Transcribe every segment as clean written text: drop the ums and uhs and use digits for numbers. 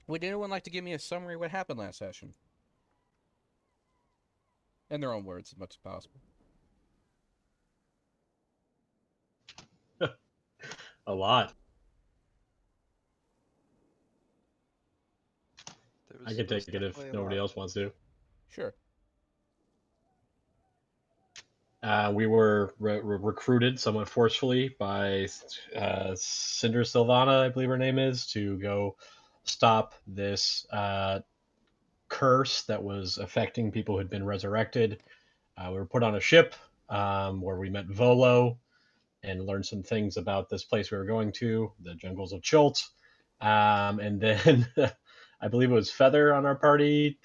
Would anyone like to give me a summary of what happened last session? In their own words, as much as possible. A lot. I can There was take it if definitely a nobody lot. else wants to. Sure. We were recruited somewhat forcefully by Cinder Sylvana, I believe her name is, to go stop this curse that was affecting people who had been resurrected. We were put on a ship where we met Volo and learned some things about this place we were going to, the jungles of Chilt. And then I believe it was Feather on our party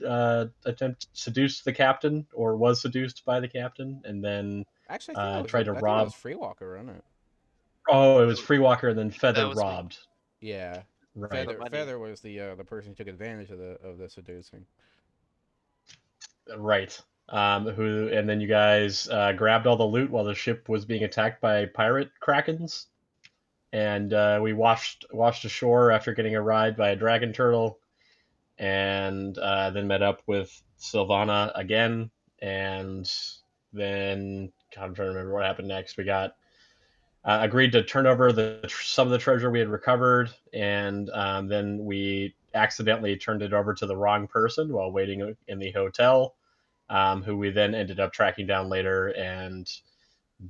seduced the captain, or was seduced by the captain, and then Actually, I think tried to I think that rob. was Freewalker, wasn't it? Oh, it was Freewalker, and then Feather That was me. robbed. Yeah. Right, The money. Feather was the person who took advantage of the seducing. right. Who and then you guys grabbed all the loot while the ship was being attacked by pirate krakens, and we washed ashore after getting a ride by a dragon turtle, and then met up with Sylvana again, and then God, I'm trying to remember what happened next. We got agreed to turn over some of the treasure we had recovered, and then we accidentally turned it over to the wrong person while waiting in the hotel, who we then ended up tracking down later and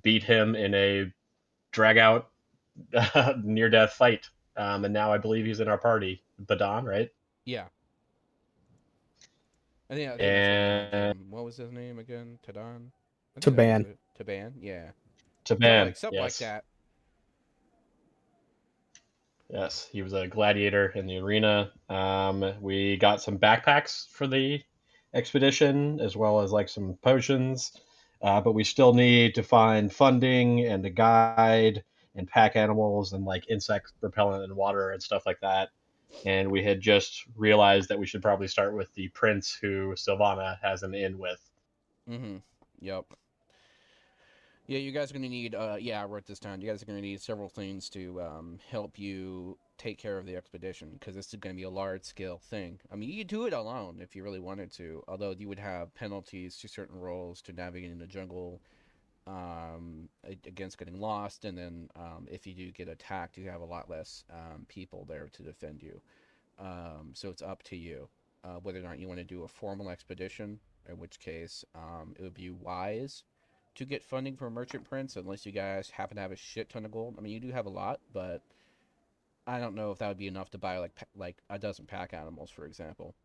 beat him in a drag out near death fight. And now I believe he's in our party, Badon, right? Yeah. I think that's the name of And him. What was his name again? Tadan? I To think that was ban. it. Taban? Yeah. Taban, Something like yes. that. Yes, he was a gladiator in the arena. We got some backpacks for the expedition, as well as like some potions. But we still need to find funding and a guide and pack animals and like insect repellent and water and stuff like that. And we had just realized that we should probably start with the prince who Sylvana has an inn with. Mm-hmm. Yep. Yeah, you guys are gonna need. Yeah, I wrote this down. You guys are gonna need several things to help you take care of the expedition because this is gonna be a large scale thing. I mean, you could do it alone if you really wanted to, although you would have penalties to certain roles to navigating the jungle, against getting lost, and then if you do get attacked, you have a lot less people there to defend you. So it's up to you whether or not you want to do a formal expedition, in which case it would be wise to get funding from Merchant Prince unless you guys happen to have a shit ton of gold. I mean, you do have a lot, but I don't know if that would be enough to buy like a dozen pack animals, for example.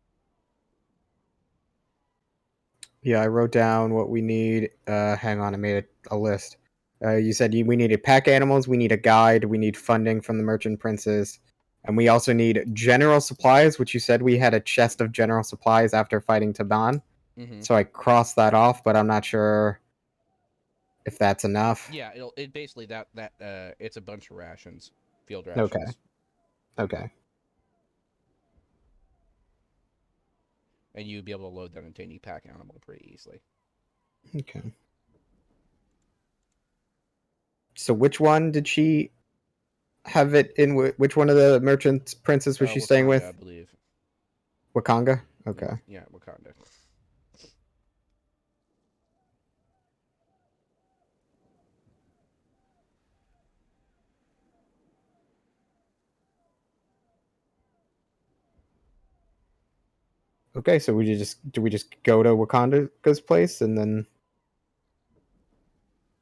Yeah, I wrote down what we need. Hang on, I made a list. You said we needed pack animals, we need a guide, we need funding from the merchant princes, and we also need general supplies, which you said we had a chest of general supplies after fighting Taban. Mm-hmm. So I crossed that off, but I'm not sure if that's enough. Yeah, it basically that it's a bunch of rations, field Okay. rations, Okay. and you'd be able to load that into any pack animal pretty easily. Okay. So which one did she have it in? Which one of the merchant princes was she staying Wakanda, with? I believe. Wakanga. Okay. Yeah, Wakanda. Okay. So we just go to Wakanda's place and then?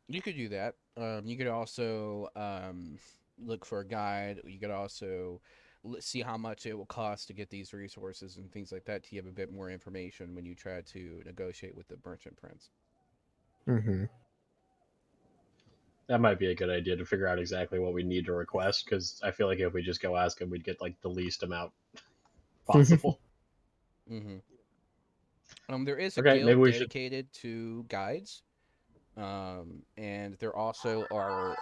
You could do that. You could also look for a guide. You could also see how much it will cost to get these resources and things like that to have a bit more information when you try to negotiate with the merchant prince. Mm-hmm. That might be a good idea to figure out exactly what we need to request, because I feel like if we just go ask him, we'd get like the least amount possible. Mm-hmm. There is a Okay, maybe guild we should. dedicated to guides, and there also are.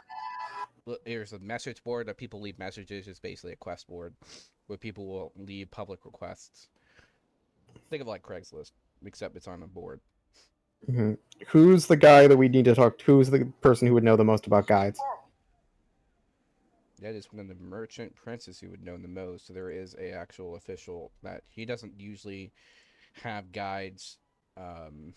There's a message board that people leave messages. It's basically a quest board where people will leave public requests. Think of like Craigslist, except it's on a board. Mm-hmm. Who's the guy that we need to talk to? Who's the person who would know the most about guides? That is one of the merchant princes who would know the most. So there is a actual official that he doesn't usually have guides. Um,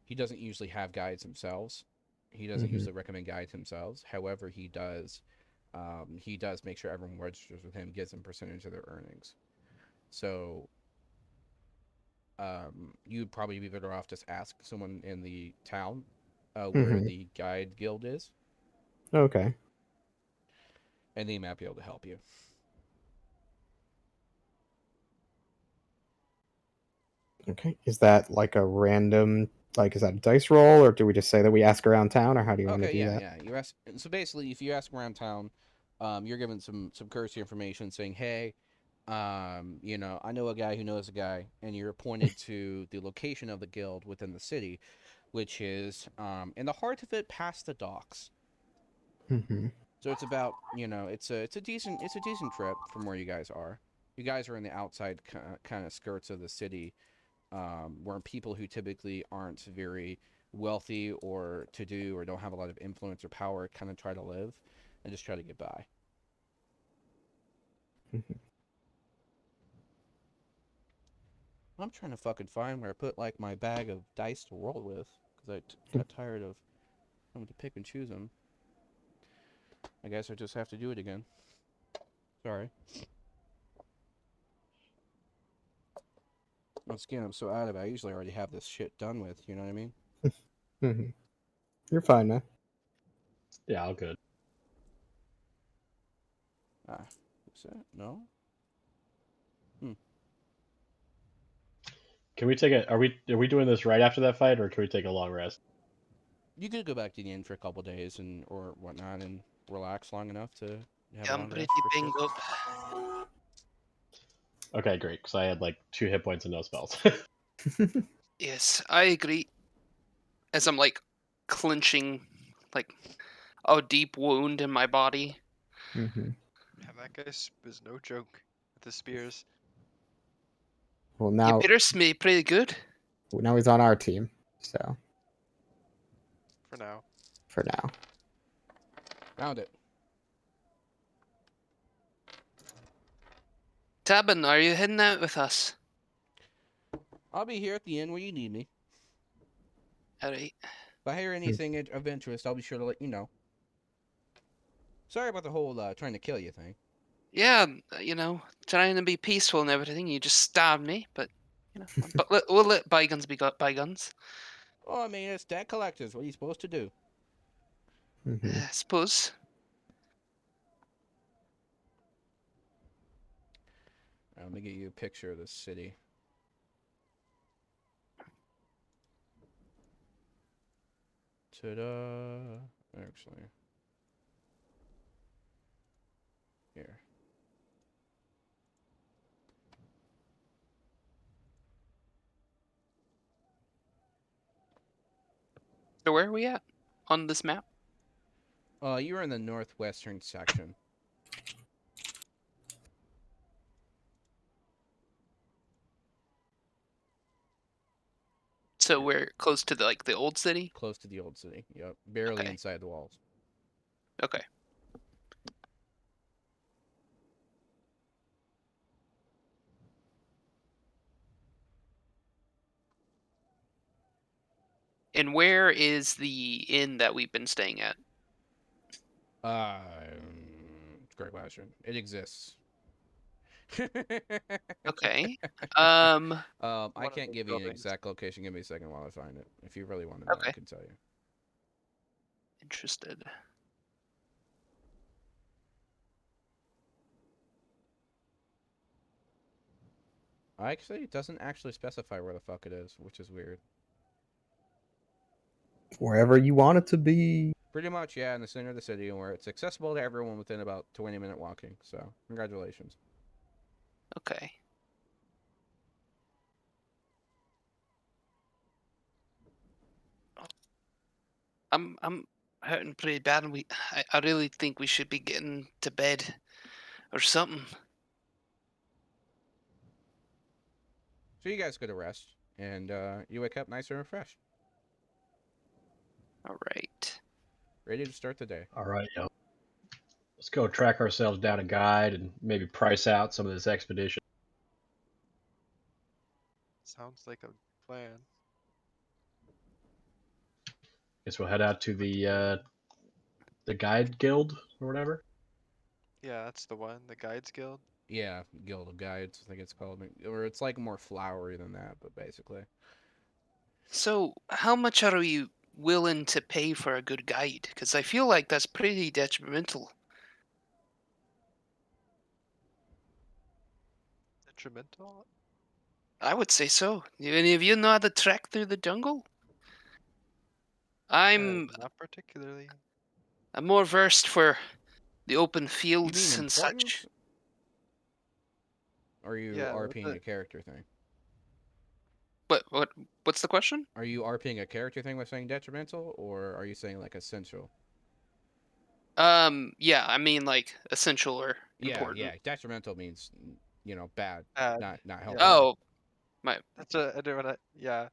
he doesn't usually have guides themselves. He doesn't Mm-hmm. usually recommend guides themselves. However, he does make sure everyone registers with him, gives them percentage of their earnings. So you'd probably be better off just ask someone in the town where Mm-hmm. the guide guild is, Okay. and they might be able to help you. Okay. Is that like a random, like, is that a dice roll, or do we just say that we ask around town, or how do you want to Okay, do yeah, that? yeah. You ask. So basically, if you ask around town, you're given some courtesy information saying, "Hey, I know a guy who knows a guy," and you're pointed to the location of the guild within the city, which is in the heart of it, past the docks. Mm-hmm. So it's about it's a decent trip from where you guys are. You guys are in the outside kind of skirts of the city, where people who typically aren't very wealthy or to do or don't have a lot of influence or power kind of try to live and just try to get by. Mm-hmm. I'm trying to fucking find where I put like my bag of dice to roll with because got tired of having to pick and choose them. I guess I just have to do it again. Sorry. Once again, I'm so out of it. I usually already have this shit done with. You know what I mean? Mm-hmm. You're fine, man. Yeah, all good. Ah, is that no? Hmm. Can we take a? Are we doing this right after that fight, or can we take a long rest? You could go back to the inn for a couple days and or whatnot and relax long enough to have a Yeah, I'm long pretty rest for shit. banged up. Okay, great. Because I had like 2 hit points and no spells. Yes, I agree. As I'm like clenching, like a deep wound in my body. Mm-hmm. Yeah, that guy is no joke with the spears. Well, You now pierced me pretty good. he's on our team, so For now. for now. Found it. Tabin, are you heading out with us? I'll be here at the inn where you need me. Alright. If I hear anything of interest, I'll be sure to let you know. Sorry about the whole trying to kill you thing. Yeah, trying to be peaceful and everything. You just stabbed me, but but we'll let bygones be bygones. Oh, I mean, it's debt collectors. What are you supposed to do? Mm-hmm. I suppose. Let me get you a picture of the city. Ta-da! Actually, here. So where are we at on this map? You're in the northwestern section. So we're close to the old city. Close to the old city. Yep, barely Okay. inside the walls. Okay. And where is the inn that we've been staying at? Uh, Great question. It exists. Okay. I One of can't those give you an buildings. exact location. Give me a second while I find it. If you really want to know, I Okay. can tell you. Interested. Actually, it doesn't actually specify where the fuck it is, which is weird. Wherever you want it to be. Pretty much, yeah, in the center of the city, and where it's accessible to everyone within about 20-minute walking. So, congratulations. Okay. I'm hurting pretty bad, and I really think we should be getting to bed or something. So you guys go to rest, and you wake up nice and refreshed. All right. Ready to start the day. All right, yo. Let's go track ourselves down a guide and maybe price out some of this expedition. Sounds like a plan. Guess we'll head out to the guide guild or whatever. Yeah, that's the one. The Guides Guild. Yeah, Guild of Guides, I think it's called, or it's like more flowery than that, but basically. So, how much are we willing to pay for a good guide? Because I feel like that's pretty detrimental. Detrimental? I would say so. Any of you know how to trek through the jungle? I'm Not particularly. I'm more versed for the open You mean fields and important? such. Or are you Yeah, RPing a character thing? What's the question? Are you RPing a character thing with saying detrimental, or are you saying like essential? Yeah, I mean like essential or important. Yeah. Detrimental means bad, bad. not Yeah. helpful. Oh, my. I don't wanna. Yeah,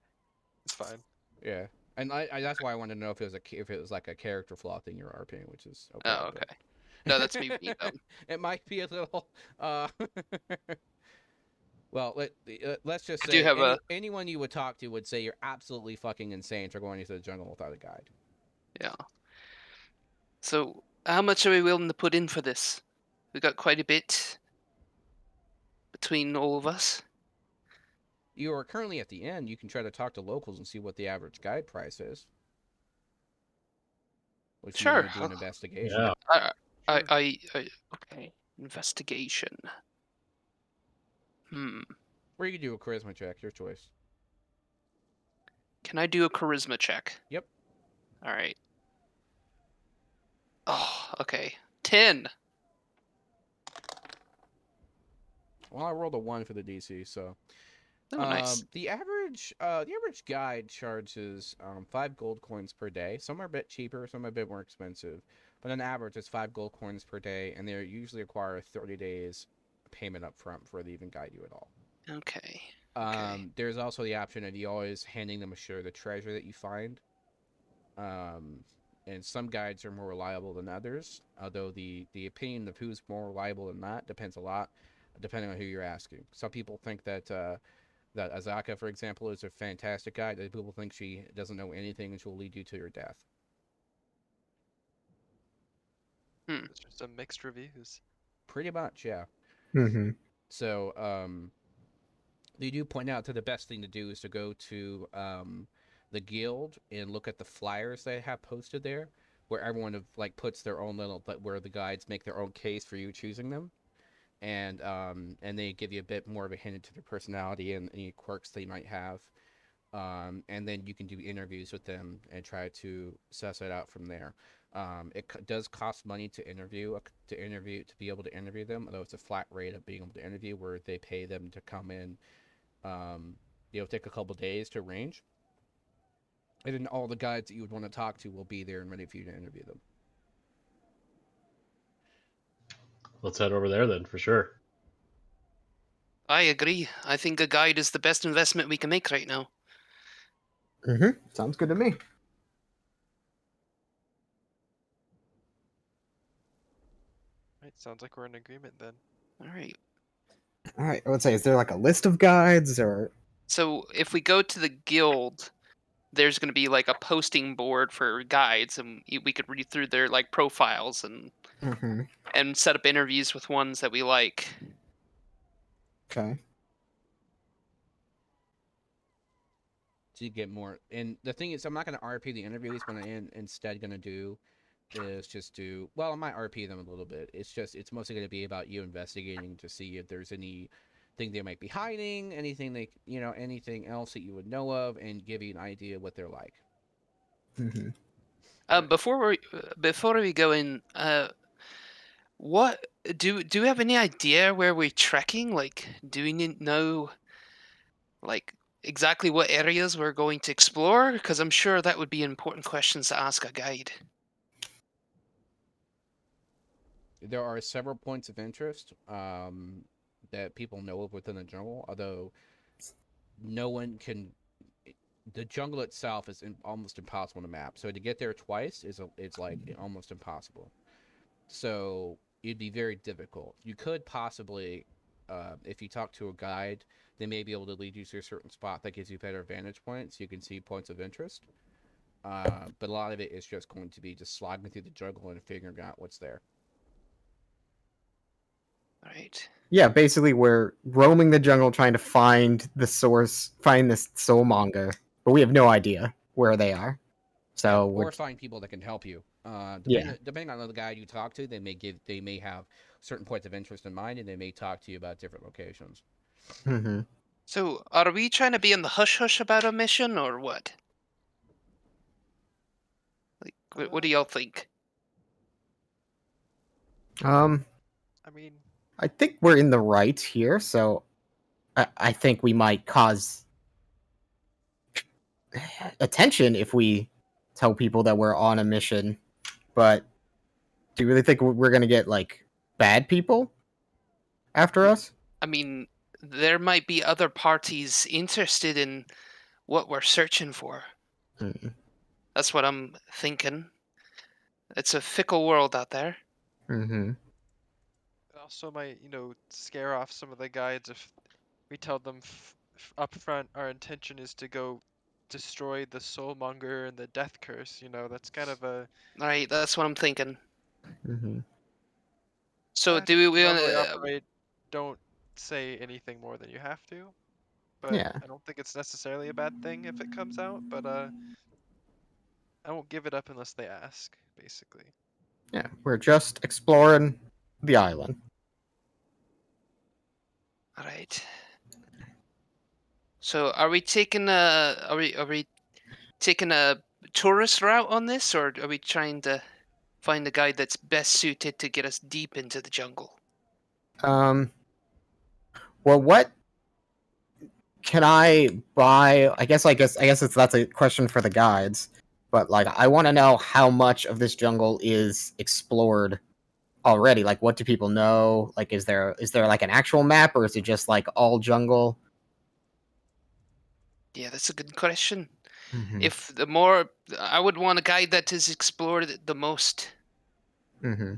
it's fine. Yeah, and that's why I wanted to know if it was like a character flaw thing you're RPing, which is okay. Oh, but- okay. No, that's me being dumb. It might be a little. Well, let's just I do say have anyone you would talk to would say you're absolutely fucking insane for going into the jungle without a guide. Yeah. So, how much are we willing to put in for this? We got quite a bit between all of us. You are currently at the end. You can try to talk to locals and see what the average guide price is. Which you Sure. want to do an investigation. Yeah. Okay. Investigation. Or you can do a charisma check, your choice. Can I do a charisma check? Yep. All right. Oh, okay. 10. Well, I rolled a 1 for the DC, so Oh, nice. the average guide charges 5 gold coins per day. Some are a bit cheaper, some are a bit more expensive, but on average it's 5 gold coins per day, and they usually require 30 days payment up front before they even guide you at all. Okay. There's also the option of you always handing them a share of the treasure that you find. And some guides are more reliable than others, although the opinion of who's more reliable than not depends a lot, depending on who you're asking. Some people think that that Azaka, for example, is a fantastic guide. Other people think she doesn't know anything and she'll lead you to your death. It's just some mixed reviews. Pretty much, yeah. Mm-hmm. So, they do point out that the best thing to do is to go to the guild and look at the flyers they have posted there, where everyone puts their own little, where the guides make their own case for you choosing them, and they give you a bit more of a hint into their personality and any quirks they might have, and then you can do interviews with them and try to suss it out from there. It does cost money to interview to be able to interview them, although it's a flat rate of being able to interview where they pay them to come in. Take a couple days to arrange, and then all the guides that you would want to talk to will be there and ready for you to interview them. Let's head over there then, for sure. I agree. I think a guide is the best investment we can make right now. Mm-hmm. Sounds good to me. Right, sounds like we're in agreement then. All right. All right. I would say, is there like a list of guides or? So if we go to the guild, there's going to be like a posting board for guides, and we could read through their like profiles Mm-hmm. and set up interviews with ones that we like. Okay. So you get more. And the thing is, I'm not going to RP the interviews. What I'm instead going to do is just do. Well, I might RP them a little bit. It's mostly going to be about you investigating to see if there's anything they might be hiding, anything anything else that you would know of, and give you an idea of what they're like. Mm-hmm. Before we go in, what do we have any idea where we're trekking? Like, do we know like exactly what areas we're going to explore? Because I'm sure that would be important questions to ask a guide. There are several points of interest that people know of within the jungle, although no one can the jungle itself is almost impossible to map. So to get there twice it's like almost impossible. So it'd be very difficult. You could possibly, if you talk to a guide, they may be able to lead you to a certain spot that gives you better vantage points. You can see points of interest. But a lot of it is just going to be just slogging through the jungle and figuring out what's there. Right. Yeah, basically we're roaming the jungle trying to find the source, find this soulmonger, but we have no idea where they are. So we're Or find people that can help you. yeah. Depending on the guide you talk to, they may have certain points of interest in mind, and they may talk to you about different locations. Hmm. So, are we trying to be in the hush hush about a mission, or what? Like, what do y'all think? Um, I mean, I think we're in the right here, so I think we might cause attention if we tell people that we're on a mission. But do you really think we're gonna get like bad people after us? I mean, there might be other parties interested in what we're searching for. Mm-hmm. That's what I'm thinking. It's a fickle world out there. Mm-hmm. it also might, scare off some of the guides if we tell them up front our intention is to go destroy the soulmonger and the death curse. That's kind of a Right, that's what I'm thinking. Mm-hmm. So, I think do we normally want operate don't say anything more than you have to, but Yeah. I don't think it's necessarily a bad thing if it comes out, but I won't give it up unless they ask, basically. Yeah. We're just exploring the island. Alright. So, are we taking a taking a tourist route on this, or are we trying to find the guide that's best suited to get us deep into the jungle? Um. Well, what can I buy? I guess that's a question for the guides. But like, I want to know how much of this jungle is explored already. Like, what do people know? Like, is there like an actual map, or is it just like all jungle? Yeah, that's a good question. Mm-hmm. If the more, I would want a guide that has explored the most, Mm-hmm.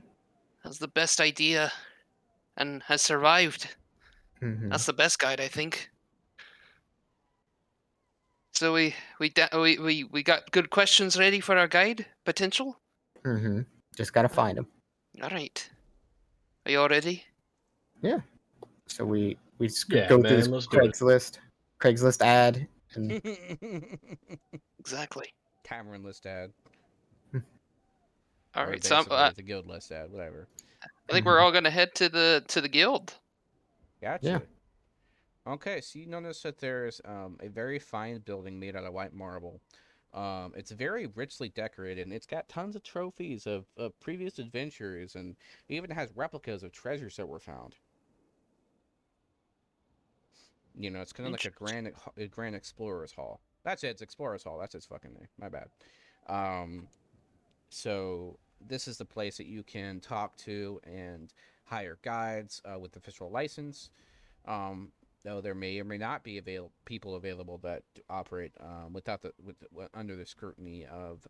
has the best idea, and has survived. Mm-hmm. That's the best guide, I think. So we got good questions ready for our guide potential. Mm-hmm. Just gotta find them. All right, are you all ready? Yeah. So we just Yeah, go through this man, let's do it. Craigslist ad, and Exactly. Tavern list ad, All or right, so basically the guild list ad, whatever. I think we're all gonna head to the guild. yeah. Gotcha. Okay, so you notice that there's a very fine building made out of white marble. It's very richly decorated, and it's got tons of trophies of previous adventures, and it even has replicas of treasures that were found. It's kind of like a grand explorer's hall. That's it. It's explorer's hall. That's its fucking name. My bad. Um, so this is the place that you can talk to and hire guides with official license. Um, though there may or may not be people available that operate without under the scrutiny of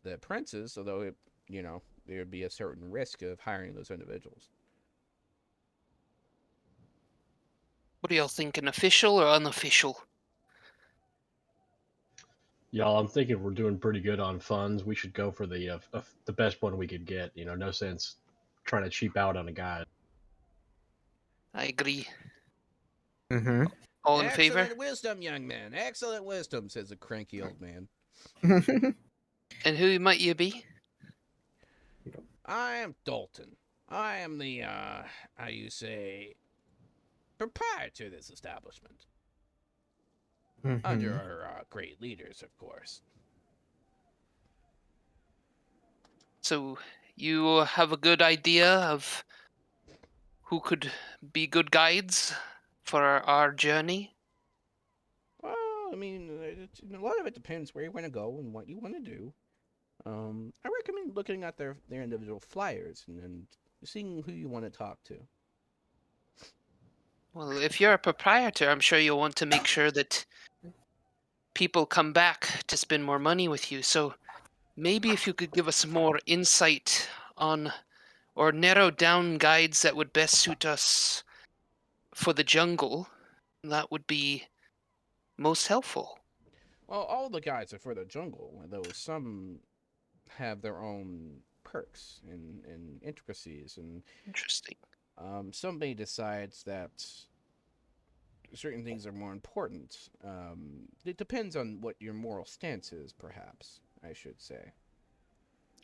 the princes. Although there would be a certain risk of hiring those individuals. What are y'all thinking, official or unofficial? Y'all, I'm thinking we're doing pretty good on funds. We should go for the best one we could get. No sense trying to cheap out on a guy. I agree. Mm-hmm. All in favor? Excellent wisdom, young man. Excellent wisdom, says a cranky old man. And who might you be? I am Dalton. I am the, how you say, proprietor of this establishment. Under Mm-hmm. our great leaders, of course. So you have a good idea of who could be good guides for our journey? Well, I mean, a lot of it depends where you want to go and what you want to do. I recommend looking at their individual flyers and seeing who you want to talk to. Well, if you're a proprietor, I'm sure you'll want to make sure that people come back to spend more money with you. So maybe if you could give us more insight on or narrow down guides that would best suit us for the jungle, that would be most helpful. Well, all the guides are for the jungle, though some have their own perks and intricacies, and Interesting. somebody decides that certain things are more important. It depends on what your moral stance is, perhaps, I should say.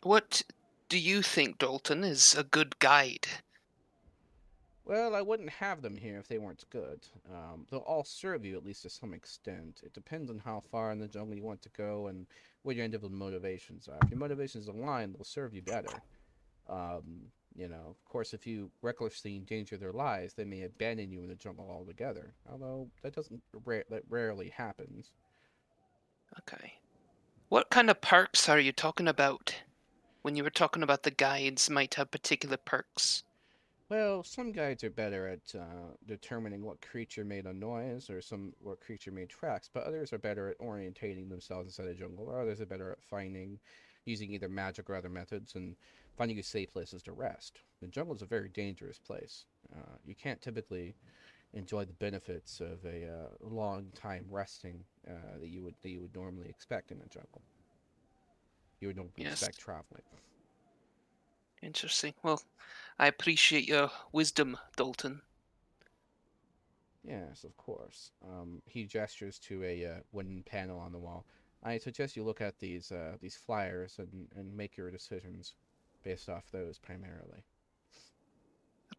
What do you think, Dalton, is a good guide? Well, I wouldn't have them here if they weren't good. They'll all serve you, at least to some extent. It depends on how far in the jungle you want to go and what your individual motivations are. If your motivations align, they'll serve you better. Of course, if you recklessly endanger their lives, they may abandon you in the jungle altogether. Although that rarely happens. Okay. What kind of perks are you talking about? When you were talking about the guides might have particular perks. Well, some guides are better at determining what creature made a noise or what creature made tracks, but others are better at orientating themselves inside the jungle, or others are better at using either magic or other methods, and finding you safe places to rest. The jungle is a very dangerous place. You can't typically enjoy the benefits of a long time resting that you would normally expect in a jungle. You would normally Yes. expect traveling. Interesting. Well, I appreciate your wisdom, Dalton. Yes, of course. He gestures to a wooden panel on the wall. I suggest you look at these flyers and make your decisions based off those primarily.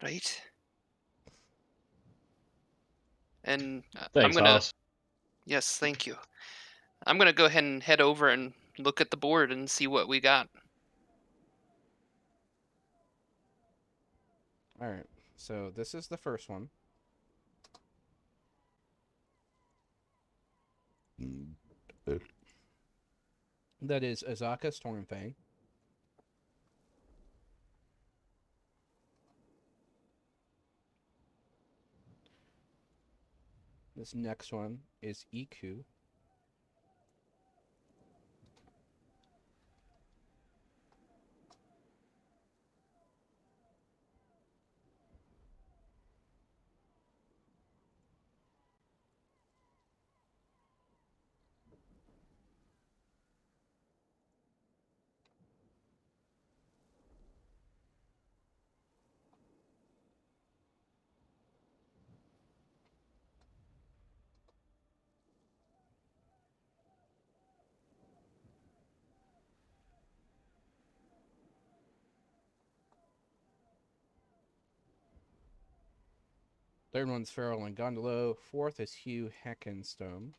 Right. And I'm Thanks, gonna. Haas. Yes, thank you. I'm gonna go ahead and head over and look at the board and see what we got. All right. So this is the first one. That is Azaka Stormfang. This next one is Iku. Third one's Feral and Gondolo. Fourth is Hugh Heckenstone.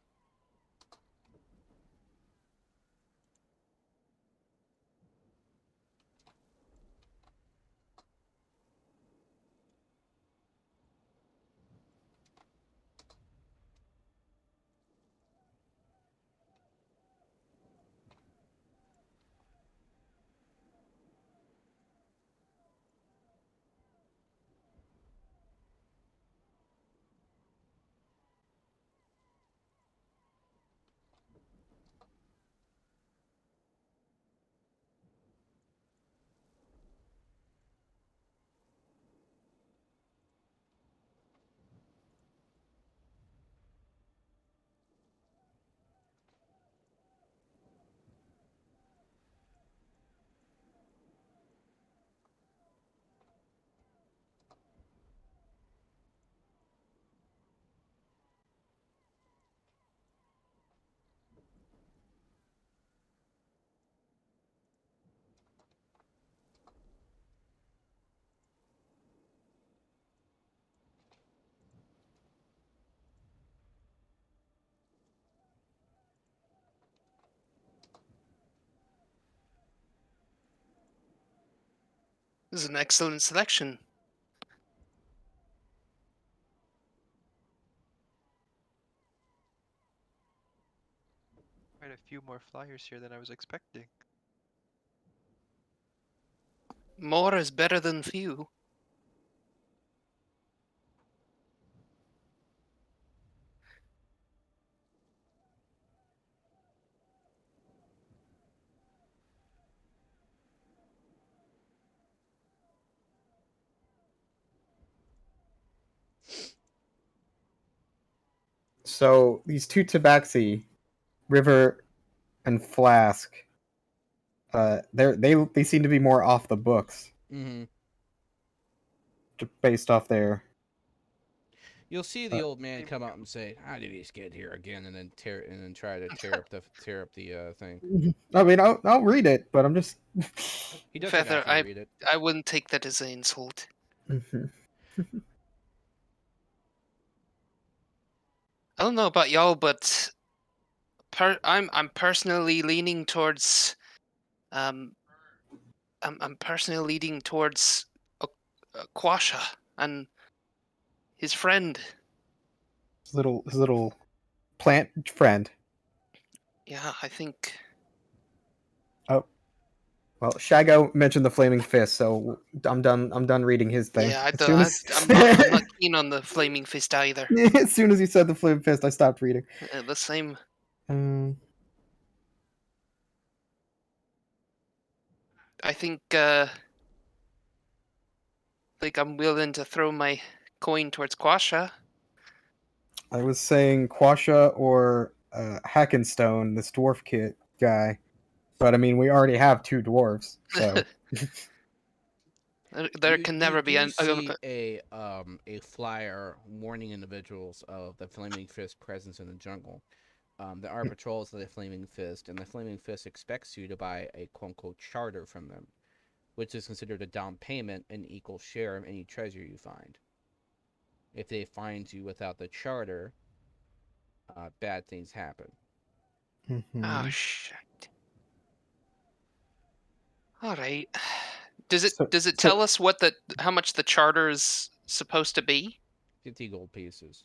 This is an excellent selection. Quite a few more flyers here than I was expecting. More is better than few. So these two tabaxi, River and Flask, they seem to be more off the books, Mm-hmm. based off their. You'll see the Uh, old man Seem come like up and say, "How did he get here again?" and then try to tear up the thing. I mean, I'll read it, but I'm just. He doesn't Feather, actually read it. I wouldn't take that as an insult. Mhm. I don't know about y'all, but I'm personally leaning towards um I'm personally leaning towards Quasha and his friend. His little plant friend. Yeah, I think. Oh, well, Shago mentioned the flaming fist, so I'm done. I'm done reading his thing. Yeah, I As don't. soon as I'm not keen on the flaming fist either. as soon as he said the flaming fist, I stopped reading. The same. Um, I think like I'm willing to throw my coin towards Quasha. I was saying Quasha or Hackenstone, this dwarf kit guy, but I mean we already have two dwarves, so There can You never be do see a flyer warning individuals of the Flaming Fist presence in the jungle. There are patrols of the Flaming Fist, and the Flaming Fist expects you to buy a quote-unquote charter from them, which is considered a down payment and equal share of any treasure you find. If they find you without the charter, bad things happen. Oh mhm. shit. All right. Does it so does it so tell us what the how much the charter is supposed to be? 50 gold pieces.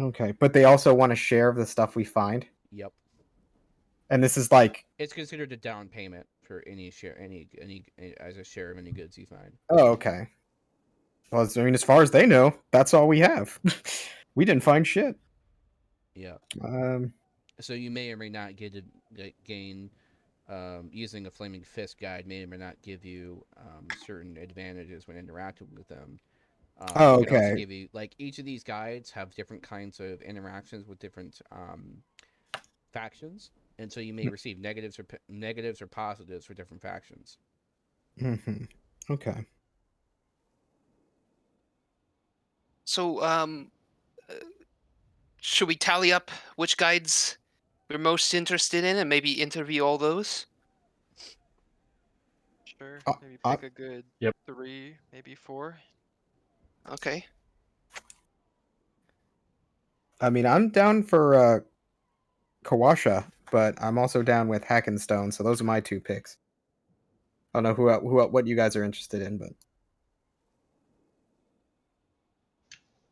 okay, but they also want a share of the stuff we find, Yep. and this is like, It's considered a down payment for any share, any as a share of any goods you find. oh, okay. Well, I mean, as far as they know, that's all we have. We didn't find shit. Yeah. Um, So you may or may not gain using a Flaming Fist guide may or may not give you certain advantages when interacting with them. oh, It could also okay. give you, like, each of these guides have different kinds of interactions with different factions, and so you may receive negatives or positives for different factions. Hmm. Okay. So uh, should we tally up which guides we're most interested in and maybe interview all those? sure. Uh, Maybe uh, pick a good Yep. 3, maybe 4. Okay. I mean, I'm down for Kawasha, but I'm also down with Hackenstone. So those are my two picks. I don't know what you guys are interested in, but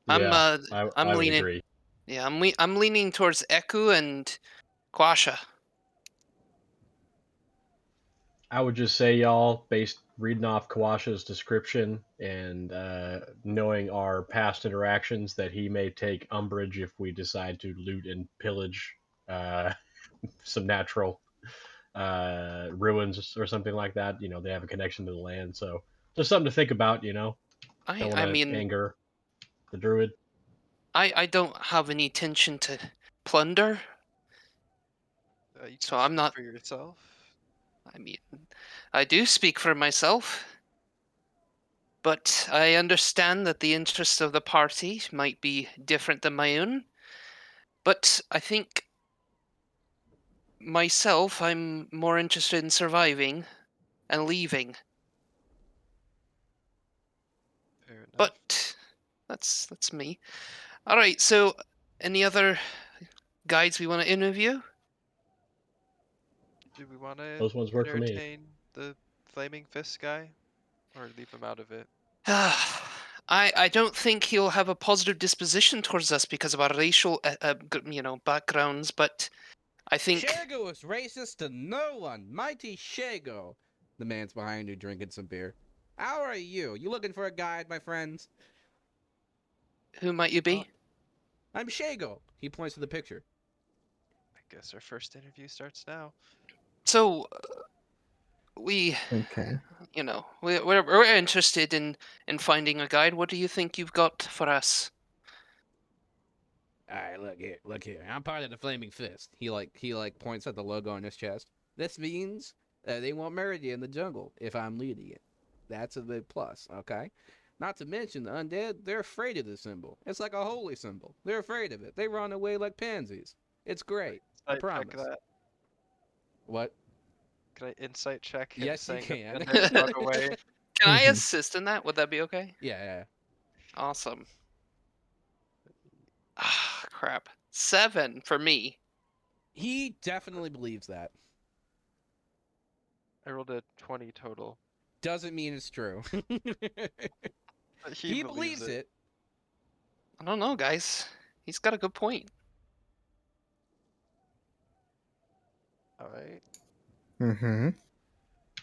I'm Yeah, uh I'm I would leaning. agree. Yeah, I'm leaning towards Eku and Quasha. I would just say, y'all, based reading off Kawasha's description and knowing our past interactions, that he may take umbrage if we decide to loot and pillage uh, some natural ruins or something like that. You know, they have a connection to the land, so just something to think about. You know, don't want I to mean anger the druid. I don't have any intention to plunder, You so can I'm speak not. for yourself. I mean, I do speak for myself, but I understand that the interests of the party might be different than my own. But I think myself, I'm more interested in surviving and leaving. Fair enough. But that's me. All right. So, any other guides we want to interview? Do we want to Those ones work for me. entertain the flaming fist guy, or leave him out of it? I don't think he'll have a positive disposition towards us because of our racial backgrounds. But I think Shago is racist to no one. Mighty Shago. The man's behind you drinking some beer. How are you? You looking for a guide, my friends? who might you Well, be? I'm Shago. He points to the picture. I guess our first interview starts now. So we, okay. we're interested in finding a guide. What do you think you've got for us? All right, look here. I'm part of the Flaming Fist. He points at the logo on his chest. This means they won't murder you in the jungle if I'm leading it. That's a big plus, okay? Not to mention the undead, they're afraid of the symbol. It's like a holy symbol. They're afraid of it. They run away like pansies. It's great. I Insight check promise. that. What? Can I insight check him Yes, you saying that can. the undead run away? Can I Mhm. assist in that? Would that be okay? Yeah. Awesome. Ah, crap. 7 for me. He definitely believes that. I rolled a 20 total. Doesn't mean it's true. But He believes it. I don't know, guys. He's got a good point. All right. Mm-hmm.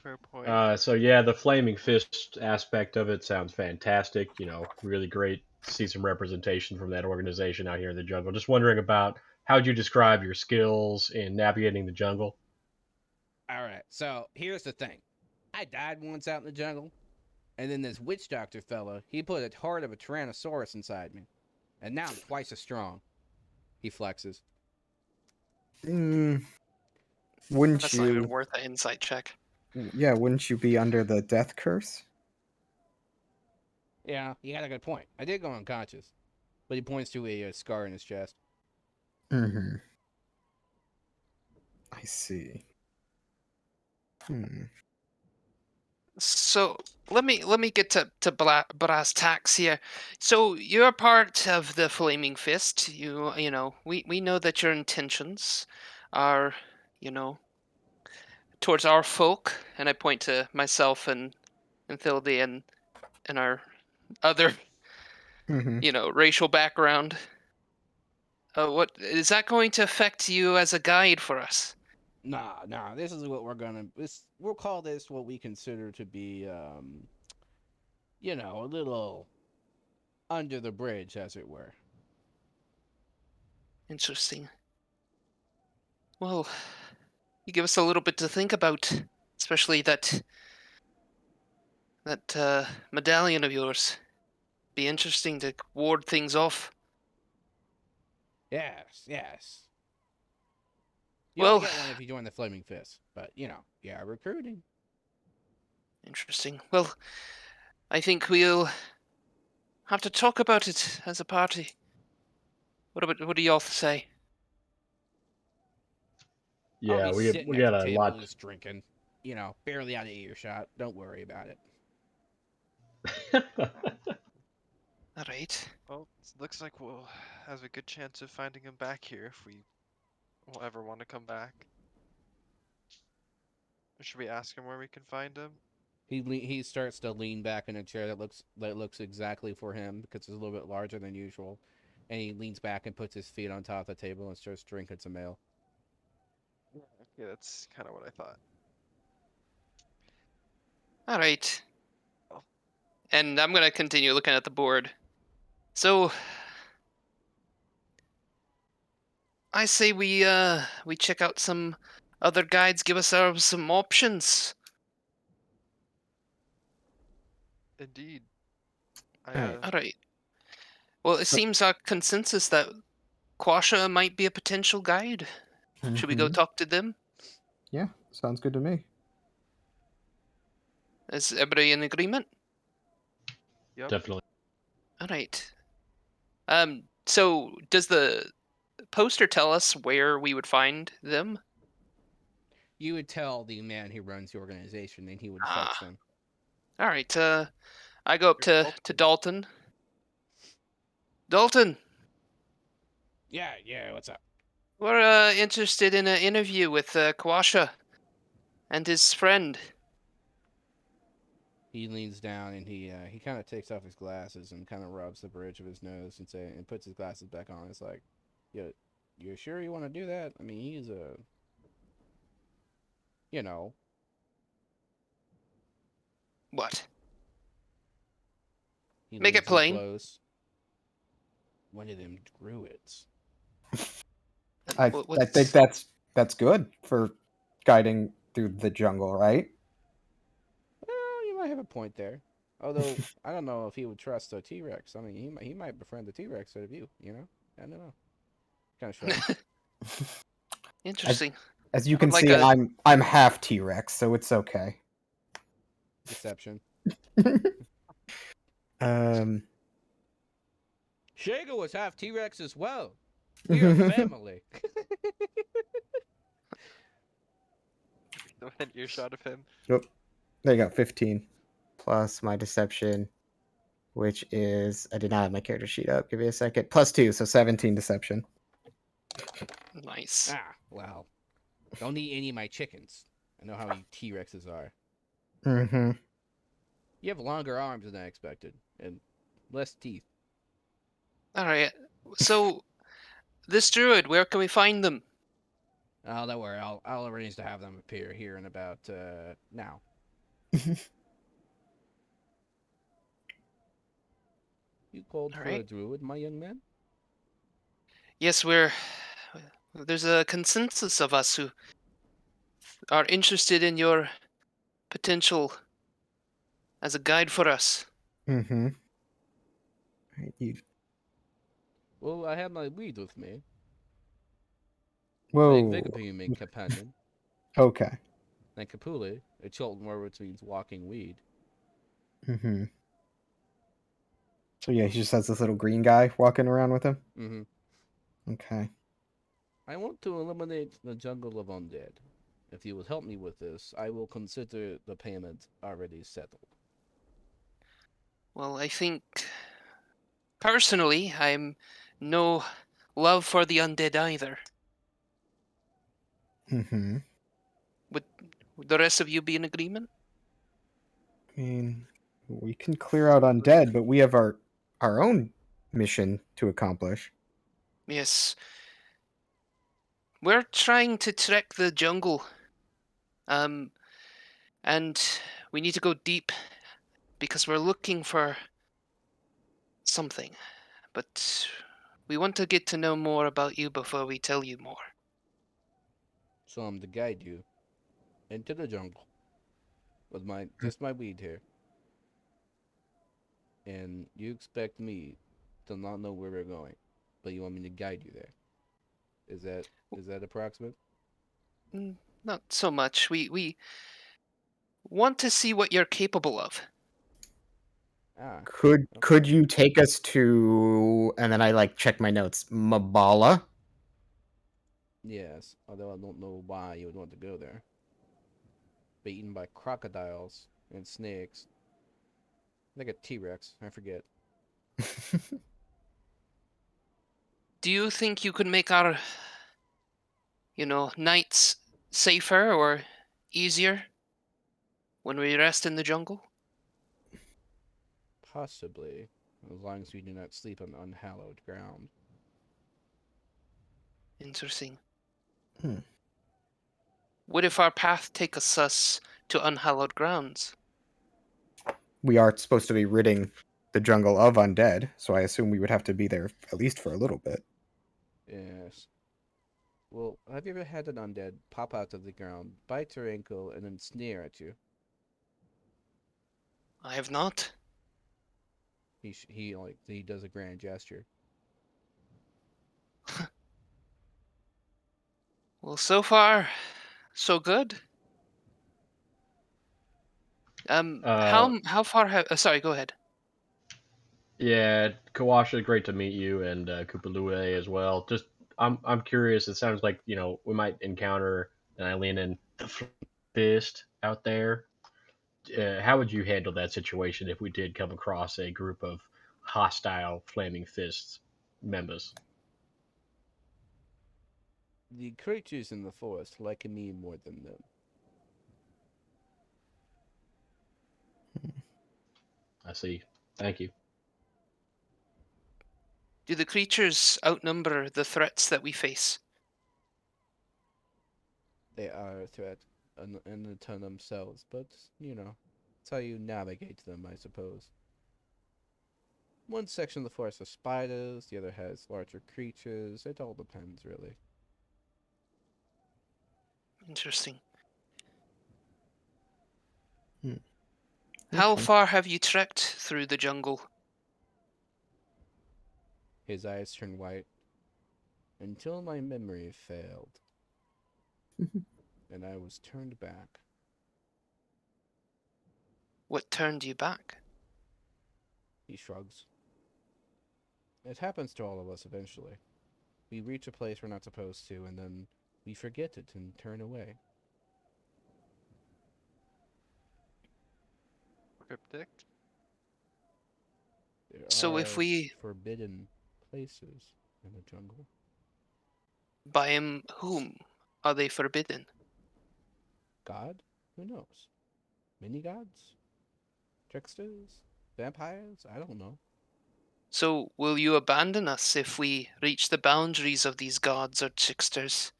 Fair point. So yeah, the flaming fist aspect of it sounds fantastic. You know, really great to see some representation from that organization out here in the jungle. Just wondering about how would you describe your skills in navigating the jungle? All right. So here's the thing. I died once out in the jungle, and then this witch doctor fella, he put a heart of a tyrannosaurus inside me, and now I'm twice as strong. He flexes. Wouldn't That's not even you? worth an insight check. Yeah, wouldn't you be under the death curse? Yeah, he had a good point. I did go unconscious, but he points to a scar in his chest. Mm-hmm. I see. So let me get to brass tacks here. So you're part of the Flaming Fist. You know we know that your intentions are towards our folk, and I point to myself and Thildy and our other Mm-hmm. racial background. What is that going to affect you as a guide for us? Nah. This is what we'll call this what we consider to be, a little under the bridge, as it were. Interesting. Well, you give us a little bit to think about, especially that medallion of yours. Be interesting to ward things off. Yes. You only Well, get one if you join the Flaming Fist, but yeah, recruiting. interesting. Well, I think we'll have to talk about it as a party. What do y'all say? I'll Yeah, be we sitting we at the got a table lot. just drinking, barely out of earshot. Don't worry about it. All right. Well, it looks like we'll have a good chance of finding him back here if we will ever want to come back. Or should we ask him where we can find him? He starts to lean back in a chair that looks exactly for him because it's a little bit larger than usual, and he leans back and puts his feet on top of the table and starts drinking some ale. Yeah, that's kind of what I thought. All right. Oh. And I'm gonna continue looking at the board. So I say we check out some other guides, give us some options. Indeed. I Alright. All right. Well, it So- seems our consensus that Quasha might be a potential guide. Should we go Mhm. talk to them? Yeah, sounds good to me. Is everybody in agreement? Yep. Definitely. All right. So does the poster tell us where we would find them? You would tell the man who runs the organization, and he would fetch them. All right. I go up There's to Dalton. Dalton, Yeah. What's up? we're interested in an interview with Quasha and his friend. He leans down and he kind of takes off his glasses and kind of rubs the bridge of his nose and puts his glasses back on. It's like, you sure you want to do that? I mean, he's a, you know, What? he Make it leans in plain. close. One of them druids. I What's... think that's good for guiding through the jungle, right? Well, you might have a point there. Although I don't know if he would trust a T-Rex. I mean, he might befriend the T-Rex out of you. I don't know. Kind of shrug. Interesting. As you can Like see, a- I'm half T-Rex, so it's okay. Deception. Um. Shago was half T-Rex as well. We are family. Within earshot of him. Yep. There you go. 15 plus my deception, which is I did not have my character sheet up. Give me a second. +2, so 17 deception. Nice. Ah, well. Don't eat any of my chickens. I know how you T-Rexes are. Mm-hmm. You have longer arms than I expected, and less teeth. All right. So, this druid, where can we find them? Oh, don't worry. I'll arrange to have them appear here in about now. You called All for a right. druid, my young man? Yes, there's a consensus of us who are interested in your potential as a guide for us. Mm-hmm. Right, you... Well, I have my weed with me. My Whoa. Vigapine companion. Okay. And Kapuli, a Chilton word which means walking weed. Mm-hmm. So yeah, he just has this little green guy walking around with him. Mm-hmm. Okay. I want to eliminate the jungle of undead. If you would help me with this, I will consider the payment already settled. Well, I think personally, I'm no love for the undead either. Mm-hmm. Would the rest of you be in agreement? I mean, we can clear out undead, but we have our own mission to accomplish. Yes. We're trying to trek the jungle. And we need to go deep because we're looking for something. But we want to get to know more about you before we tell you more. So I'm to guide you into the jungle with just my weed here. And you expect me to not know where we're going, but you want me to guide you there. Is that approximate? Not so much. We want to see what you're capable of. Ah, Could okay. you take us to, and then I like check my notes, Mabala? Yes, although I don't know why you would want to go there. Be eaten by crocodiles and snakes. Like a T-Rex, I forget. Do you think you could make our, nights safer or easier when we rest in the jungle? Possibly, as long as we do not sleep on unhallowed ground. Interesting. Hmm. What if our path takes us to unhallowed grounds? We are supposed to be ridding the jungle of undead, so I assume we would have to be there at least for a little bit. Yes. Well, have you ever had an undead pop out of the ground, bite your ankle, and then sneer at you? I have not. He does a grand gesture. Well, so far, so good. How far have? Sorry, go ahead. Yeah, Kawasha, great to meet you, and Kupalue as well. Just, I'm curious. It sounds like we might encounter an alien in the fist out there. How would you handle that situation if we did come across a group of hostile flaming fists members? The creatures in the forest like me more than them. I see. Thank you. Do the creatures outnumber the threats that we face? They are a threat in to themselves, but it's how you navigate them, I suppose. One section of the forest has spiders, the other has larger creatures. It all depends, really. Interesting. Hmm. How Okay. far have you trekked through the jungle? His eyes turn white, until my memory failed and I was turned back. What turned you back? He shrugs. It happens to all of us eventually. We reach a place we're not supposed to, and then we forget it and turn away. Cryptic. There So if are we forbidden places in the jungle. by him, whom are they forbidden? God? Who knows? Mini gods? Tricksters? Vampires? I don't know. So will you abandon us if we reach the boundaries of these gods or tricksters?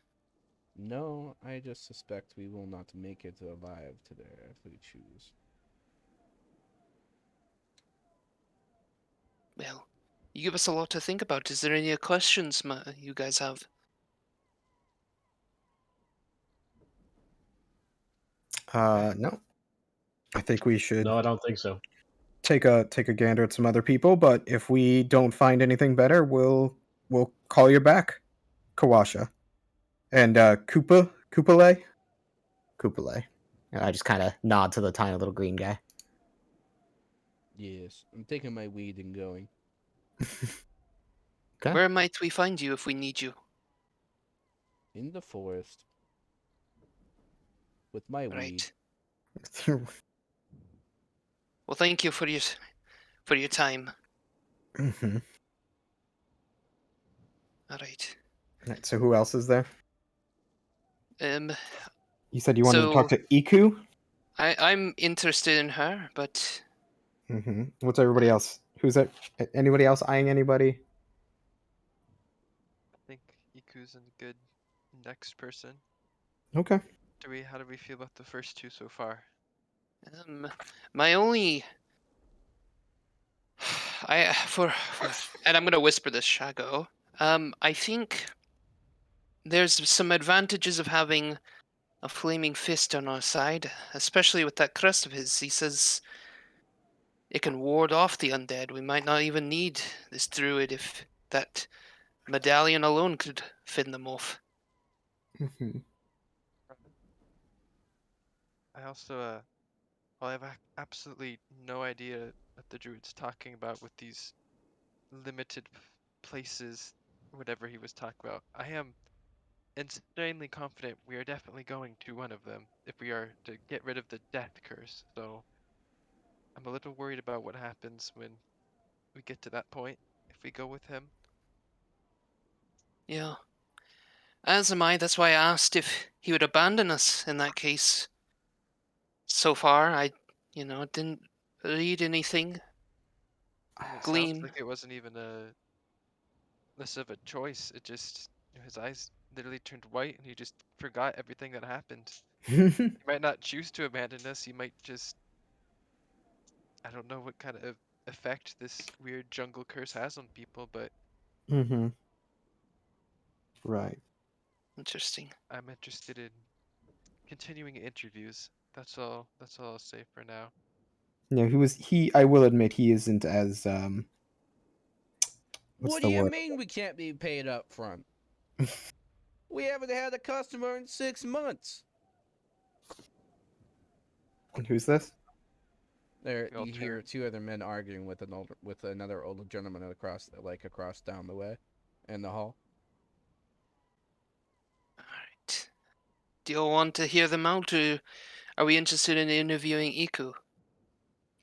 No, I just suspect we will not make it alive to there if we choose. Well, you give us a lot to think about. Is there any questions you guys have? No. I think we should No, I don't think so. take a gander at some other people, but if we don't find anything better, we'll call you back, Kawasha. And Kupale? Kupale. And I just kind of nod to the tiny little green guy. Yes, I'm taking my weed and going. Okay. Where might we find you if we need you? In the forest. With my weed. Right. Well, thank you for your time. Mhm. All right. Right, so who else is there? Um. You said you wanted to talk to Iku? I'm interested in her, but What's everybody else? Who's that? Anybody else eyeing anybody? I think Iku's a good next person. Okay. How do we feel about the first two so far? my only and I'm gonna whisper this, Shago. I think there's some advantages of having a flaming fist on our side, especially with that crest of his. He says it can ward off the undead. We might not even need this druid if that medallion alone could fend them off. Mhm. I also well, I have absolutely no idea what the druid's talking about with these limited places, whatever he was talking about. I am insanely confident we are definitely going to one of them if we are to get rid of the death curse. So I'm a little worried about what happens when we get to that point if we go with him. Yeah. As am I. That's why I asked if he would abandon us in that case. So far, didn't read anything, I mean, it sounds glean. like it wasn't even a less of a choice. It just his eyes literally turned white and he just forgot everything that happened. He might not choose to abandon us. He might just I don't know what kind of effect this weird jungle curse has on people, but Right. Interesting. I'm interested in continuing interviews. That's all. That's all I'll say for now. Yeah, I will admit he isn't as what's What do the you word? mean we can't be paid up front? We haven't had a customer in 6 months. Who's this? There, We all you hear turn. two other men arguing with another older gentleman across down the way, in the hall. All right. Do you all want to hear them out, or are we interested in interviewing Iku?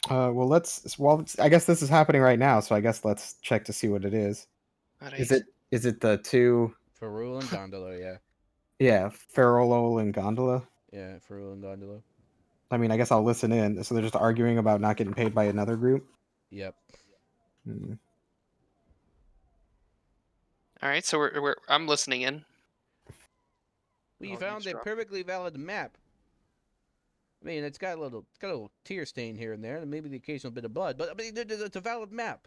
I guess this is happening right now, so I guess let's check to see what it is. All Is right. it the two? Ferrul and Gondola, yeah. Yeah, Farolol and Gondola. Yeah, Ferrul and Gondola. I mean, I guess I'll listen in. So they're just arguing about not getting paid by another group. Yep. Hmm. All right. So I'm listening in. We I'll found a eavesdrop. perfectly valid map. I mean, it's got a little tear stain here and there, and maybe the occasional bit of blood, but I mean, it's a valid map.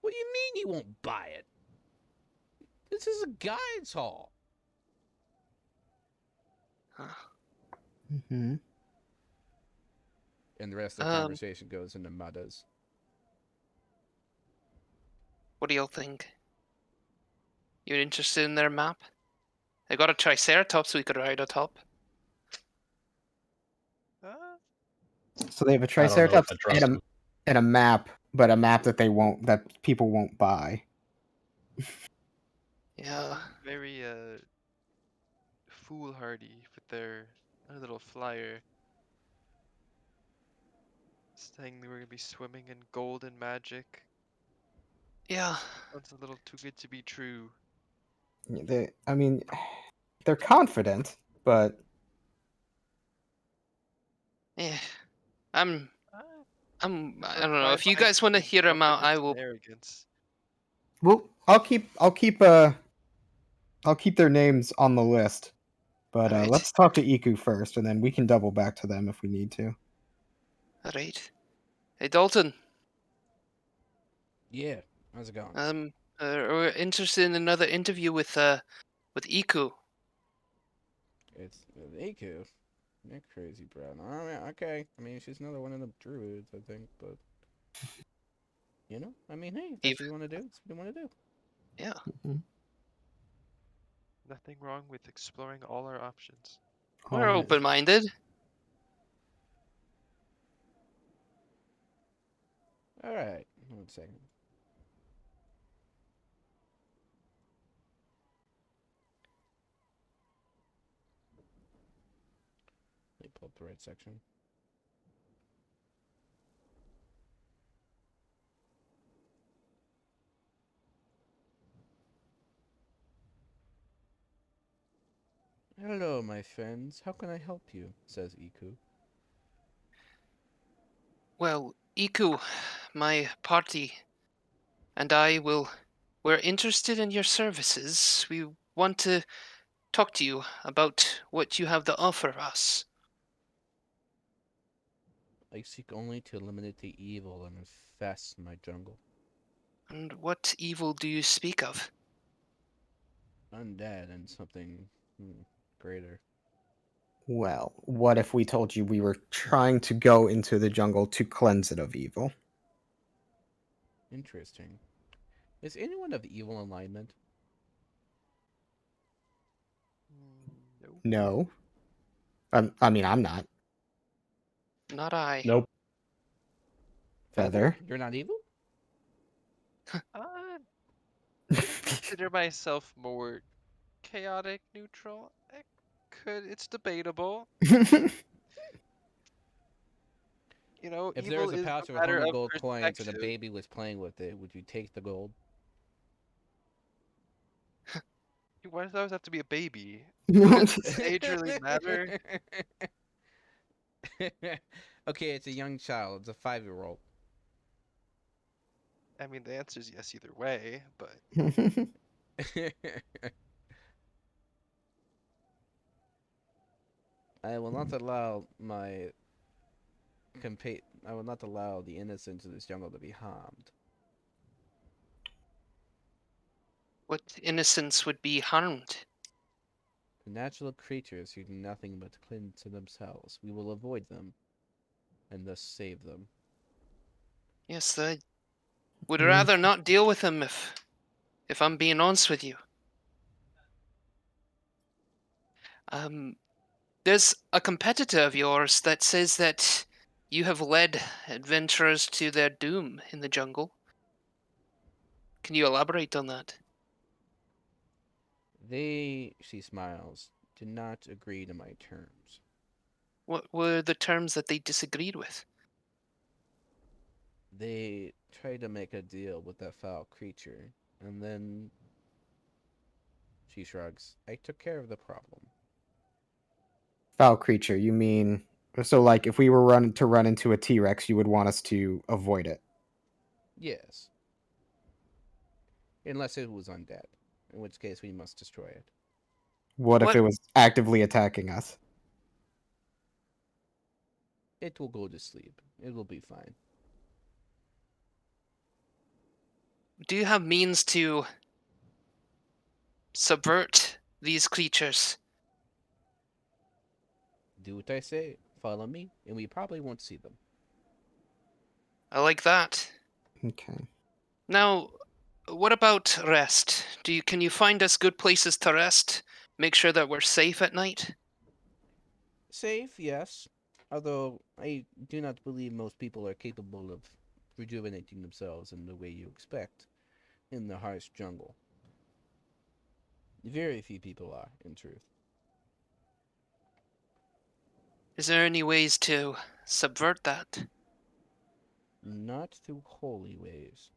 What do you mean you won't buy it? This is a guides hall. Huh. Mm-hmm. And the rest of the conversation goes into mudders. What do y'all think? You're interested in their map? They got a Triceratops we could ride atop. So they have a I don't know if Triceratops I trust him. and a map, but a map that people won't buy. Yeah. Very foolhardy with their little flyer saying they were gonna be swimming in golden magic. Yeah. Sounds a little too good to be true. I mean, they're confident, but Yeah. I Uh, don't but know. my If you mind guys want to thinks hear them out, I confidence and will. arrogance. well, I'll keep their names on the list. But All right. let's talk to Iku first, and then we can double back to them if we need to. All right. Hey, Dalton. Yeah, how's it going? We're interested in another interview with Iku. It's Aku. You're crazy, bro. Oh, yeah, okay. I mean, she's another one of the druids, I think, but I mean, hey, if that's what you want to do. That's what you want to do. Yeah. Nothing wrong with exploring all our options. We're Alright. open-minded. All right, 1 second. Let me pull up the right section. Hello, my friends. How can I help you? Says Iku. Well, Iku, my party, and we're interested in your services. We want to talk to you about what you have to offer us. I seek only to eliminate the evil and infest my jungle. And what evil do you speak of? Undead and something greater. Well, what if we told you we were trying to go into the jungle to cleanse it of evil? Interesting. Is anyone of evil alignment? No. No. I mean, I'm not. Not I. Nope. Feather. You're not evil? I consider myself more chaotic neutral. It's debatable. If there Evil was a is pouch a of matter 100 of gold coins and a perspective. baby was playing with it, would you take the gold? Why does it always have to be a baby? Does age really matter? Okay, it's a young child. It's a 5-year-old. I mean, the answer is yes either way, but I will not allow I will not allow the innocents of this jungle to be harmed. What innocence would be harmed? The natural creatures who do nothing but cling to themselves. We will avoid them, and thus save them. Yes, I would Mm. rather not deal with them if I'm being honest with you. There's a competitor of yours that says that you have led adventurers to their doom in the jungle. Can you elaborate on that? They, she smiles, did not agree to my terms. What were the terms that they disagreed with? They tried to make a deal with that foul creature, and then she shrugs. I took care of the problem. Foul creature, you mean so like if we were run into a T-Rex, you would want us to avoid it. Yes. Unless it was undead, in which case we must destroy it. What if What it was actively attacking us? It will go to sleep. It will be fine. do you have means to subvert these creatures? Do what I say. Follow me, and we probably won't see them. I like that. Okay. Now, what about rest? Can you find us good places to rest? Make sure that we're safe at night? Safe, yes. Although I do not believe most people are capable of rejuvenating themselves in the way you expect in the harsh jungle. Very few people are, in truth. Is there any ways to subvert that? Not through holy ways.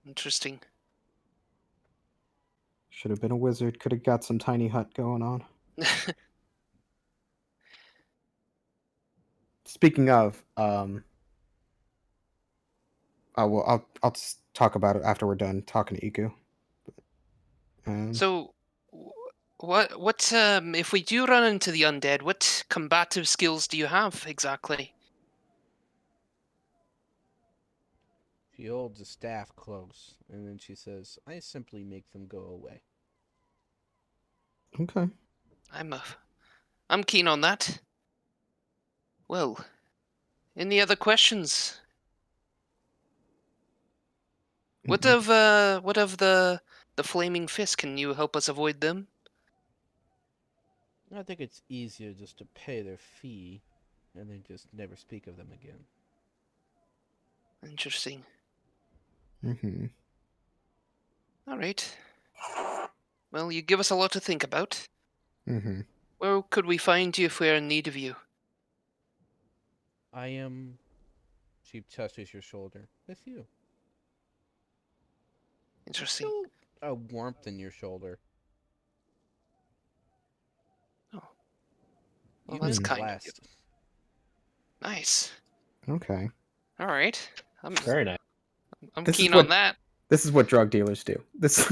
Interesting. Should have been a wizard. Could have got some tiny hut going on. Speaking of, I'll just talk about it after we're done talking to Iku. So, what if we do run into the undead? What combative skills do you have exactly? She holds a staff close, and then she says, I simply make them go away. Okay. I'm keen on that. Well, any other questions? What of the flaming fist? Can you help us avoid them? I think it's easier just to pay their fee and then just never speak of them again. Interesting. Mm-hmm. All right. Well, you give us a lot to think about. Mm-hmm. Where could we find you if we're in need of you? I am. She touches your shoulder. With you. Interesting. Feel a warmth in your shoulder. Oh. Well, You've that's been kind of you. blessed. Nice. Okay. All right. Very nice. I'm This is keen what- on that. This is what drug dealers do. This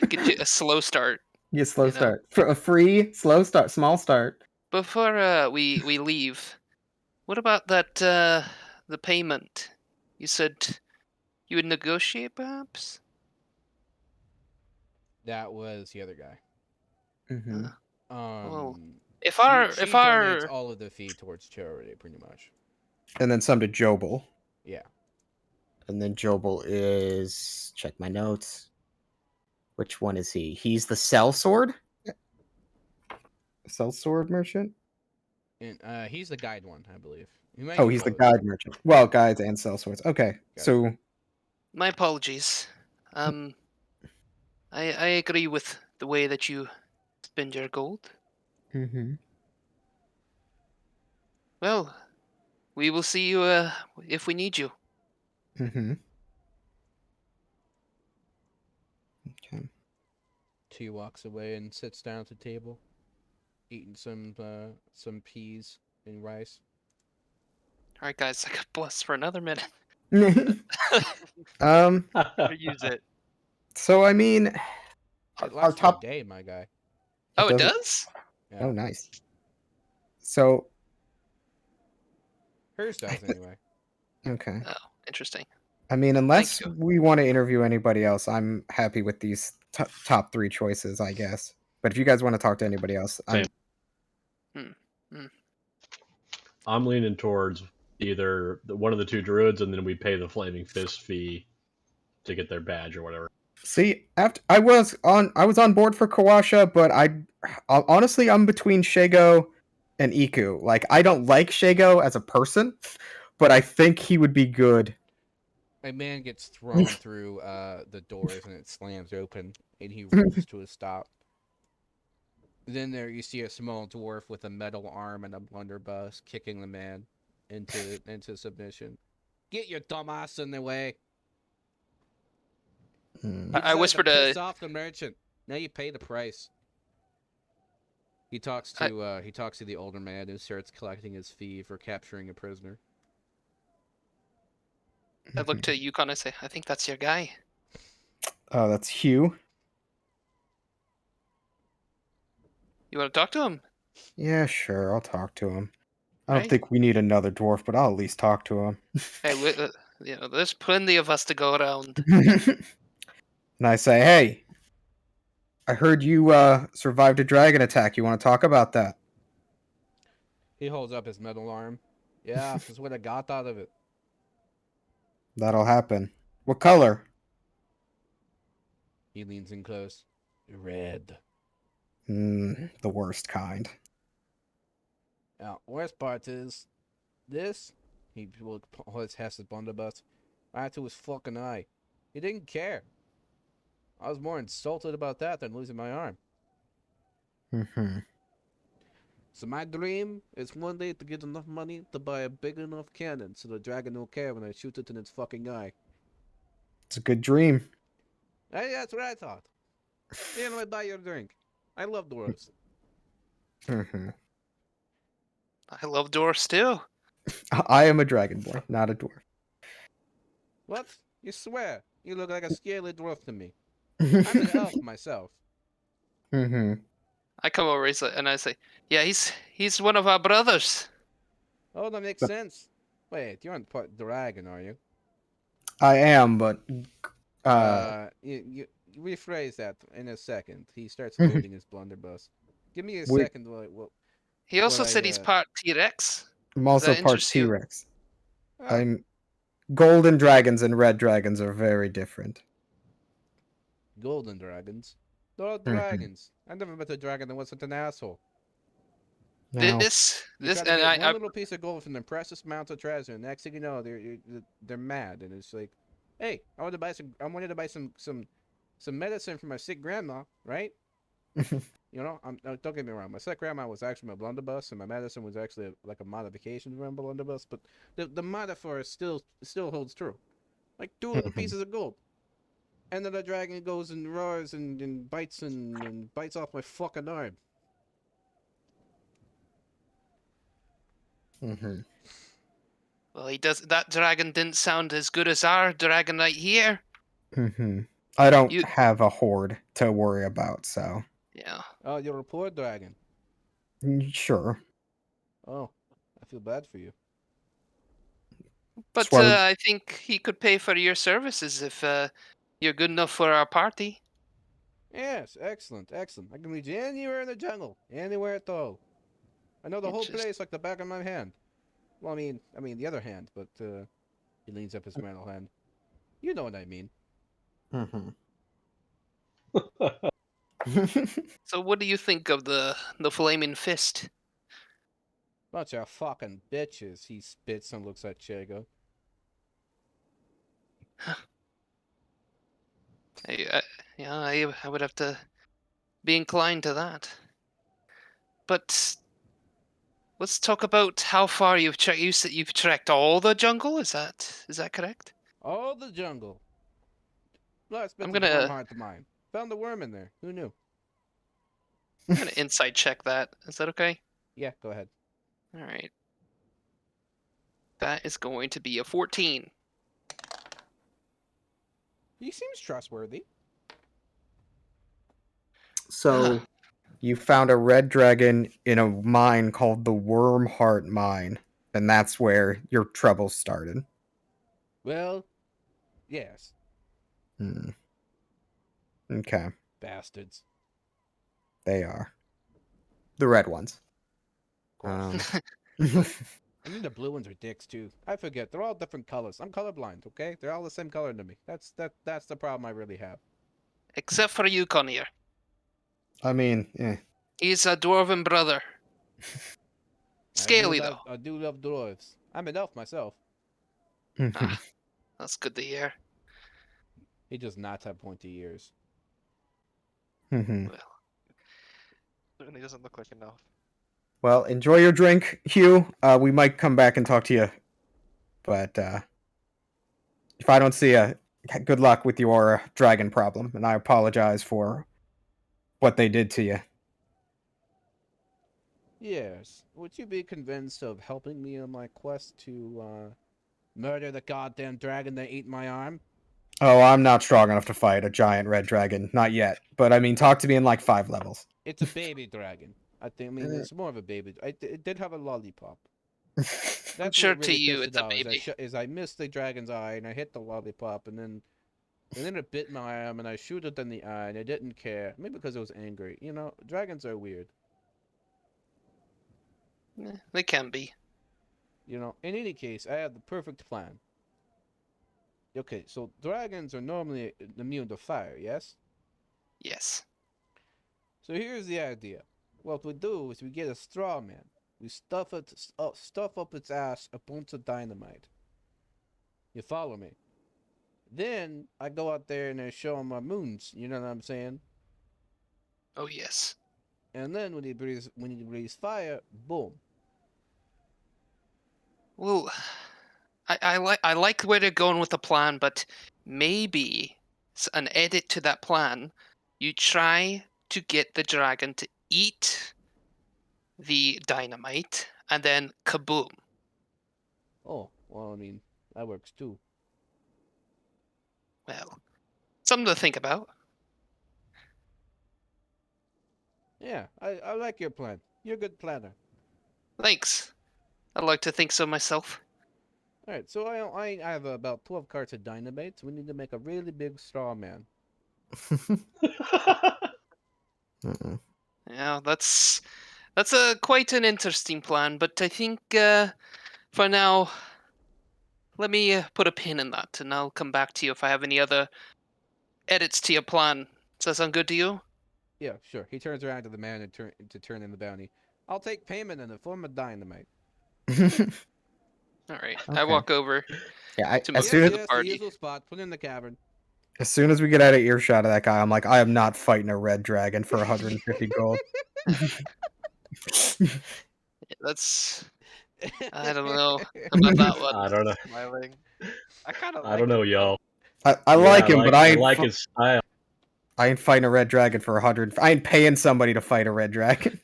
Get you a slow start. you slow you know. start. For a free slow start, small start. Before we leave, what about that the payment? You said you would negotiate, perhaps? That was the other guy. Mm-hmm. Well, if She our donates all of the fee towards charity, pretty much. And then some to Jobel. Yeah. And then Jobel is, check my notes. Which one is he? He's the sellsword? Sellsword merchant? And he's the guide one, I believe. Oh, he's the guide merchant. Well, guides and sellswords. Okay. So my apologies. I agree with the way that you spend your gold. mm-hmm. Well, we will see you if we need you. Mm-hmm. Okay. T walks away and sits down at the table, eating some peas and rice. All right, guys, I got blessed for another minute. Use it. So I mean It our lasts for a top day, my guy. Oh, it does it? does? Yeah. Oh, nice. So Hers does anyway. okay. Oh, interesting. I mean, unless you. we want to interview anybody else, I'm happy with these top three choices, I guess. But if you guys want to talk to anybody else, I'm I'm leaning towards either one of the two druids, and then we pay the flaming fist fee to get their badge or whatever. see. After I was on board for Kawasha, but honestly I'm between Shago and Iku. Like I don't like Shago as a person, but I think he would be good. A man gets thrown through the doors and it slams open and he rolls to a stop. Then there you see a small dwarf with a metal arm and a blunderbuss kicking the man into submission. Get your dumb ass in the way. Hmm. You I whispered decided to piss off the merchant. Now you pay the price. He talks to the older man who starts collecting his fee for capturing a prisoner. I look to Yukon and say, I think that's your guy. Oh, that's Hugh. You want to talk to him? Yeah, sure. I'll talk to him. I don't Right. think we need another dwarf, but I'll at least talk to him. Hey, there's plenty of us to go around. And I say, hey, I heard you survived a dragon attack. You want to talk about that? He holds up his metal arm. Yeah, this is what I got out of it. That'll happen. What color? He leans in close. Red. The worst kind. Now, worst part is this. He has his blunderbuss right to his fucking eye. He didn't care. I was more insulted about that than losing my arm. Mm-hmm. So my dream is one day to get enough money to buy a big enough cannon so the dragon will care when I shoot it in its fucking eye. It's a good dream. Hey, that's what I thought. Here, let me buy you a drink. I love dwarves. Mm-hmm. I love dwarfs too. I am a dragonborn, not a dwarf. What? You swear? You look like a scaly dwarf to me. I'm an elf myself. Mm-hmm. I come over and I say, yeah, he's one of our brothers. Oh, that makes But sense. Wait, you're not part dragon, are you? I am, but uh, You rephrase that in a second. He starts loading his blunderbuss. Give me a we, second He while also I said he's part T-Rex. I'm Does also that part interest you? T-Rex. Oh, I'm golden dragons and red dragons are very different. golden dragons. They're all Mm-hmm. dragons. I never met a dragon that wasn't an asshole. Now, You This, try to and get one I little piece of gold from the precious amount of treasure, and next thing you know, they're mad, and it's like, hey, I wanted to buy some. I wanted to buy some medicine for my sick grandma, right? You know, don't get me wrong. My sick grandma was actually my blunderbuss, and my medicine was actually like a modification from my blunderbuss. But the metaphor still holds true. Like two little Mhm. pieces of gold, and then the dragon goes and roars and bites and bites off my fucking arm. Mhm. well, he does. That dragon didn't sound as good as our dragon right here. Mhm. I don't You, have a horde to worry about, so yeah. Oh, you're a poor dragon. sure. Oh, I feel bad for you. But Swear. I think he could pay for your services if you're good enough for our party. Yes, excellent, excellent. I can lead you anywhere in the jungle, anywhere at all. I know the whole Interest. place like the back of my hand. Well, I mean the other hand, but he leans up his metal hand. You know what I mean. Mhm. So what do you think of the flaming fist? Bunch of fucking bitches. He spits and looks at Chago. I, yeah, I would have to be inclined to that. But let's talk about how far you've trekked. You said you've trekked all the jungle. Is that correct? Oh, the jungle. Last I'm bit of warm gonna heart to mine. Found a worm in there. Who knew? I'm gonna insight check that. Is that okay? Yeah, go ahead. All right. That is going to be a 14. He seems trustworthy. So you found a red dragon in a mine called the Wormheart Mine, and that's where your troubles started. Well, yes. Hmm. Okay, Bastards. they are the red ones. Of course. Um, I mean, the blue ones are dicks too. I forget. They're all different colors. I'm colorblind, okay? They're all the same color to me. That's the problem I really have. Except for you, Conir. I mean, He's a dwarven brother. Scaly though. I do love dwarves. I'm an elf myself. Mhm. Ah, that's good to hear. He does not have pointy ears. Mhm. Well, Certainly doesn't look like enough. Well, enjoy your drink, Hugh. We might come back and talk to you, but if I don't see you, good luck with your dragon problem, and I apologize for what they did to you. Yes. Would you be convinced of helping me on my quest to murder the goddamn dragon that ate my arm? Oh, I'm not strong enough to fight a giant red dragon, not yet. But I mean, talk to me in like 5 levels. It's a baby dragon. I mean, it's more of a baby. It did have a lollipop. I'm That's sure what to really you pissed it it's a off. baby. Is I missed the dragon's eye and I hit the lollipop and then it bit my arm and I shoot it in the eye and I didn't care. Maybe because I was angry. You know, dragons are weird. They can be. You know, in any case, I have the perfect plan. Okay, so dragons are normally immune to fire, yes? Yes. So here's the idea. What we do is we get a straw man. We stuff up its ass a bunch of dynamite. You follow me? Then I go out there and I show him my moons. You know what I'm saying? Oh yes. And then when he breathes fire, boom. Well, I like where they're going with the plan, but maybe an edit to that plan. You try to get the dragon to eat the dynamite, and then kaboom. Oh, well, I mean, that works too. Well, something to think about. Yeah, I like your plan. You're a good planner. Thanks. I'd like to think so myself. All right, so I have about 12 carts of dynamite. So we need to make a really big straw man. Mm-mm. Yeah, that's a quite an interesting plan, but I think for now, let me put a pin in that, and I'll come back to you if I have any other edits to your plan. Does that sound good to you? Yeah, sure. He turns around to the man and turn in the bounty. I'll take payment in the form of dynamite. All right. I Okay. walk over Yeah, to as move soon Yes, as the yes, the party. usual spot. Put in the cavern. we get out of earshot of that guy, I'm like, I am not fighting a red dragon for 150 gold. That's I don't know about that one. I don't know. Smiling. I kind of I like don't know, him, though. y'all. I Yeah, like him, but I like his style. I ain't fighting a red dragon for 100. I ain't paying somebody to fight a red dragon.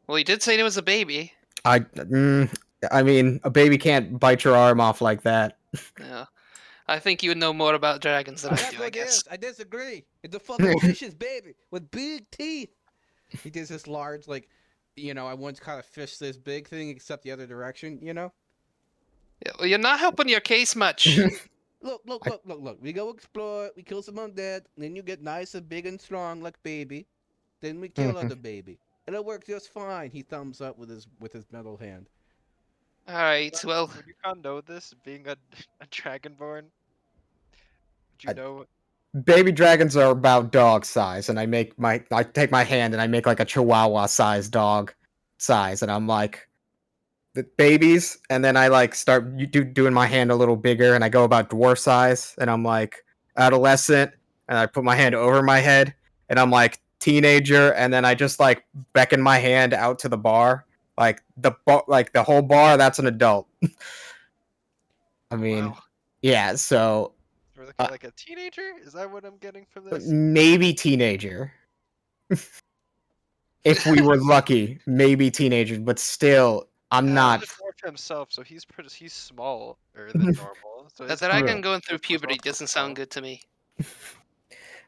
Well, he did say he was a baby. I mean, a baby can't bite your arm off like that. Yeah. I think you would know more about dragons than I That's do, I what it guess. is. I disagree. It's a fucking fish's baby with big teeth. He does this large, like, I once caught a fish this big thing, except the other direction, Yeah, well, you're not helping your case much. Look, look, look, look, look. We go explore, we kill some undead, then you get nice and big and strong like baby. Then we kill other baby. And it works just fine. He thumbs up with his metal hand. All right. Well, Would you kind know this, being a, a dragonborn? Would you I- know? Baby dragons are about dog size, and I take my hand and I make like a chihuahua sized dog size, and I'm like the babies, and then I like start doing my hand a little bigger, and I go about dwarf size, and I'm like adolescent, and I put my hand over my head, and I'm like teenager, and then I just like beckon my hand out to the bar, like like the whole bar. That's an adult. I mean, wow. yeah, so We're looking uh, at like a teenager? Is that what I'm getting from this? maybe teenager. If we were lucky, maybe teenagers, but still, I'm Well, not. he's a dwarf himself, so he's smaller than normal. So A his height dragon going through was puberty also doesn't sound small. good to me.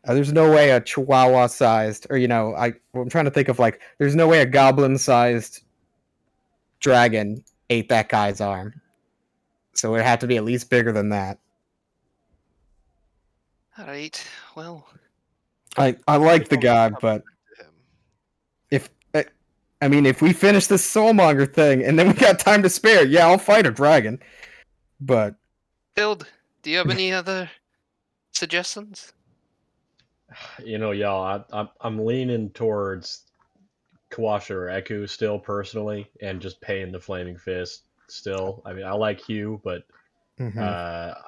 There's no way a chihuahua sized, or I'm trying to think of like, there's no way a goblin sized dragon ate that guy's arm. So it had to be at least bigger than that. All right. Well, I like the People guy, come but to him. if I mean, if we finish this soulmonger thing and then we got time to spare, yeah, I'll fight a dragon. But Build. Do you have any other suggestions? You know, y'all, I'm leaning towards Kawasha or Eku still personally, and just paying the Flaming Fist still. I mean, I like Hugh, but mhm,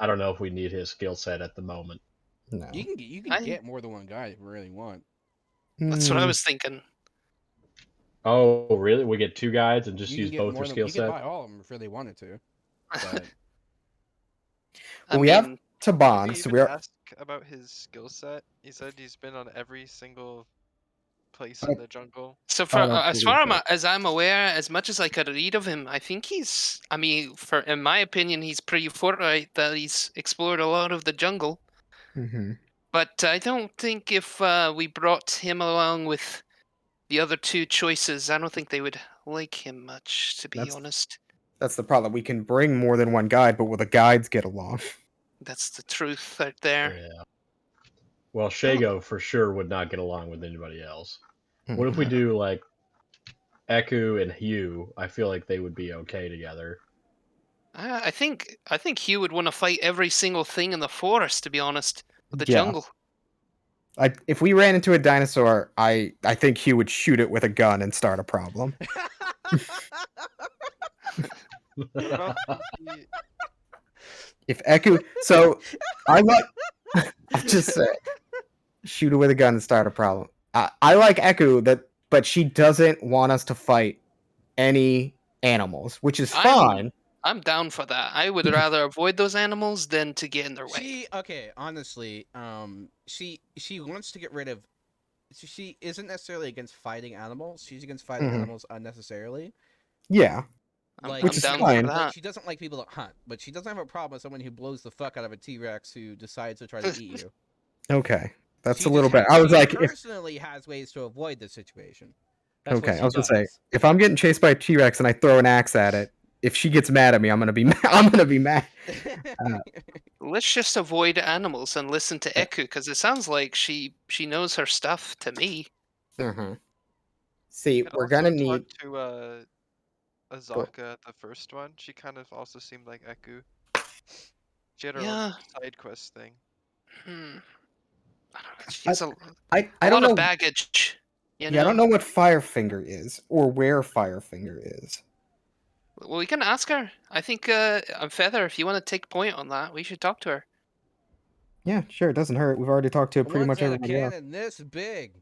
I don't know if we need his skill set at the moment. no. You can get more than one guy if you really want. That's what I Mm, was thinking. Oh, really? We get two guides and just You can use get both more their than skill you can set? buy all of them if you really wanted to. But I we have mean, Did Taban, we so even we are. ask about his skill set? He said he's been on every single place I in don't, the jungle. so I for don't as believe far that. as I'm aware, as much as I could read of him, I think he's. I mean, for in my opinion, he's pretty forthright that he's explored a lot of the jungle. Hmm. But I don't think if we brought him along with the other two choices, I don't think they would like him much, to be That's honest. that's the problem. We can bring more than one guide, but will the guides get along? That's the truth right there. Yeah. Well, Oh, Shago for sure would not get along with anybody else. What if we Mhm. do like Eku and Hugh? I feel like they would be okay together. I think Hugh would want to fight every single thing in the forest, to be honest, with the Yeah. jungle. If we ran into a dinosaur, I think he would shoot it with a gun and start a problem. What about the If Eku, so I like. I'll just say, shoot it with a gun and start a problem. I like Eku but she doesn't want us to fight any animals, which is fine. I'm down for that. I would rather avoid those animals than to get in their way. Okay, honestly, she wants to get rid of. She isn't necessarily against fighting animals. She's against fighting Mhm. animals unnecessarily. Yeah, Like, Which I'm is down fine. for that. like she doesn't like people that hunt, but she doesn't have a problem with someone who blows the fuck out of a T-Rex who decides to try to eat you. okay, that's She a little just bit. I was she like, if personally has ways to avoid the situation. That's what okay, she I was gonna say, does. if I'm getting chased by a T-Rex and I throw an axe at it, if she gets mad at me, I'm gonna be I'm gonna be mad. Let's just avoid animals and listen to Yeah. Eku, because it sounds like she knows her stuff to me. Mm-hmm. See, could we're also gonna talk need. to Azaka, the first one. She kind of also seemed like Eku. She had her own Yeah. side quest thing. Hmm. I don't know. She has a I lot don't of know. baggage. You Yeah, I don't know. know what Firefinger is or where Firefinger is. Well, we can ask her. I think Feather, if you want to take point on that, we should talk to her. Yeah, sure, it doesn't hurt. We've already talked to pretty One's much got a everybody else. cannon this big.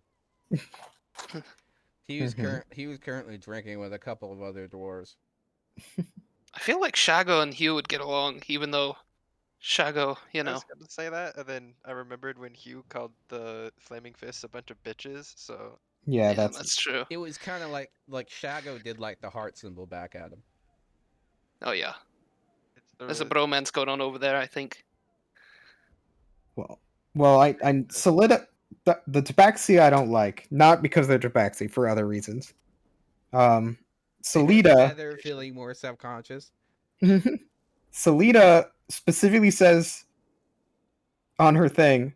Mhm. He was currently drinking with a couple of other dwarves. I feel like Shago and Hugh would get along, even though Shago, I was gonna say that, and then I remembered when Hugh called the Flaming Fists a bunch of bitches, so Yeah, yeah, that's that's true. It was kind of like Shago did like the heart symbol back at him. Oh yeah, it's there's a the bromance going on over there, I think. well. I Solida the Tabaxi I don't like, not because they're Tabaxi, for other reasons. Solida Feather feeling more self-conscious. Solida specifically says on her thing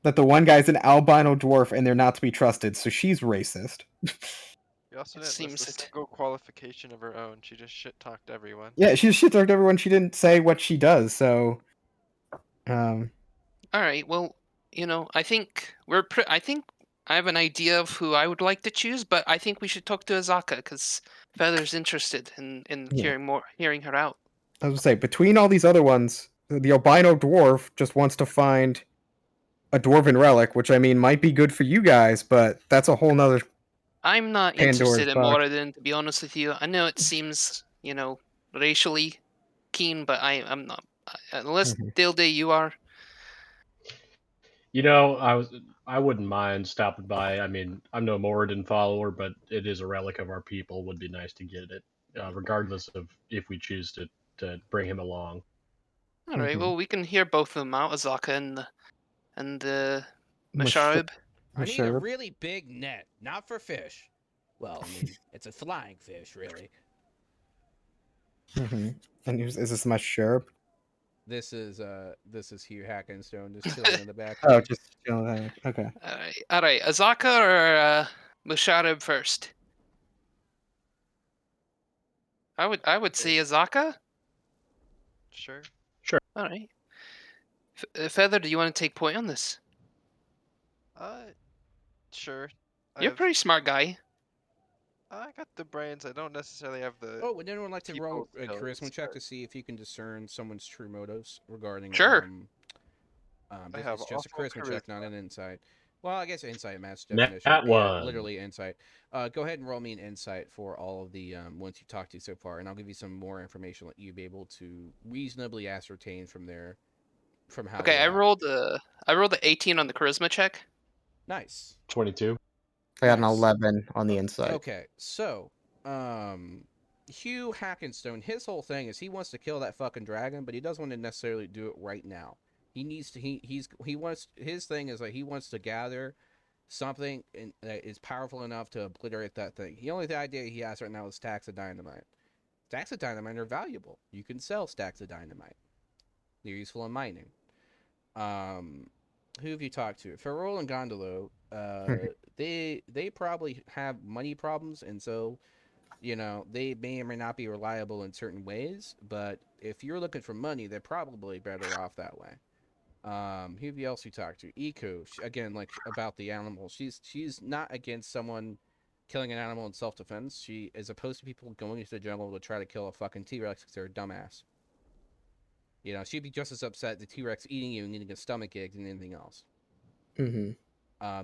that the one guy's an albino dwarf and they're not to be trusted, so she's racist. You also It didn't list a seems it. single qualification of her own. She just shit talked everyone. Yeah, she just shit talked everyone. She didn't say what she does, so um All right, well, I think I think I have an idea of who I would like to choose, but I think we should talk to Azaka because Feather's interested in Yeah. hearing her out. I was gonna say, between all these other ones, the albino dwarf just wants to find a dwarven relic, which I mean might be good for you guys, but that's a whole nother I'm not Pandora's interested in box. Moradin, to be honest with you. I know it seems, racially keen, but I'm not. Unless Mhm. Dilde, you are. You know, I wouldn't mind stopping by. I mean, I'm no Moradin follower, but it is a relic of our people. Would be nice to get it, regardless of if we choose to bring him along. All right, Mhm. well, we can hear both of them out, Azaka and Mush- Masharib. I need a Musharib. really big net, not for fish. Well, I mean, it's a flying fish, really. Mhm. And is this Musharib? This is Hugh Hackenstone just chilling in the back. Oh, Here. just okay. All right, Azaka or Masharib first. I would say Azaka. Sure. All right. Feather, do you want to take point on this? Uh, sure. You're a pretty smart guy. I got the brains. I don't necessarily have the Oh, would anyone like to roll people a charisma skills, check but to see if you can discern someone's true motives regarding Sure. I have it's just a awful charisma check, not charisma. an insight. Well, I guess insight match Nat definition. Yeah, one. literally insight. Go ahead and roll me an insight for all of the ones you've talked to so far, and I'll give you some more information that you'll be able to reasonably ascertain from how Okay, they I act. rolled a 18 on the charisma check. Nice. 22. I got an Nice. 11 on the inside. Okay, so Hugh Hackenstone, his whole thing is he wants to kill that fucking dragon, but he doesn't want to necessarily do it right now. He needs to. He wants his thing is like he wants to gather something that is powerful enough to obliterate that thing. The only idea he has right now is stacks of dynamite. Stacks of dynamite are valuable. You can sell stacks of dynamite. They're useful in mining. Who have you talked to? Ferrol and Gondolo. They probably have money problems, and so You know, they may or may not be reliable in certain ways, but if you're looking for money, they're probably better off that way. Who else we talked to? Iku, again, like about the animal. She's not against someone killing an animal in self defense. She is opposed to people going into the jungle to try to kill a fucking T Rex because they're a dumbass. You know, she'd be just as upset the T Rex eating you and getting a stomach ache than anything else. Mm-hmm.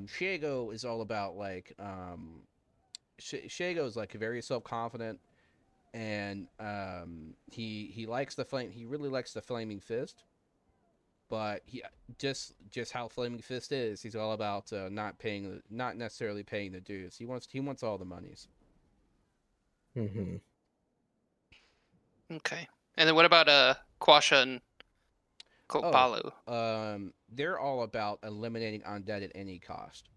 Shago is all about like Shago is like very self confident, and he likes the flame. He really likes the flaming fist, but he just how flaming fist is. He's all about not necessarily paying the dues. He wants all the monies. Mm-hmm. Okay. And then what about Quasha and Oh, Kopalu? they're all about eliminating undead at any cost.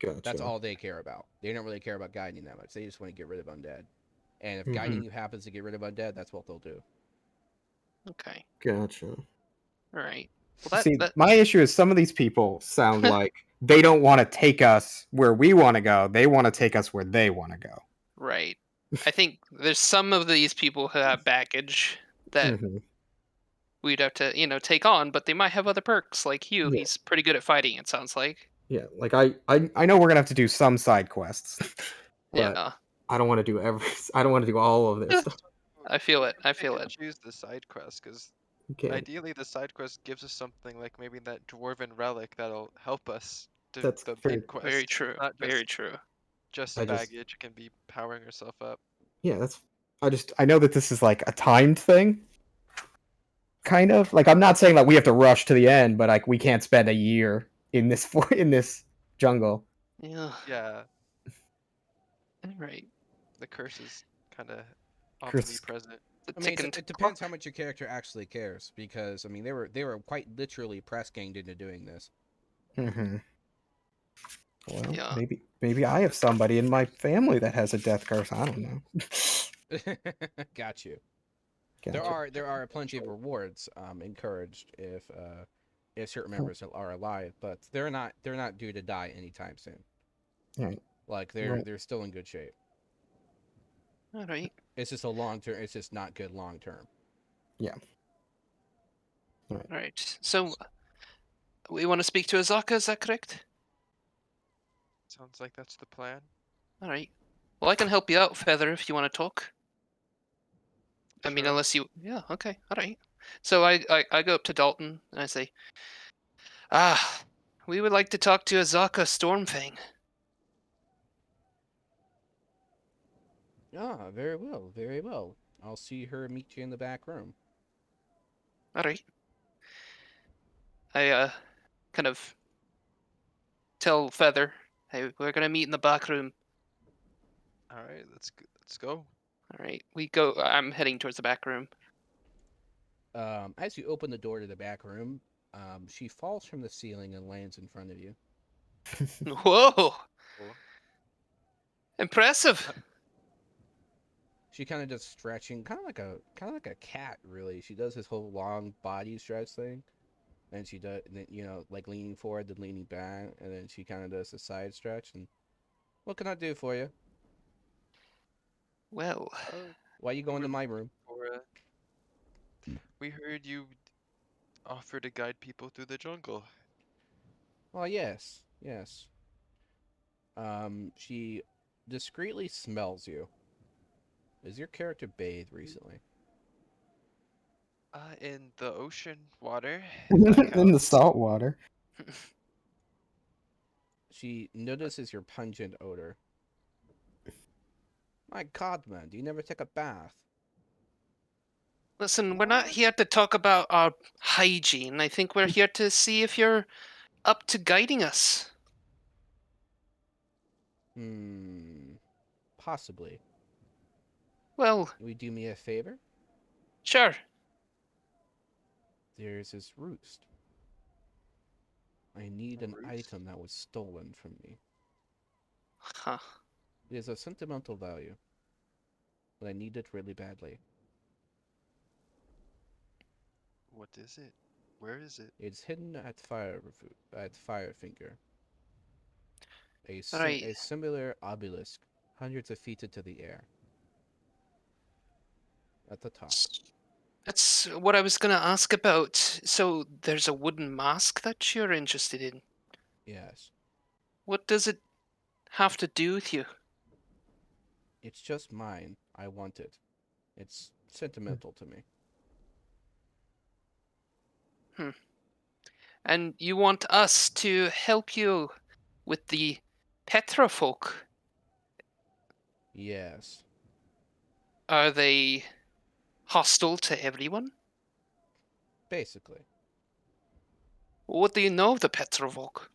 Gotcha. That's all they care about. They don't really care about guiding that much. They just want to get rid of undead. And if Mhm. guiding you happens to get rid of undead, that's what they'll do. Okay. Gotcha. All right. Well, See, that my issue is some of these people sound like they don't want to take us where we want to go. They want to take us where they want to go. right. I think there's some of these people who have baggage that Mhm. we'd have to, take on, but they might have other perks like Hugh. Yeah. He's pretty good at fighting, it sounds like. Yeah, like I know we're gonna have to do some side quests, but Yeah. I don't want to do every. I don't want to do all of their stuff. I feel it. I Pick feel and it. choose the side quest, because You can't. ideally the side quest gives us something like maybe that dwarven relic that'll help us to That's the very. main quest. Very true. Not Very true. just I just. baggage. It can be powering yourself up. Yeah, that's. I know that this is like a timed thing. Kind of like I'm not saying that we have to rush to the end, but like we can't spend a year in this in this jungle. Yeah. Yeah, All right. the curse is kind of Curse is- omnipresent. The I mean, ticking it depends how clock. much your character actually cares, because I mean, they were quite literally press ganged into doing this. Mhm. Well, Yeah. maybe I have somebody in my family that has a death curse. I don't know. Got you. Gotcha. There are plenty of rewards encouraged if certain members are alive, but they're not due to die anytime soon. Right. Like Well- they're still in good shape. All right. It's just a long term. It's just not good long term. All right. So we want to speak to Azaka. Is that correct? Sounds like that's the plan. All right. Well, I can help you out, Feather, if you want to talk. I mean, Sure. unless you. Yeah. Okay. All right. So I go up to Dalton and I say, we would like to talk to Azaka Stormfang. Ah, very well, very well. I'll see her meet you in the back room. All right. I kind of tell Feather, hey, we're gonna meet in the back room. All right, let's go. All right. We go. I'm heading towards the back room. As you open the door to the back room, she falls from the ceiling and lands in front of you. Whoa! Cool. Impressive. She kind of does stretching, kind of like a cat, really. She does this whole long body stretch thing, and she does, like leaning forward, then leaning back, and then she kind of does a side stretch. And what can I do for you? Well, Why you going we're to my room? we heard you offer to guide people through the jungle. Oh yes, yes. She discreetly smells you. Is your character bathed recently? In the ocean water. If that In the counts. salt water. She notices your pungent odor. My God, man, do you never take a bath? listen, we're not here to talk about our hygiene. I think we're here to see if you're up to guiding us. Possibly. Well, Will you do me a favor? sure. There's this roost. I need A an roost? item that was stolen from me. Huh. It is of sentimental value, but I need it really badly. What is it? Where is it? It's hidden at Firefinger. Alright. A similar obelisk hundreds of feet into the air. At the top. That's what I was going to ask about. So there's a wooden mask that you're interested in. Yes. What does it have to do with you? It's just mine. I want it. It's sentimental to me. And you want us to help you with the Petrofolk? Yes. Are they hostile to everyone? Basically. What do you know of the Petrovolk?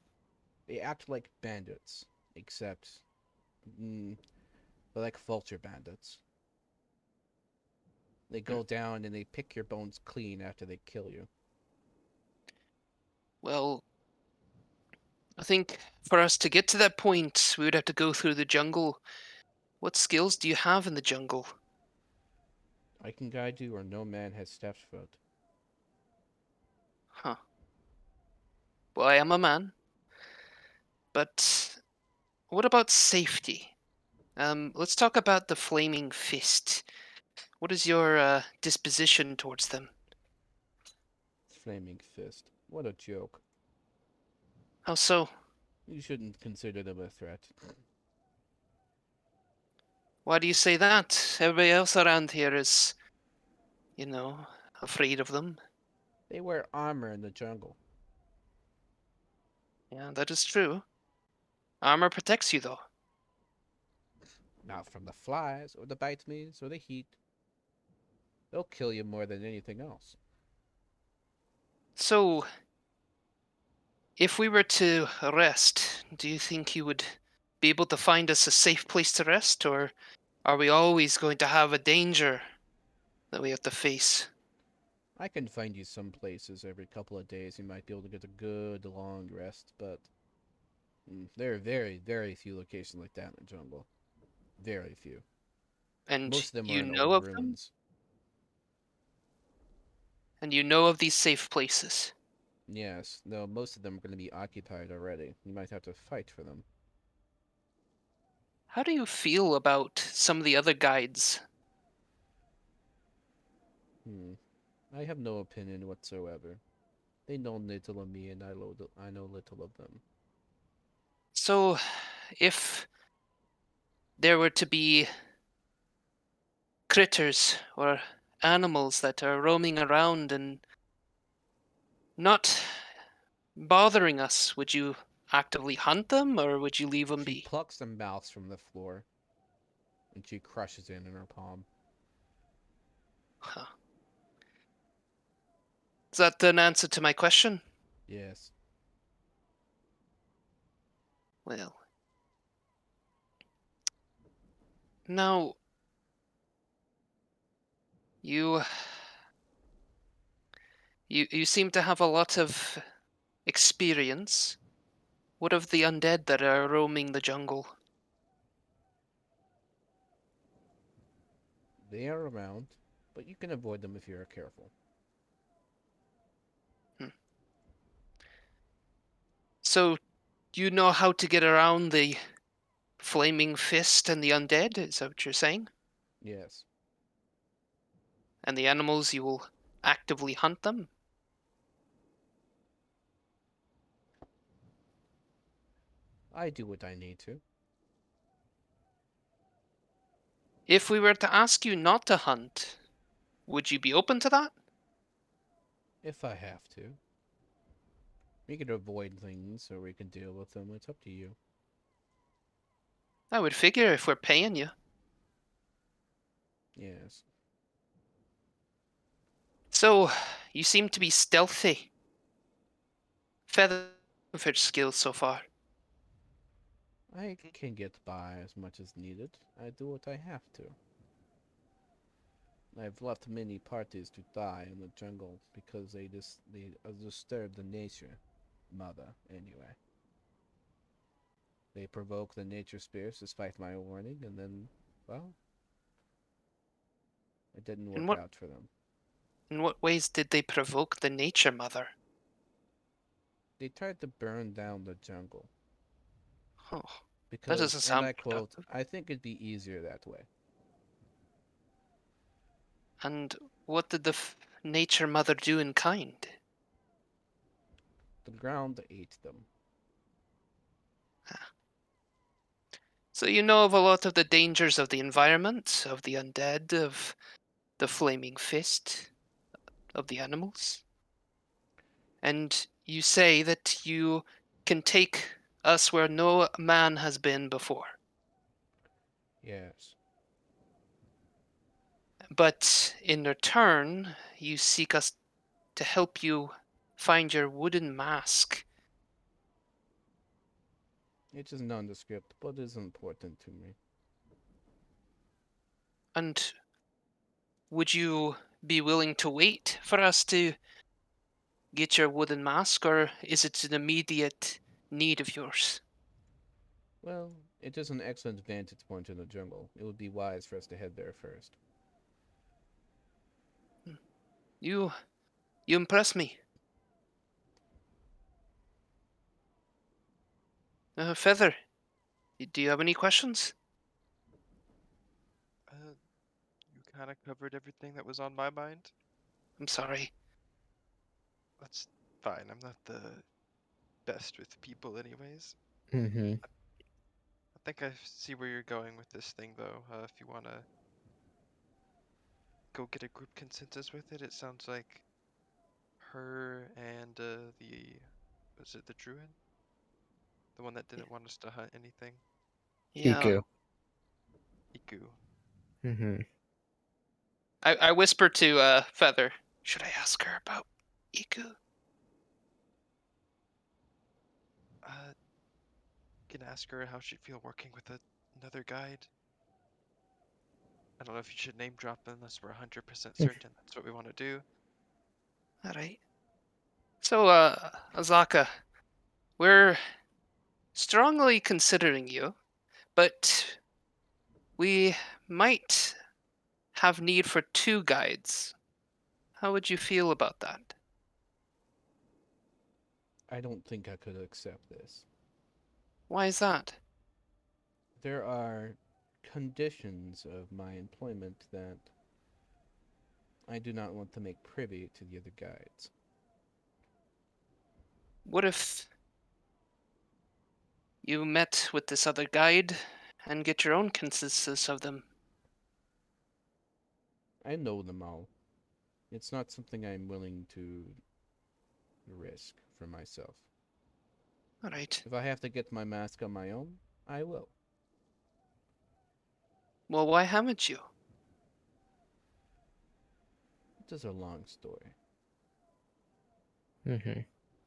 They act like bandits. Except... they're like vulture bandits. They go down and they pick your bones clean after they kill you. Well, I think for us to get to that point, we would have to go through the jungle. What skills do you have in the jungle? I can guide you where no man has stepped foot. Huh. Well, I am a man. But what about safety? Let's talk about the Flaming Fist. What is your disposition towards them? Flaming fist. What a joke. How so? You shouldn't consider them a threat. Why do you say that? Everybody else around here is, afraid of them. They wear armor in the jungle. Yeah, that is true. Armor protects you, though. Not from the flies, or the bite me's, or the heat. They'll kill you more than anything else. So, if we were to rest, do you think you would be able to find us a safe place to rest, or are we always going to have a danger that we have to face? I can find you some places every couple of days you might be able to get a good long rest, but there are very, very few locations like that in the jungle. Very few. And Most of them are you in know old of them? ruins. And you know of these safe places? Yes, though most of them are going to be occupied already. You might have to fight for them. How do you feel about some of the other guides? I have no opinion whatsoever. They know little of me, and I know little of them. So, if there were to be critters or animals that are roaming around and not bothering us, would you actively hunt them or would you leave them She be? plucks some mouths from the floor, and she crushes it in her palm. Huh. Is that an answer to my question? Yes. Well, now you you seem to have a lot of experience. What of the undead that are roaming the jungle? They are around, but you can avoid them if you are careful. Hmm. So, do you know how to get around the Flaming Fist and the undead? Is that what you're saying? Yes. And the animals, you will actively hunt them? I do what I need to. If we were to ask you not to hunt, would you be open to that? If I have to. We can avoid things or we can deal with them. It's up to you. I would figure if we're paying you. Yes. So, you seem to be stealthy. Feather skills so far. I can get by as much as needed. I do what I have to. I've left many parties to die in the jungle because they disturb the nature, mother, anyway. They provoke the nature spirits despite my warning, and then, well, it didn't In work what out for them. in what ways did they provoke the nature mother? They tried to burn down the jungle. Oh. That Because, doesn't and sound I quote, productive. I think it'd be easier that way. And what did the nature mother do in kind? The ground ate them. So you know of a lot of the dangers of the environment, of the undead, of the flaming fist, of the animals. And you say that you can take us where no man has been before. Yes. But in return, you seek us to help you find your wooden mask. It is nondescript, but is important to me. And would you be willing to wait for us to get your wooden mask, or is it an immediate need of yours? Well, it is an excellent vantage point in the jungle. It would be wise for us to head there first. You you impress me. Feather, do you have any questions? You kind of covered everything that was on my mind. I'm sorry. That's fine. I'm not the best with people, anyways. Mm-hmm. I think I see where you're going with this thing, though. If you want to go get a group consensus with it, it sounds like her and was it the druid? The one that didn't want us to hunt anything? Yeah. Iku. Iku. Mm-hmm. I whisper to Feather. Should I ask her about Iku? Uh, can ask her how she'd feel working with another guide. I don't know if you should name drop unless we're 100% certain that's what we want to do. All right. So, Azaka, we're strongly considering you, but we might have need for two guides. How would you feel about that? I don't think I could accept this. Why is that? There are conditions of my employment that I do not want to make privy to the other guides. What if you met with this other guide and get your own consensus of them? I know them all. It's not something I'm willing to risk for myself. All right. If I have to get my mask on my own, I will. Well, why haven't you? It is a long story. Mm-hmm.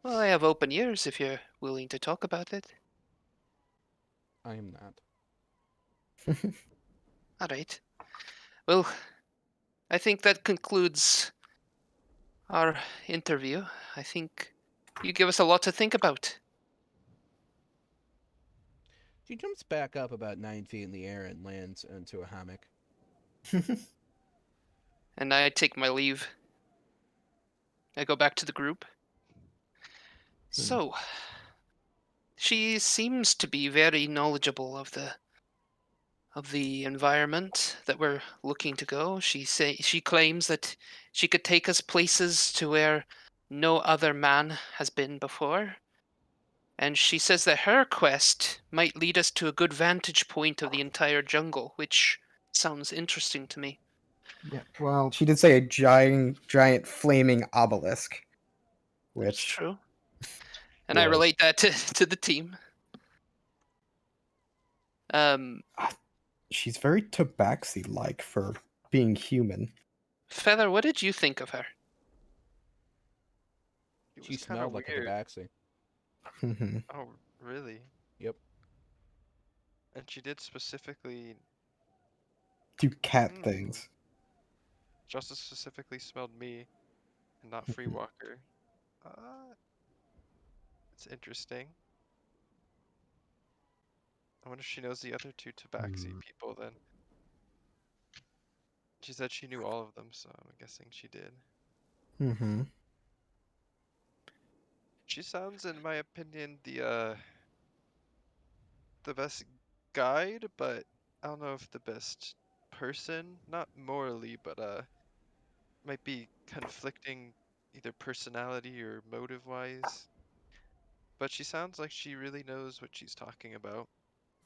Well, I have open ears if you're willing to talk about it. I am not. All right. Well, I think that concludes our interview. I think you give us a lot to think about. She jumps back up about 9 feet in the air and lands into a hammock. And I take my leave. I go back to the group. So, she seems to be very knowledgeable of the environment that we're looking to go. She claims that she could take us places to where no other man has been before. And she says that her quest might lead us to a good vantage point of the entire jungle, which sounds interesting to me. Yeah. Well, she did say a giant flaming obelisk, That's which true. And I Was. relate that to the team. Um, she's very tabaxi-like for being human. Feather, what did you think of her? It She was kind of smelled like a weird. tabaxi. Mm-hmm. Oh, really? Yep. And she did specifically. Do cat Hmm. things. Justice specifically smelled me and not Free Walker. It's interesting. I wonder if she knows the other two Tabaxi people then. She said she knew all of them, so I'm guessing she did. Mm-hmm. She sounds, in my opinion, the best guide, but I don't know if the best person. Not morally, but might be conflicting either personality or motive wise. But she sounds like she really knows what she's talking about,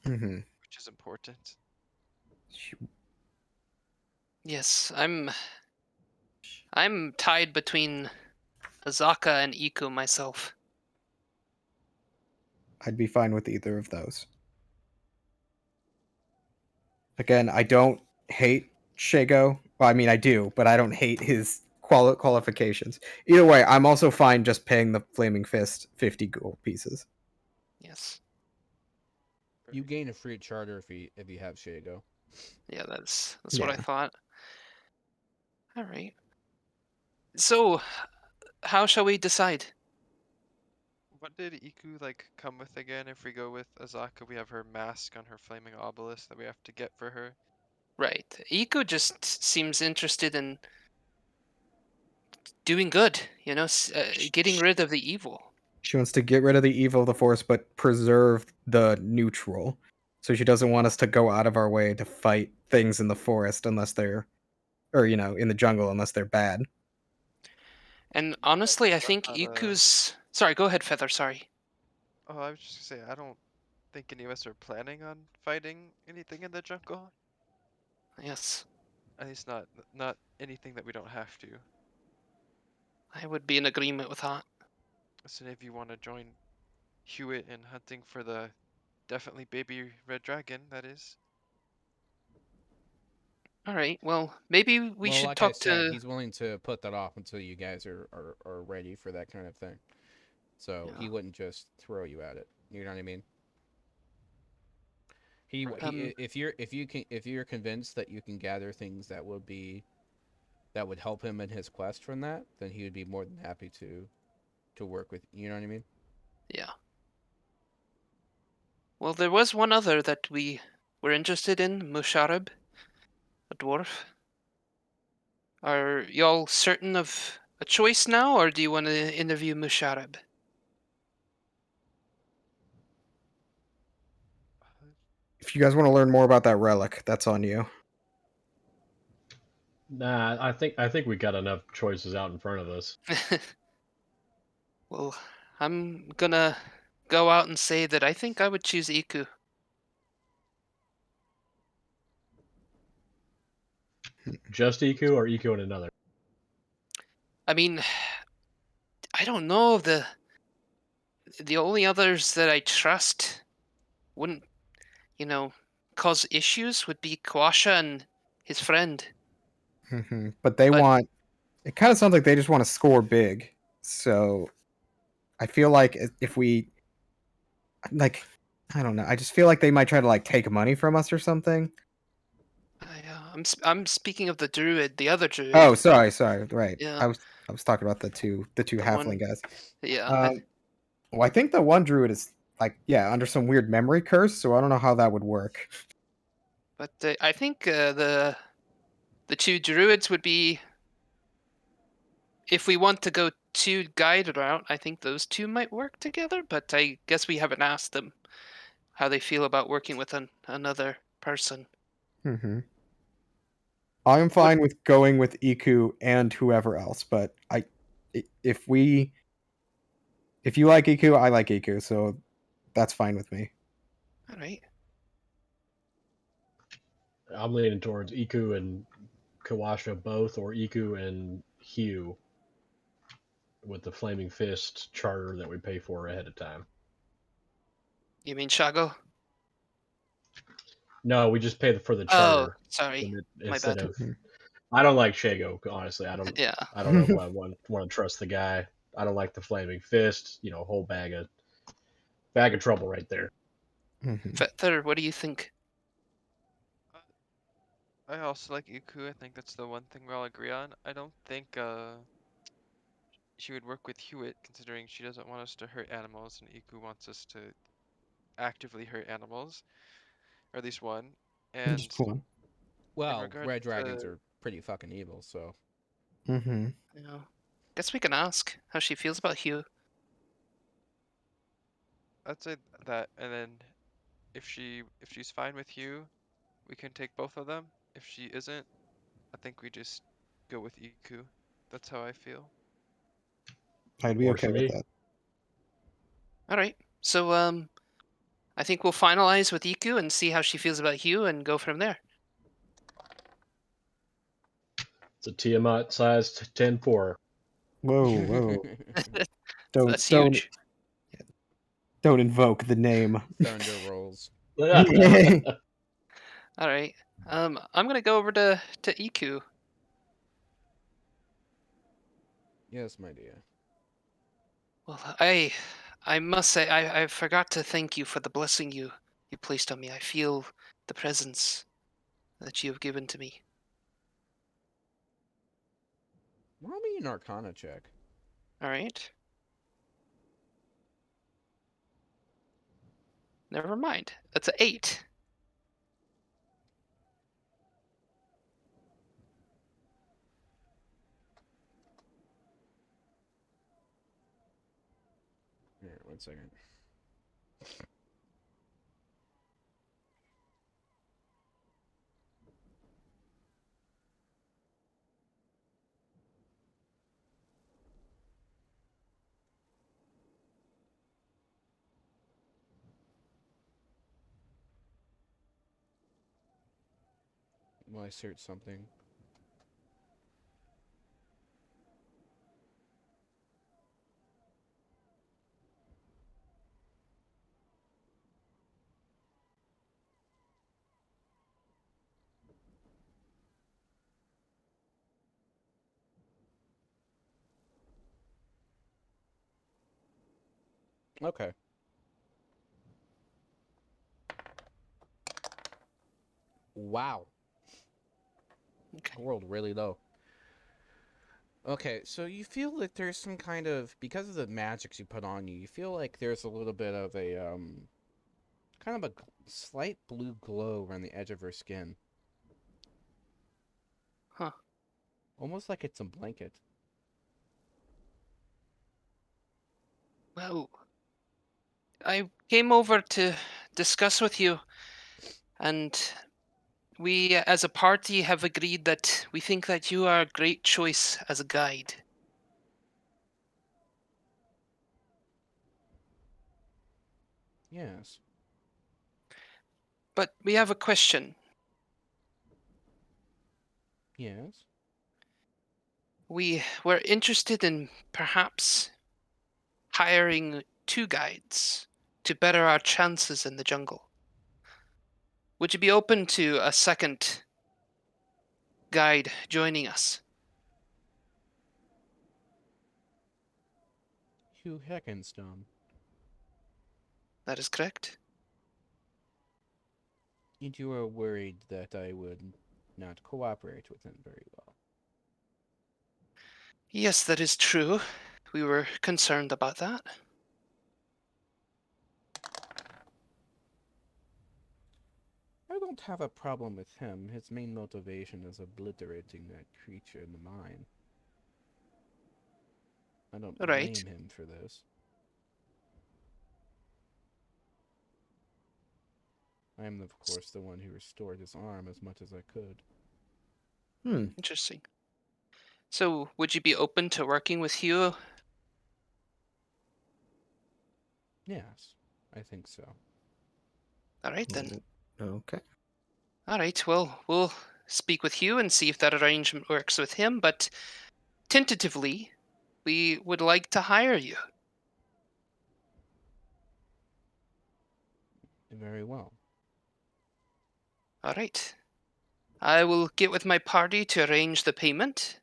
Mm-hmm. which is important. Yes, I'm tied between Azaka and Iku myself. I'd be fine with either of those. Again, I don't hate Shago. Well, I mean, I do, but I don't hate his qualifications. Either way, I'm also fine just paying the Flaming Fist 50 gold pieces. Yes. You Very gain a free charter if you have Shago. Yeah, that's what I Yeah. thought. All right. So, how shall we decide? What did Iku like come with again? If we go with Azaka, we have her mask on her flaming obelisk that we have to get for her. Right. Iku just seems interested in doing good, getting rid of the evil. She wants to get rid of the evil of the Force, but preserve the neutral. So she doesn't want us to go out of our way to fight things in the forest unless they're, or in the jungle unless they're bad. And Yeah, honestly, I I'm think not, Iku's. Sorry, go ahead, Feather. Sorry. Oh, I was just gonna say, I don't think any of us are planning on fighting anything in the jungle. Yes, At least not anything that we don't have to. I would be in agreement with that. So if you want to join Hewitt in hunting for the definitely baby red dragon, that is. All right. Well, maybe we Well, should like I talk said, to. he's willing to put that off until you guys are ready for that kind of thing. So Yeah. he wouldn't just throw you at it. You know what I mean? Right. If you're convinced that you can gather things that would help him in his quest from that, then he would be more than happy to work with. You know what I mean? Yeah. Well, there was one other that we were interested in, Musharib, a dwarf. Are y'all certain of a choice now, or do you want to interview Musharib? If you guys want to learn more about that relic, that's on you. Nah, I think we got enough choices out in front of us. Well, I'm gonna go out and say that I think I would choose Iku. Just EQ or EQ and another? I mean, I don't know. The only others that I trust wouldn't, you know, cause issues would be Kwasha and his friend. But they But want. It kind of sounds like they just want to score big. So I feel like if we like, I don't know. I just feel like they might try to like take money from us or something. I'm speaking of the druid, the other Oh, druid. sorry. Right. Yeah, I was talking about the two the halfling one. guys. Yeah, Well, I think the one druid is like under some weird memory curse, so I don't know how that would work. but I think the two druids would be, if we want to go two guide route, I think those two might work together. But I guess we haven't asked them how they feel about working with another person. Mm-hmm. I'm What? fine with going with Iku and whoever else, but if you like Iku, I like Iku, so that's fine with me. All right. I'm leaning towards Iku and Kawasha both, or Iku and Hugh with the Flaming Fist charter that we pay for ahead of time. You mean Shago? No, we just pay for the Oh, charter sorry, my instead bad. of. Mhm. I don't like Shago, honestly. I don't. Yeah. I don't know if I want to trust the guy. I don't like the Flaming Fist. Whole bag of trouble right there. Mhm. Feather, what do you think? Uh, I also like Iku. I think that's the one thing we all agree on. I don't think she would work with Hewitt, considering she doesn't want us to hurt animals, and Iku wants us to actively hurt animals, or at least one. And Just one. in Well, regards red dragons to, are pretty fucking evil, so Mm-hmm. Guess we can ask how she feels about Hugh. I'd say that, and then if she's fine with you, we can take both of them. If she isn't, I think we just go with Iku. That's how I feel. I'd be Works okay for with me. that. All right. So I think we'll finalize with Iku and see how she feels about Hugh and go from there. It's a Tiamat-sized 10-4. Whoa, whoa! Don't That's don't huge. don't invoke the name. Thunder rolls. All right. I'm gonna go over to Iku. Yes, my dear. Well, I must say I forgot to thank you for the blessing you placed on me. I feel the presence that you have given to me. Roll me an Arcana check. All right. Never mind. That's an 8. Here, 1 second. Will I search something? Okay. Wow. Okay. I rolled really low. Okay, so you feel that there's some kind of, because of the magics you put on you, you feel like there's a little bit of a kind of a slight blue glow around the edge of her skin. Huh. Almost like it's a blanket. Well, I came over to discuss with you, and we, as a party, have agreed that we think that you are a great choice as a guide. Yes. But we have a question. Yes. We were interested in perhaps hiring 2 guides to better our chances in the jungle. Would you be open to a second guide joining us? Hugh Heckenstone. That is correct. And you are worried that I would not cooperate with him very well. Yes, that is true. We were concerned about that. I don't have a problem with him. His main motivation is obliterating that creature in the mine. I don't Right. blame him for this. I am, of course, the one who restored his arm as much as I could. Interesting. So, would you be open to working with Hugh? Yes, I think so. All right, then. Okay. All right, well, we'll speak with Hugh and see if that arrangement works with him, but tentatively, we would like to hire you. Very well. All right. I will get with my party to arrange the payment,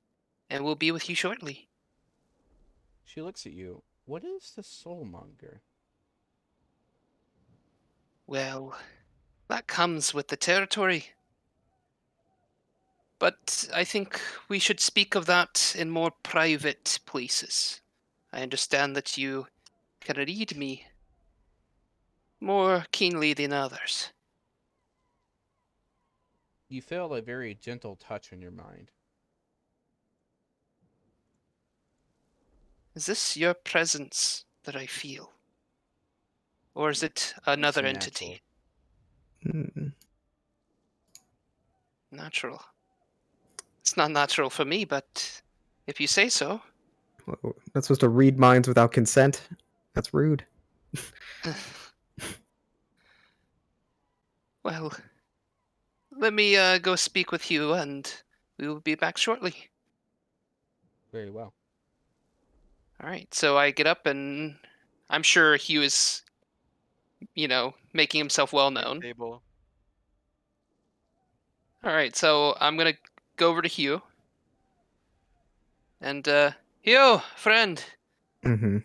and we'll be with you shortly. She looks at you. What is the soulmonger? Well, that comes with the territory. But I think we should speak of that in more private places. I understand that you can read me more keenly than others. You feel a very gentle touch on your mind. Is this your presence that I feel? Or is it It's another natural. entity? Hmm. Natural. It's not natural for me, but if you say so. Not supposed to read minds without consent. That's rude. Well, let me go speak with Hugh, and we will be back shortly. Very well. All right. So I get up, and I'm sure Hugh is, making himself well known. Table. All right. So I'm gonna go over to Hugh, and Hugh, friend, Hmm.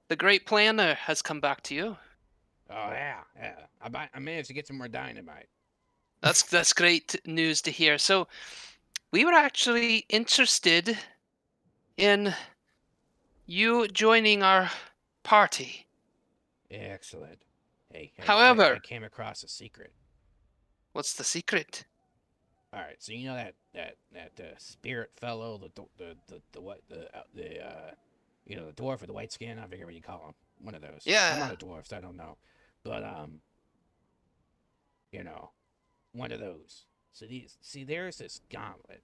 the great planner has come back to you. Oh yeah. I managed to get some more dynamite. That's great news to hear. So we were actually interested in you joining our party. Excellent. Hey, I However, came across a secret. what's the secret? All right, so you know that spirit fellow, the what the you know, the dwarf with the white skin. I forget what you call him. One of those. I'm Yeah. not a dwarf, so I don't know. But you know, one of those. So there's this gauntlet,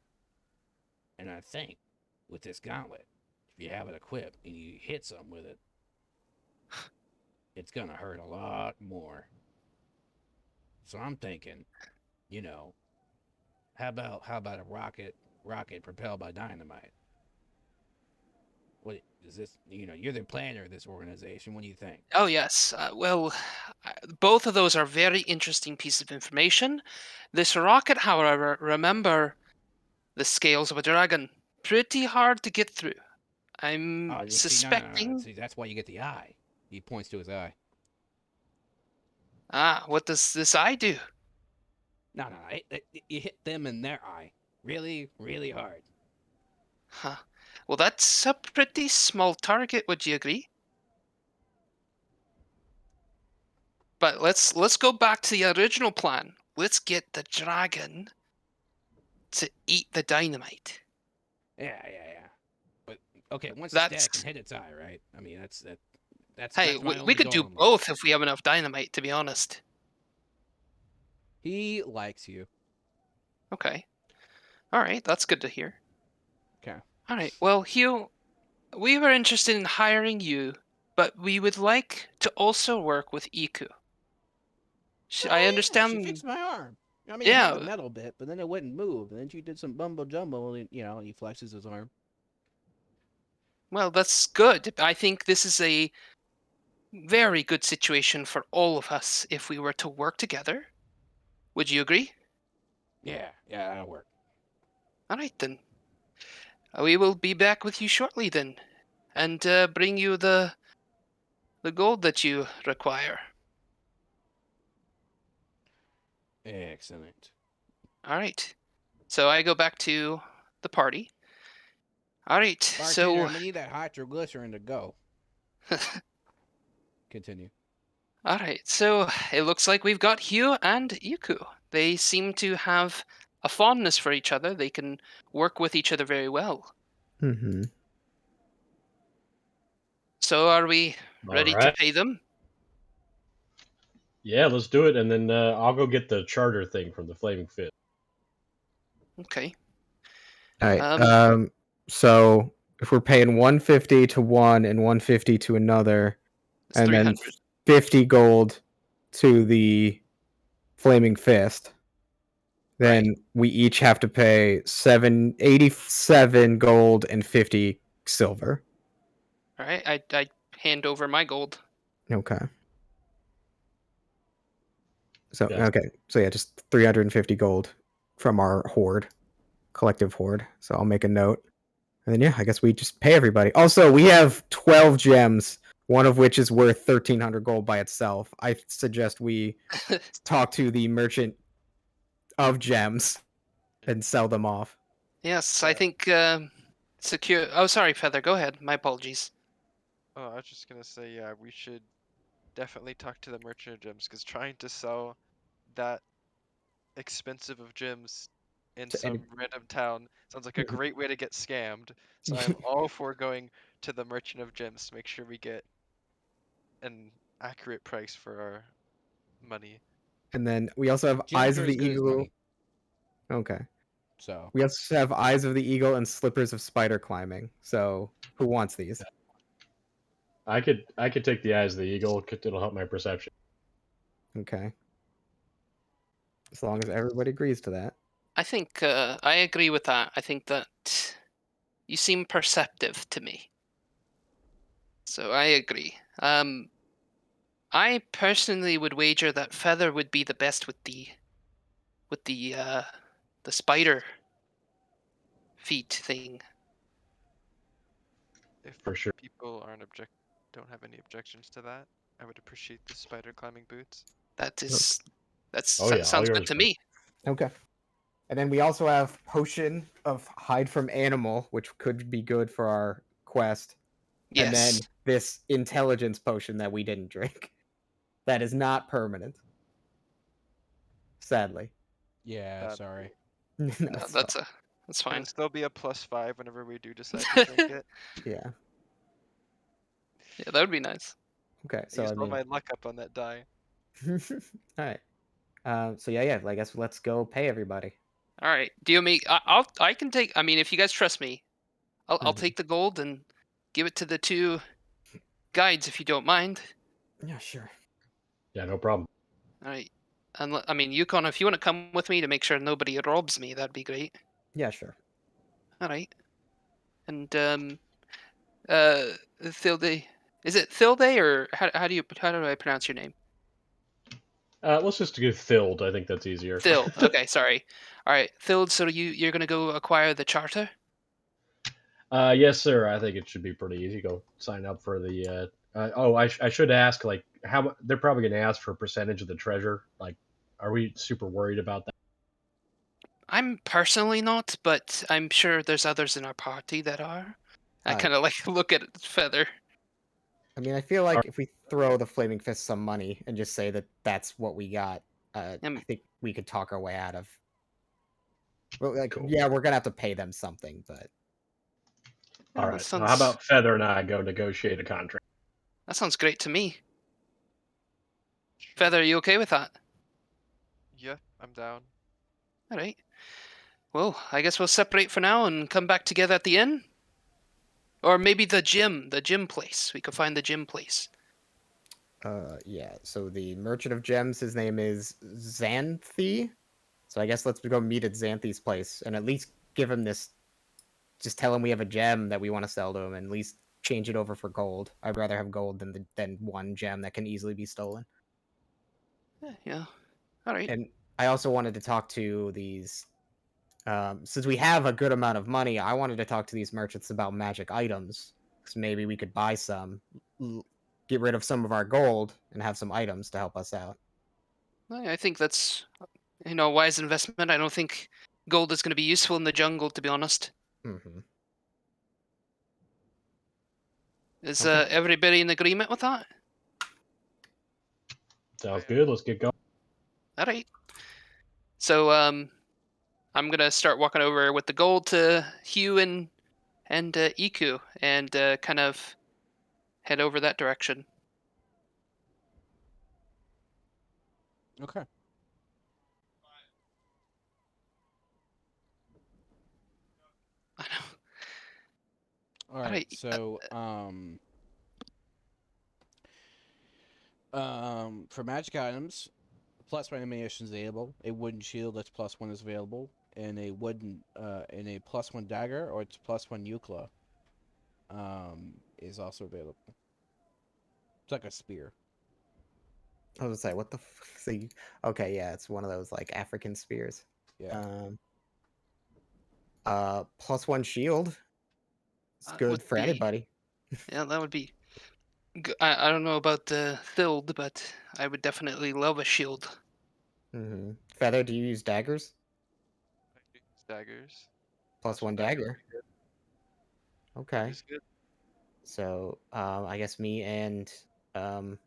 and I think with this gauntlet, if you have it equipped and you hit something with it, it's gonna hurt a lot more. So I'm thinking, you know, how about a rocket propelled by dynamite? What is this? You know, you're the planner of this organization. What do you think? Oh, yes. Well, both of those are very interesting pieces of information. This rocket, however, remember the scales of a dragon. Pretty hard to get through. I'm Oh, you see, no. suspecting. See, that's why you get the eye. He points to his eye. What does this eye do? No. You hit them in their eye, really, really hard. Huh. Well, that's a pretty small target. Would you agree? But let's go back to the original plan. Let's get the dragon to eat the dynamite. Yeah. But okay, once it's dead, That's I can hit its eye, right? I mean, that's Hey, my we only could do goal in life. both if we have enough dynamite. To be honest. He likes you. Okay. All right, that's good to hear. Okay. All right. Well, Hugh, we were interested in hiring you, but we would like to also work with Iku. I Oh yeah, she understand. fixed my arm. I mean, it had the Yeah. metal bit, but then it wouldn't move. And then she did some bumbo jumbo, and you know, he flexes his arm. Well, that's good. I think this is a very good situation for all of us if we were to work together. Would you agree? Yeah, that'll work. All right then. We will be back with you shortly then, and bring you the gold that you require. Excellent. All right. So I go back to the party. All right. Bartender, So I'm gonna need that hydroglycerin to go. Continue. all right. So it looks like we've got Hugh and Yuku. They seem to have a fondness for each other. They can work with each other very well. Hmm. So are we All ready to right. pay them? Yeah, let's do it, and then I'll go get the charter thing from the Flaming Fist. Okay. All right. Um, So if we're paying 150 to one and 150 to another, it's and then 300. 50 gold to the Flaming Fist, Right. then we each have to pay 87 gold and 50 silver. All right. I hand over my gold. Okay. So Yes. okay. So yeah, just 350 gold from our horde, collective horde. So I'll make a note. And then yeah, I guess we just pay everybody. Also, we have 12 gems, one of which is worth 1300 gold by itself. I suggest we talk to the merchant of gems and sell them off. Yes, I Yeah. think secure. Oh, sorry, Feather. Go ahead. My apologies. Oh, I was just gonna say, yeah, we should definitely talk to the merchant of gems because trying to sell that expensive of gems in To any- some random town sounds like a great way to get scammed. So I'm all for going to the merchant of gems to make sure we get an accurate price for our money. And then we also have Gems Eyes are of as the good as Eagle. money. Okay. So We also have Eyes of the Eagle and Slippers of Spider Climbing. So who wants these? I could take the Eyes of the Eagle. It'll help my perception. Okay. As long as everybody agrees to that. I think I agree with that. I think that you seem perceptive to me, so I agree. I personally would wager that Feather would be the best with the spider feet thing. If For sure. people don't have any objections to that, I would appreciate the spider climbing boots. That is that Oh yeah, all sounds good yours. to me. Okay. And then we also have Potion of Hide from Animal, which could be good for our quest. And then Yes. this Intelligence Potion that we didn't drink. That is not permanent. Sadly. yeah, That sorry. No, No, it's that's fine. fine. It'll still be a +5 whenever we do decide to drink it. Yeah. Yeah, that would be nice. Okay. I So I used all mean, my luck up on that die. all right. So yeah. I guess let's go pay everybody. All right. Do you make? I can take. I mean, if you guys trust me, I'll Mhm. take the gold and give it to the two guides if you don't mind. Yeah, sure. Yeah, no problem. All right. And I mean, Yukon, if you want to come with me to make sure nobody robs me, that'd be great. Yeah, sure. All right. And Thilde, is it Thilde or how do I pronounce your name? Let's just do Thilled. I think that's easier. Thild. Okay, sorry. All right, Thild. So you're gonna go acquire the charter? Yes, sir. I think it should be pretty easy. Go sign up for the. I should ask, like, how they're probably going to ask for a percentage of the treasure. Like, are we super worried about that? I'm personally not, but I'm sure there's others in our party that are. I Uh, kind of like look at Feather. I mean, I feel like if we throw the Flaming Fist some money and just say that that's what we got, I think we could talk our way out of. Well, like, Cool. yeah, we're gonna have to pay them something, but All that right. sounds Well, how about Feather and I go negotiate a contract? that sounds great to me. Sure. Feather, are you okay with that? Yeah, I'm down. All right. Well, I guess we'll separate for now and come back together at the inn. Or maybe the gym place. We could find the gym place. yeah. So the Merchant of Gems, his name is Xanthi. So I guess let's go meet at Xanthi's place and at least give him this. Just tell him we have a gem that we want to sell to him, and at least change it over for gold. I'd rather have gold than one gem that can easily be stolen. Yeah. All right. And I also wanted to talk to these. Since we have a good amount of money, I wanted to talk to these merchants about magic items. Because maybe we could buy some, get rid of some of our gold, and have some items to help us out. I think that's a wise investment. I don't think gold is going to be useful in the jungle, to be honest. Mm-hmm. Is Okay. everybody in agreement with that? Sounds good. Let's get going. All right. So I'm gonna start walking over with the gold to Hugh and Iku, and kind of head over that direction. Okay. I know. All right. Alright, So for magic items, +1 animation is available. A wooden shield that's +1 is available, and a +1 dagger, or it's +1 Eucla, is also available. It's like a spear. I was gonna say, what the? So okay, yeah, it's one of those like African spears. Yeah. +1 shield. It's good would for be anybody. yeah, that would be. I don't know about Thild, but I would definitely love a shield. Mm-hmm. Feather, do you use daggers? I use daggers. +1 dagger. dagger. Okay. Is good. So I guess um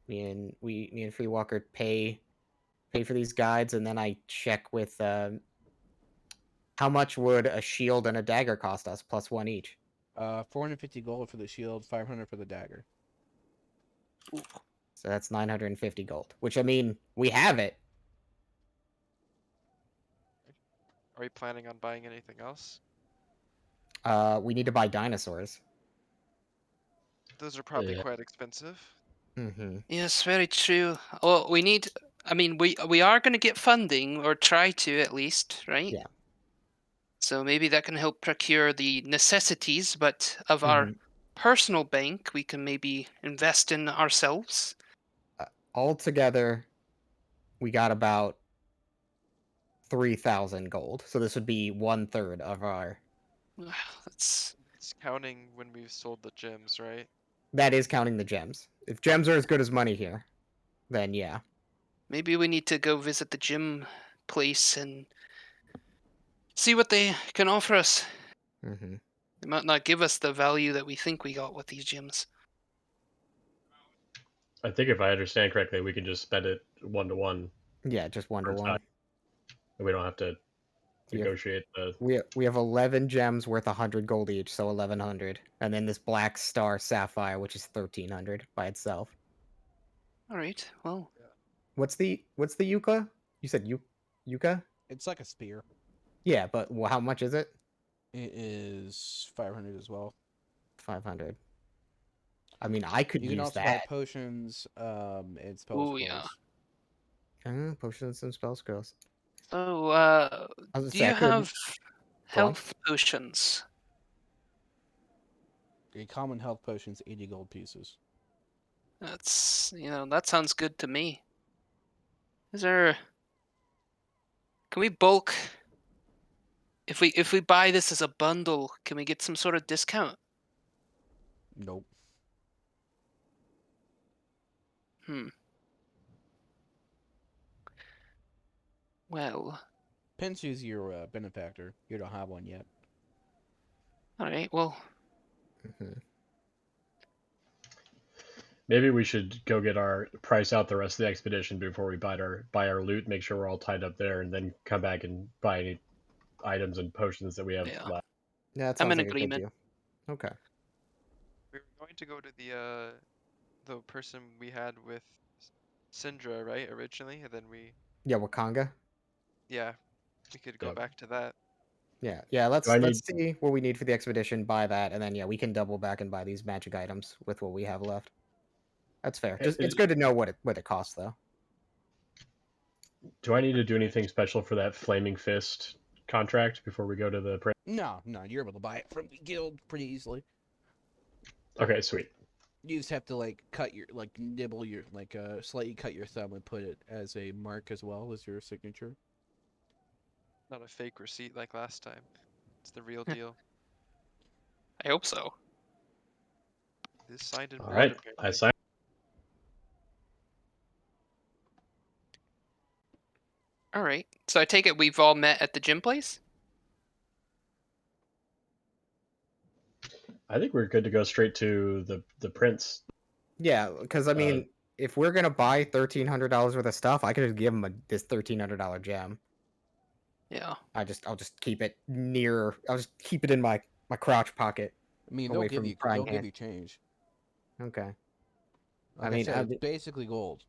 me and Free Walker pay for these guides, and then I check with how much would a shield and a dagger cost us, +1 each. 450 gold for the shield, 500 for the dagger. Ooh. So that's 950 gold. Which, I mean, we have it. Are we planning on buying anything else? We need to buy dinosaurs. Those are probably Yeah. quite expensive. Mm-hmm. Yes, very true. Well, we need. I mean, we are going to get funding, or try to at least, right? Yeah. So maybe that can help procure the necessities, but of our Mm-hmm. personal bank, we can maybe invest in ourselves. Altogether, we got about 3,000 gold. So this would be 1/3 of our. That's It's counting when we've sold the gems, right? That is counting the gems. If gems are as good as money here, then yeah. maybe we need to go visit the gym place and see what they can offer us. Mm-hmm. They might not give us the value that we think we got with these gyms. I think if I understand correctly, we can just spend it 1-to-1 Yeah, just one to per time, one. and we don't have to We have negotiate the. we have 11 gems worth 100 gold each, so 1,100, and then this black star sapphire, which is 1,300 by itself. All right. Well, What's the yucca? You said yucca? It's like a spear. Yeah, but how much is it? It is 500 as well. 500. I mean, I could You can use also buy that. potions and spell oh yeah. scrolls. Potions and spell scrolls. So, I was gonna do say I you could. have Go on. health potions? A common health potion's 80 gold pieces. That's that sounds good to me. Is there? Can we bulk? If we buy this as a bundle, can we get some sort of discount? Nope. Hmm. Well, Pensu's your benefactor. You don't have one yet. all right. Well, Mhm. Maybe we should go get our price out the rest of the expedition before we buy our loot. Make sure we're all tied up there, and then come back and buy any items and potions that we have yeah. left. Yeah, that I'm sounds in like a good agreement. deal. Okay. We were going to go to the person we had with Syndra, right, originally, and then Yeah, Wakanga. yeah, we could go Yep. back to that. Yeah. Do I need? Let's see what we need for the expedition. Buy that, and then yeah, we can double back and buy these magic items with what we have left. That's fair. Just it's good to know what it costs though. Do I need to do anything special for that flaming fist contract before we go to the? No, you're able to buy it from the guild pretty easily. Okay, sweet. You just have to nibble your slightly cut your thumb and put it as a mark as well as your signature. Not a fake receipt like last time. It's the real deal. I hope so. It is signed in All blood, right, I apparently. signed. All right. So I take it we've all met at the gym place. I think we're good to go straight to the prince. Yeah, because I mean, if we're gonna buy $1,300 worth of stuff, I could just give him this $1,300 gem. Yeah. I'll just keep it near. I'll just keep it in my crotch pocket, I mean, away from prying they'll give hand. you change. Okay. Like I said, it's basically gold.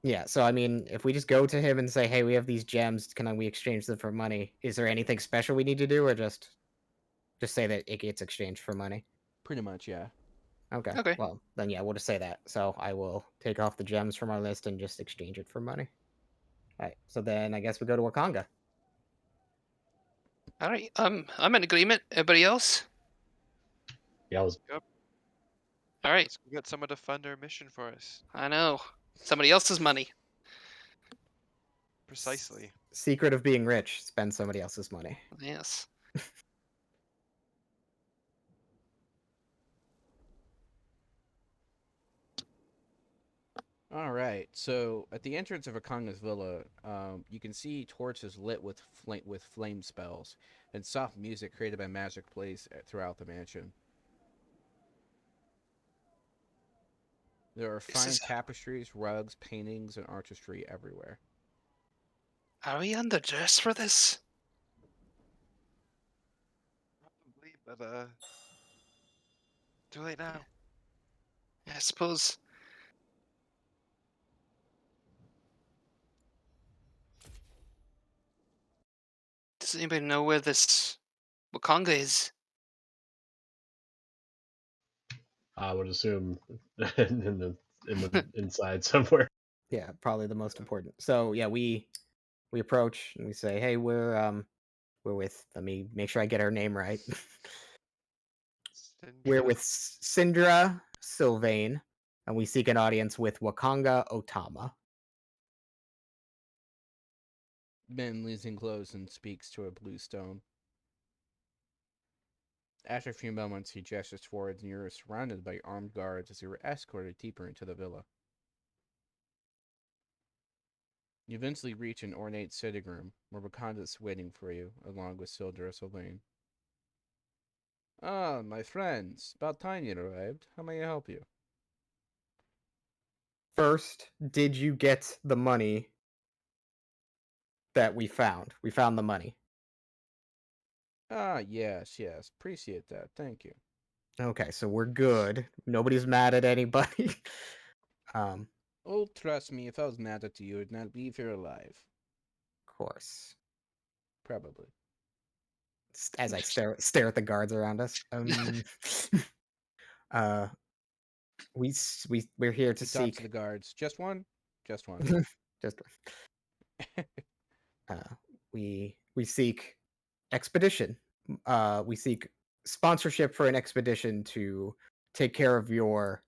Yeah. So I mean, if we just go to him and say, "Hey, we have these gems. Can we exchange them for money?" Is there anything special we need to do, or just say that it gets exchanged for money? Pretty much, yeah. Okay. Okay. Well, then yeah, we'll just say that. So I will take off the gems from our list and just exchange it for money. All right. So then I guess we go to Wakanga. All right. I'm in agreement. Everybody else? Yeah, I was. All right. Let's go get someone to fund our mission for us. I know. Somebody else's money. Precisely. Secret of being rich: spend somebody else's money. Yes. All right. So at the entrance of Akanga's villa, you can see torches lit with flame spells and soft music created by magic plays throughout the mansion. There are fine tapestries, rugs, paintings, and artistry everywhere. Are we underdressed for this? Probably, but too late now. I suppose. Does anybody know where this Wakanga is? I would assume in the inside somewhere. Yeah, probably the most important. So yeah, we approach and we say, "Hey, we're with. Let me make sure I get her name right. We're Syndra. with Syndra Sylvain, and we seek an audience with Wakanga Otama." Ben leans in close and speaks to a blue stone. After a few moments, he gestures forward, and you're surrounded by armed guards as you are escorted deeper into the villa. You eventually reach an ornate sitting room, where Wakanda is waiting for you, along with Sildra Sylvain. Ah, my friends, about time you arrived. How may I help you? First, did you get the money that we found? We found the money. Ah, yes, yes. Appreciate that. Thank you. Okay, so we're good. Nobody's mad at anybody. um, Oh, trust me, if I was mad at you, I'd not leave here alive. of course. Probably. As I stare at the guards around us. uh, we're here to He talks to the seek. guards. Just one? Just one. Just uh, we seek expedition. We seek sponsorship for an expedition to take care of your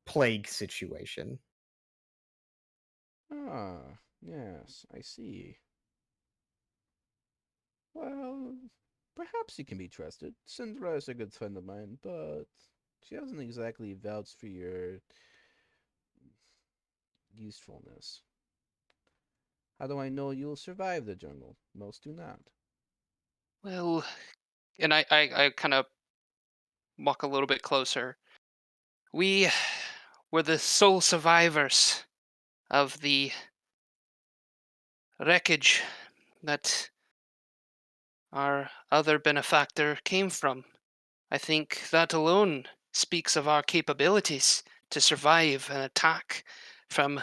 plague situation. Ah, yes, I see. Well, perhaps you can be trusted. Syndra is a good friend of mine, but she hasn't exactly vouched for your usefulness. How do I know you'll survive the jungle? Most do not. Well, and I kind of walk a little bit closer. We were the sole survivors of the wreckage that our other benefactor came from. I think that alone speaks of our capabilities to survive an attack from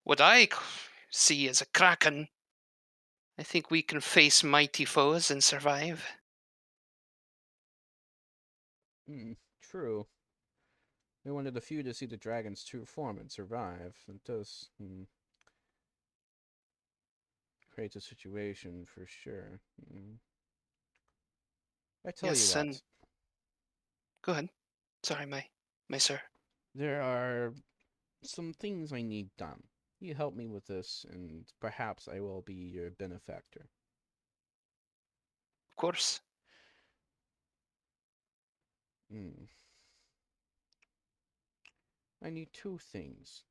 what see as a kraken. I think we can face mighty foes and survive. True. We wanted a few to see the dragon's true form and survive. It does create a situation for sure. I tell you Yes, and what, go ahead. Sorry, my sir. there are some things I need done. You help me with this, and perhaps I will be your benefactor. Of course. Hmm. I need two things.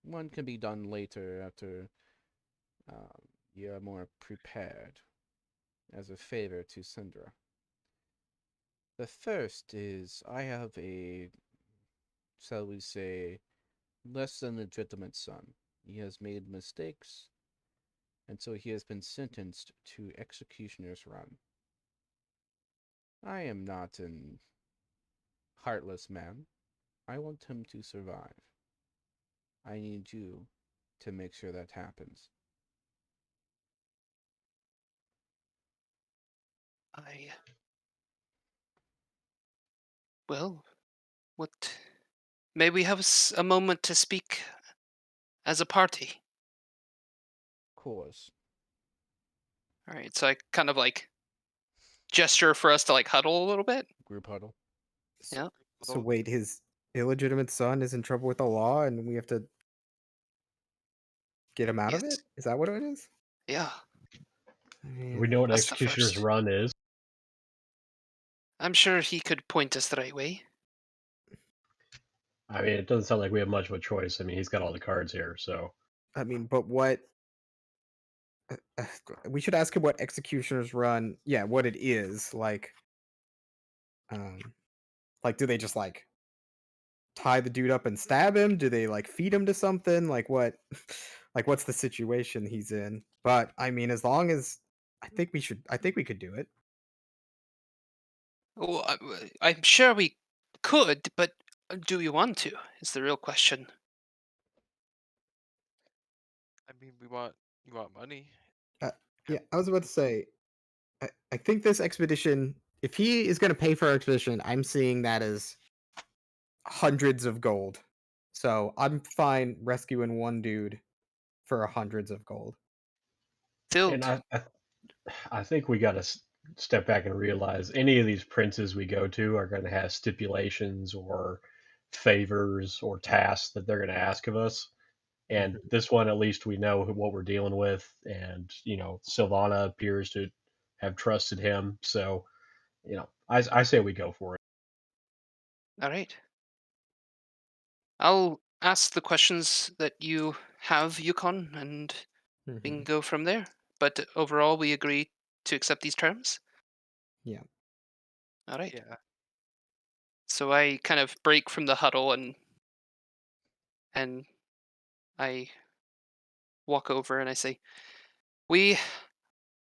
One can be done later after you are more prepared, as a favor to Syndra. The first is I have a, shall we say, less than legitimate son. He has made mistakes, and so he has been sentenced to executioner's run. I am not an heartless man. I want him to survive. I need you to make sure that happens. I well, what? May we have a moment to speak as a party? Of course. All right. So I kind of like gesture for us to like huddle a little bit. Group huddle. S- Yeah. So wait, his illegitimate son is in trouble with the law, and we have to get him out of it? Yes. Is that what it is? Yeah. I Do we mean, know what That's the Executioner's first. Run is? I'm sure he could point us the right way. I mean, it doesn't sound like we have much of a choice. I mean, he's got all the cards here, so but what? We should ask him what executioners run. Yeah, what it is um, like do they just like tie the dude up and stab him? Do they like feed him to something? Like what? Like what's the situation he's in? But I mean, as long as I think we should, I think we could do it. Well, I'm sure we could, but do we want to? Is the real question. I mean, we want you want money. Uh, Have yeah, I was about to say, I think this expedition, if he is going to pay for our expedition, I'm seeing that as hundreds of gold. So I'm fine rescuing one dude for hundreds of gold. And Filled. I think we got to step back and realize any of these princes we go to are going to have stipulations or favors or tasks that they're going to ask of us. And Mhm. this one, at least we know what we're dealing with. And, Sylvana appears to have trusted him. So, I say we go for it. All right. I'll ask the questions that you have, Yukon, and we can Mhm. go from there. But overall, we agree to accept these terms. Yeah. All right. Yeah. So I kind of break from the huddle and I walk over and I say, "We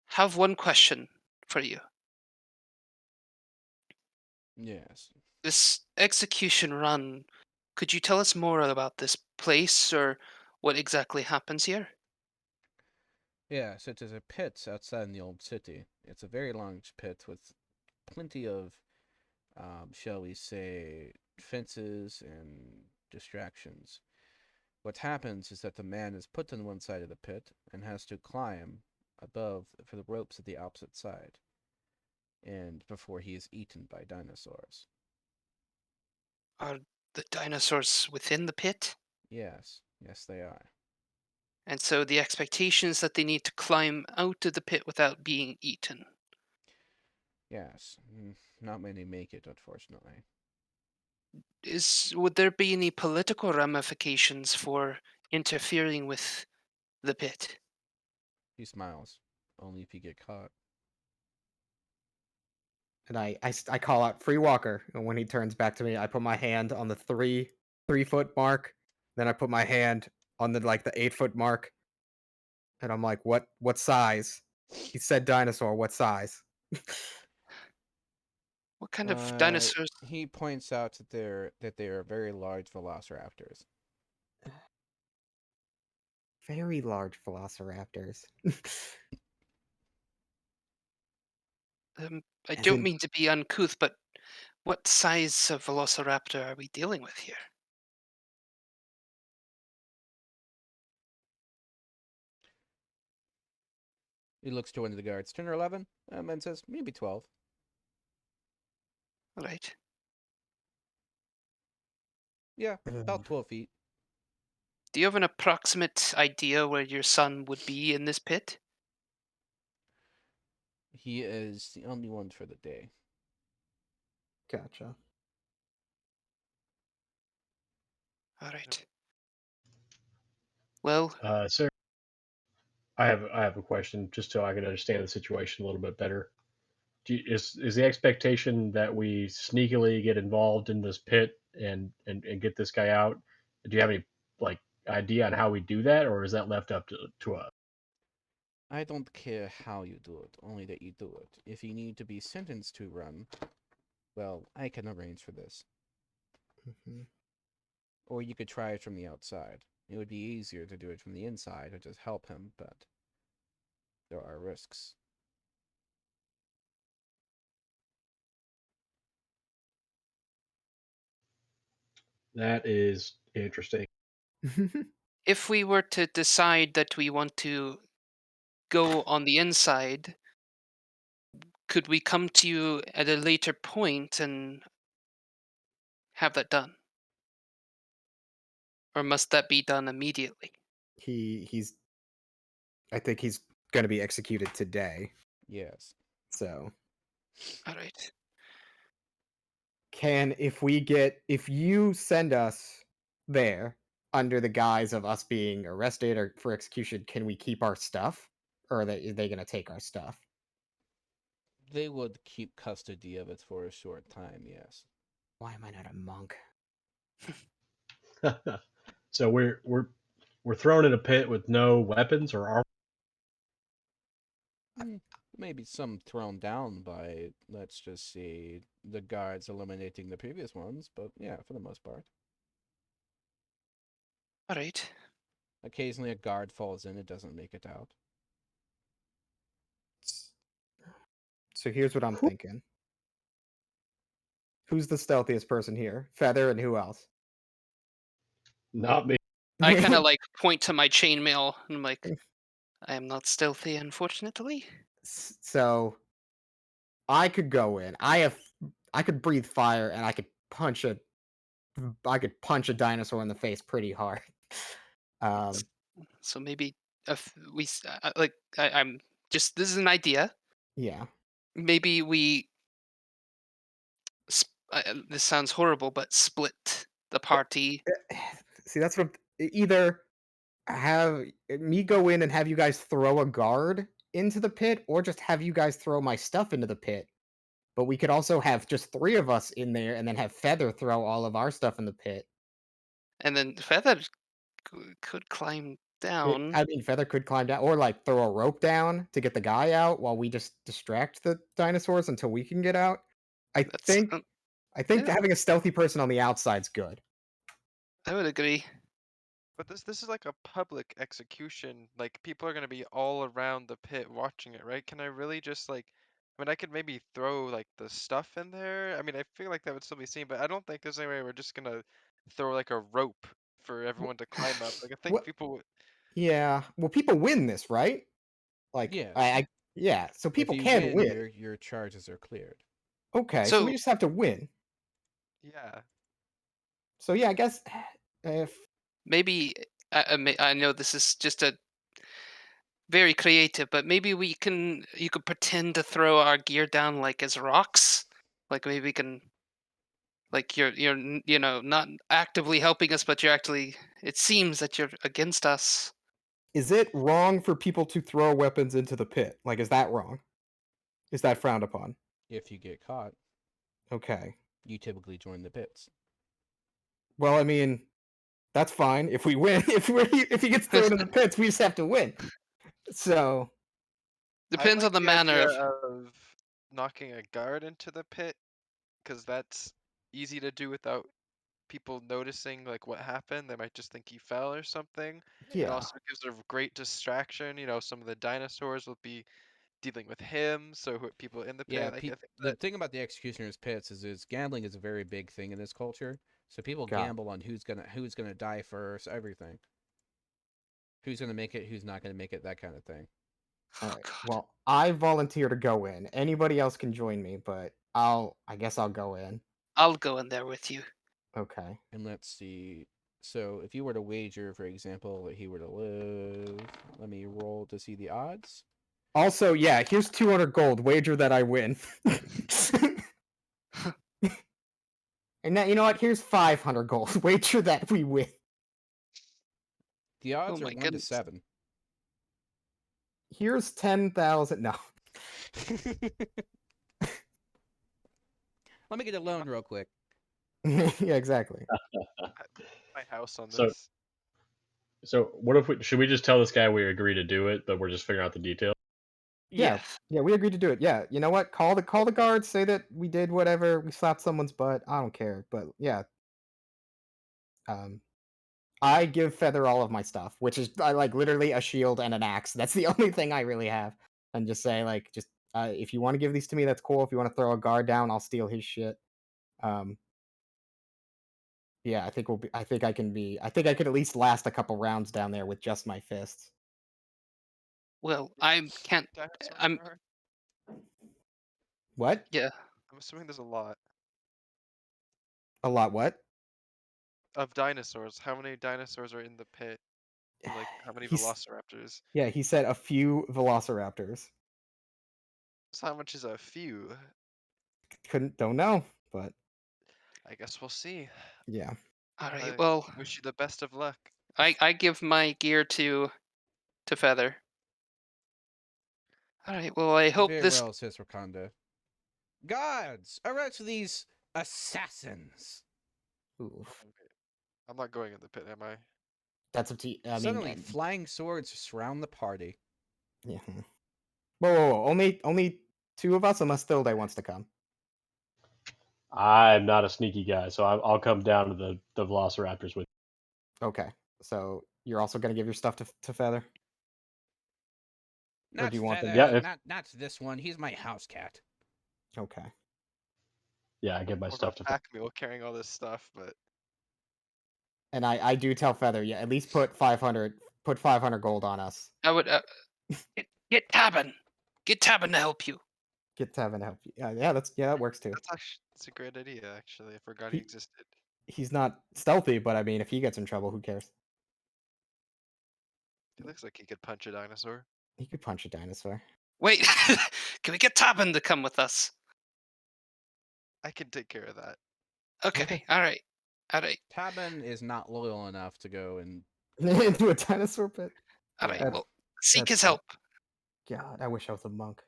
have one question for you. Yes. This execution run, could you tell us more about this place or what exactly happens here?" Yes, it is a pit outside in the old city. It's a very large pit with plenty of, shall we say, fences and distractions. What happens is that the man is put on one side of the pit and has to climb above for the ropes at the opposite side, and before he is eaten by dinosaurs. Are the dinosaurs within the pit? Yes, yes, they are. And so the expectation is that they need to climb out of the pit without being eaten. Yes, not many make it, unfortunately. Would there be any political ramifications for interfering with the pit? He smiles, only if you get caught. And I call out free walker, and when he turns back to me, I put my hand on the 3 foot mark. Then I put my hand on the 8 foot mark, and I'm like, what size? He said dinosaur. What size? What kind of Uh, dinosaurs? he points out that they are very large velociraptors. Very large velociraptors. I As don't in, mean to be uncouth, but what size of velociraptor are we dealing with here? He looks to one of the guards, 10 or 11, and says, maybe 12. All right. Yeah, about ugh. 12 feet. Do you have an approximate idea where your son would be in this pit? He is the only one for the day. Gotcha. All right. Well, Sir, I have a question just so I can understand the situation a little bit better. Is the expectation that we sneakily get involved in this pit and get this guy out? Do you have any like idea on how we do that, or is that left up to us? I don't care how you do it, only that you do it. If you need to be sentenced to run, well, I can arrange for this. Mhm. Or you could try it from the outside. It would be easier to do it from the inside or just help him, but there are risks. That is interesting. if we were to decide that we want to go on the inside, could we come to you at a later point and have that done? Or must that be done immediately? he's. I think he's gonna be executed today. Yes. So All right. if you send us there under the guise of us being arrested or for execution, can we keep our stuff, or are they gonna take our stuff? They would keep custody of it for a short time, yes. Why am I not a monk? So we're thrown in a pit with no weapons or armor. Hmm, maybe some thrown down by, let's just see, the guards eliminating the previous ones, but yeah, for the most part. All right. Occasionally a guard falls in, it doesn't make it out. So here's what I'm thinking. Who's the stealthiest person here? Feather and who else? Not me. I kind of like point to my chainmail and I'm like, I am not stealthy, unfortunately. So I could go in. I could breathe fire and I could punch a dinosaur in the face pretty hard. So maybe if like I'm just this is an idea. Yeah. Maybe we. This sounds horrible, but split the party. See, that's what either have me go in and have you guys throw a guard into the pit, or just have you guys throw my stuff into the pit. But we could also have just 3 of us in there and then have Feather throw all of our stuff in the pit. And then Feather could climb down. I mean, Feather could climb down or, like, throw a rope down to get the guy out while we just distract the dinosaurs until we can get out. I That's think I think yeah. having a stealthy person on the outside's good. I would agree. But this is like a public execution. Like people are gonna be all around the pit watching it, right? Can I really just like I mean I could maybe throw like the stuff in there. I mean I feel like that would still be seen, but I don't think there's any way we're just gonna throw like a rope for everyone to climb up. Like I think What people would Yeah. Well, people win this, right? Like, Yes. yeah, so If people you can win, win. your charges are cleared. Okay, so we So just have to win. yeah. So, yeah, I guess if maybe I know this is just a very creative, but maybe you could pretend to throw our gear down like as rocks. Like maybe we can like not actively helping us, but you're actually it seems that you're against us. is it wrong for people to throw weapons into the pit? Like, is that wrong? Is that frowned upon? If you get caught, Okay. you typically join the pits. Well, I mean, that's fine if we win. If he gets thrown in the pits, we just have to win. So I Depends like on the the manner idea of of knocking a guard into the pit because that's easy to do without people noticing like what happened. They might just think he fell or something. It yeah, also gives a great distraction. You know, some of the dinosaurs will be dealing with him, so people in the Yeah, pit. Like, I think the that thing about the executioner's pits is gambling is a very big thing in this culture. So people got gamble on who's gonna die first, everything. Who's gonna make it, who's not gonna make it, that kind of thing. all oh right. god. Well, I volunteer to go in. Anybody else can join me, but I guess I'll go in. I'll go in there with you. Okay. And let's see. So if you were to wager, for example, that he were to live, let me roll to see the odds. Also, yeah, here's 200 gold. Wager that I win. And now, you know what? Here's 500 gold. Wager that we win. The Oh odds are my 1 to goodness. 7. Here's 10,000. No. Let me get a loan real quick. Yeah, exactly. my house on So this. so what if we should we just tell this guy we agree to do it, but we're just figuring out the details? Yeah. Yes. Yeah, we agreed to do it. Yeah, you know what? Call the guards, say that we did whatever, we slapped someone's butt. I don't care. But yeah. Um I give Feather all of my stuff, which is I like literally a shield and an axe. That's the only thing I really have. And just say like just if you want to give these to me, that's cool. If you want to throw a guard down, I'll steal his shit. Um yeah, I think I think I could at least last a couple rounds down there with just my fists. Well, Yeah, I can't. dinosaurs I'm are. What? yeah. I'm assuming there's a lot A lot what? of dinosaurs. How many dinosaurs are in the pit? And like how many He's velociraptors? Yeah, he said a few velociraptors. So how much is a few? Don't know, but I guess we'll see. yeah. All right. I Well, wish you the best of luck. I give my gear to Feather. All right. Well, I hope Very this. well, says Wakanda. Gods, arrest these assassins. Oof. Okay. I'm not going in the pit, am I? That's up to you. I mean, Suddenly, flying swords surround the party. yeah. Whoa. Only 2 of us, unless Thilde wants to come. I'm not a sneaky guy, so I'll come down to the Velociraptors with. Okay. So you're also gonna give your stuff to Feather, or Not do you want them? Yeah, Feather, if not this one. He's my house cat. Okay. Yeah, I get my More of stuff a to. pack mule carrying all this stuff, but And I do tell Feather, yeah, at least put 500 gold on us. I would get Tabin. Get Tabin to help you. Get Tevin to help you. Yeah, that works too. that's a great idea actually. I forgot he He existed. he's not stealthy, but I mean, if he gets in trouble, who cares? He looks like he could punch a dinosaur. He could punch a dinosaur. Wait, can we get Tabin to come with us? I can take care of that. Okay, Okay. all right. Tabin is not loyal enough to go and Into a dinosaur pit. All right. Yeah. Well, seek That's his fair. help. God, I wish I was a monk.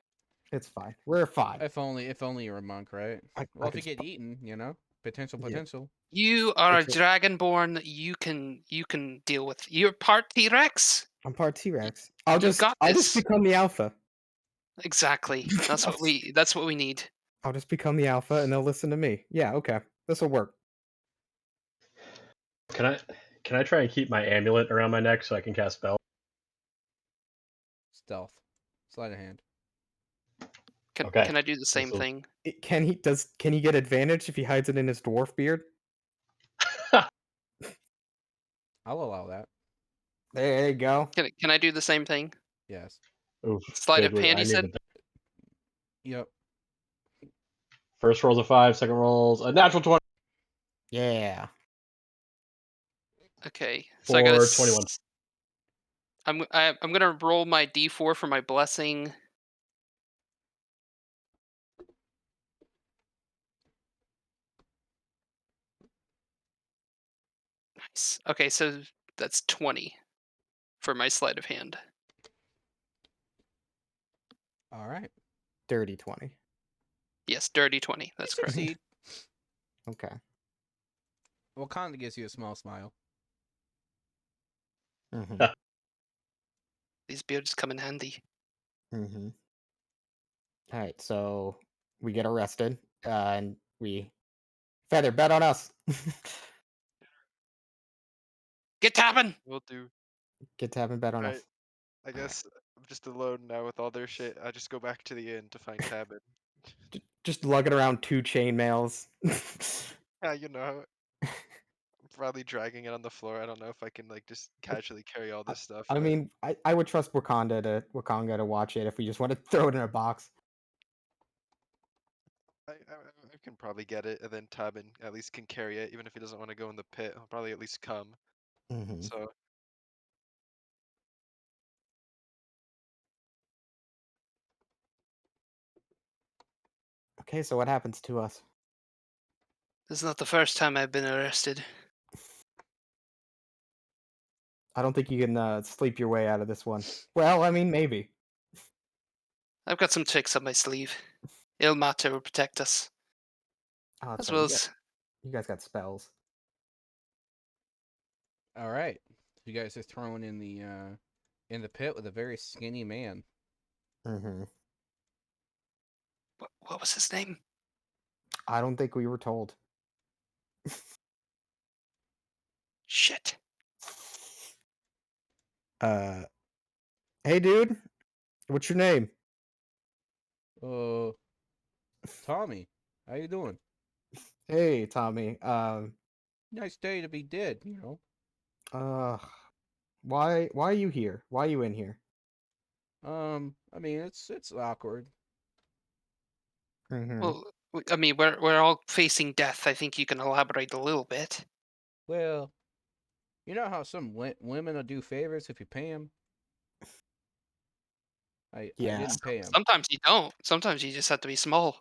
It's fine. We're fine. if only you're a monk, right? I Well, if you could get eaten, potential. Yeah. You are a It's a- dragonborn. You can deal with. You're part T-Rex. I'm part T-Rex. You've got I'll this. just become the alpha. Exactly. That's what we need. I'll just become the alpha, and they'll listen to me. Yeah, okay, this will work. Can I try and keep my amulet around my neck so I can cast spell? Stealth, sleight of hand. Okay. Can I do the same This'll- thing? Can he get advantage if he hides it in his dwarf beard? I'll allow that. There you go. Can I do the same thing? Yes. Oof. Sleight of good, hand, I you need said? the Yep. first rolls a 5, second rolls a natural 20 Yeah. Okay. So I got for 21. I'm gonna roll my d4 for my blessing. Nice. Okay, so that's 20 for my sleight of hand. All right. Dirty 20. Yes, dirty 20. That's You correct. succeed. Okay. Wakanda gives you a small smile. Mm-hmm. These beards come in handy. Mm-hmm. All right, so we get arrested, and we Feather bet on us. Get tapping. We'll do. Get to have him bet on Right. us. I guess I'm just alone now with all their shit. I just go back to the inn to find Tabin. Just lugging around 2 chainmails. Yeah, I'm probably dragging it on the floor. I don't know if I can like just casually carry all this stuff. I but mean, I would trust Wakanda to watch it if we just want to throw it in a box. I can probably get it, and then Tabin at least can carry it, even if he doesn't want to go in the pit. He'll probably at least come. Mm-hmm. So Okay, so what happens to us? This is not the first time I've been arrested. I don't think you can sleep your way out of this one. Well, I mean, maybe. I've got some tricks up my sleeve. Ilmater will protect us. Oh, that's As right. well as You guys got spells. All right. You guys are thrown in the pit with a very skinny man. Mm-hmm. what was his name? I don't think we were told. Shit. Hey, dude. What's your name? Tommy, how you doing? Hey, Tommy. Nice day to be dead. Why are you here? Why are you in here? I mean, it's awkward. Mm-hmm. Well, I mean, we're all facing death. I think you can elaborate a little bit. Well, you know how some women will do favors if you pay them. I Yeah. didn't pay him. Sometimes you don't. Sometimes you just have to be small.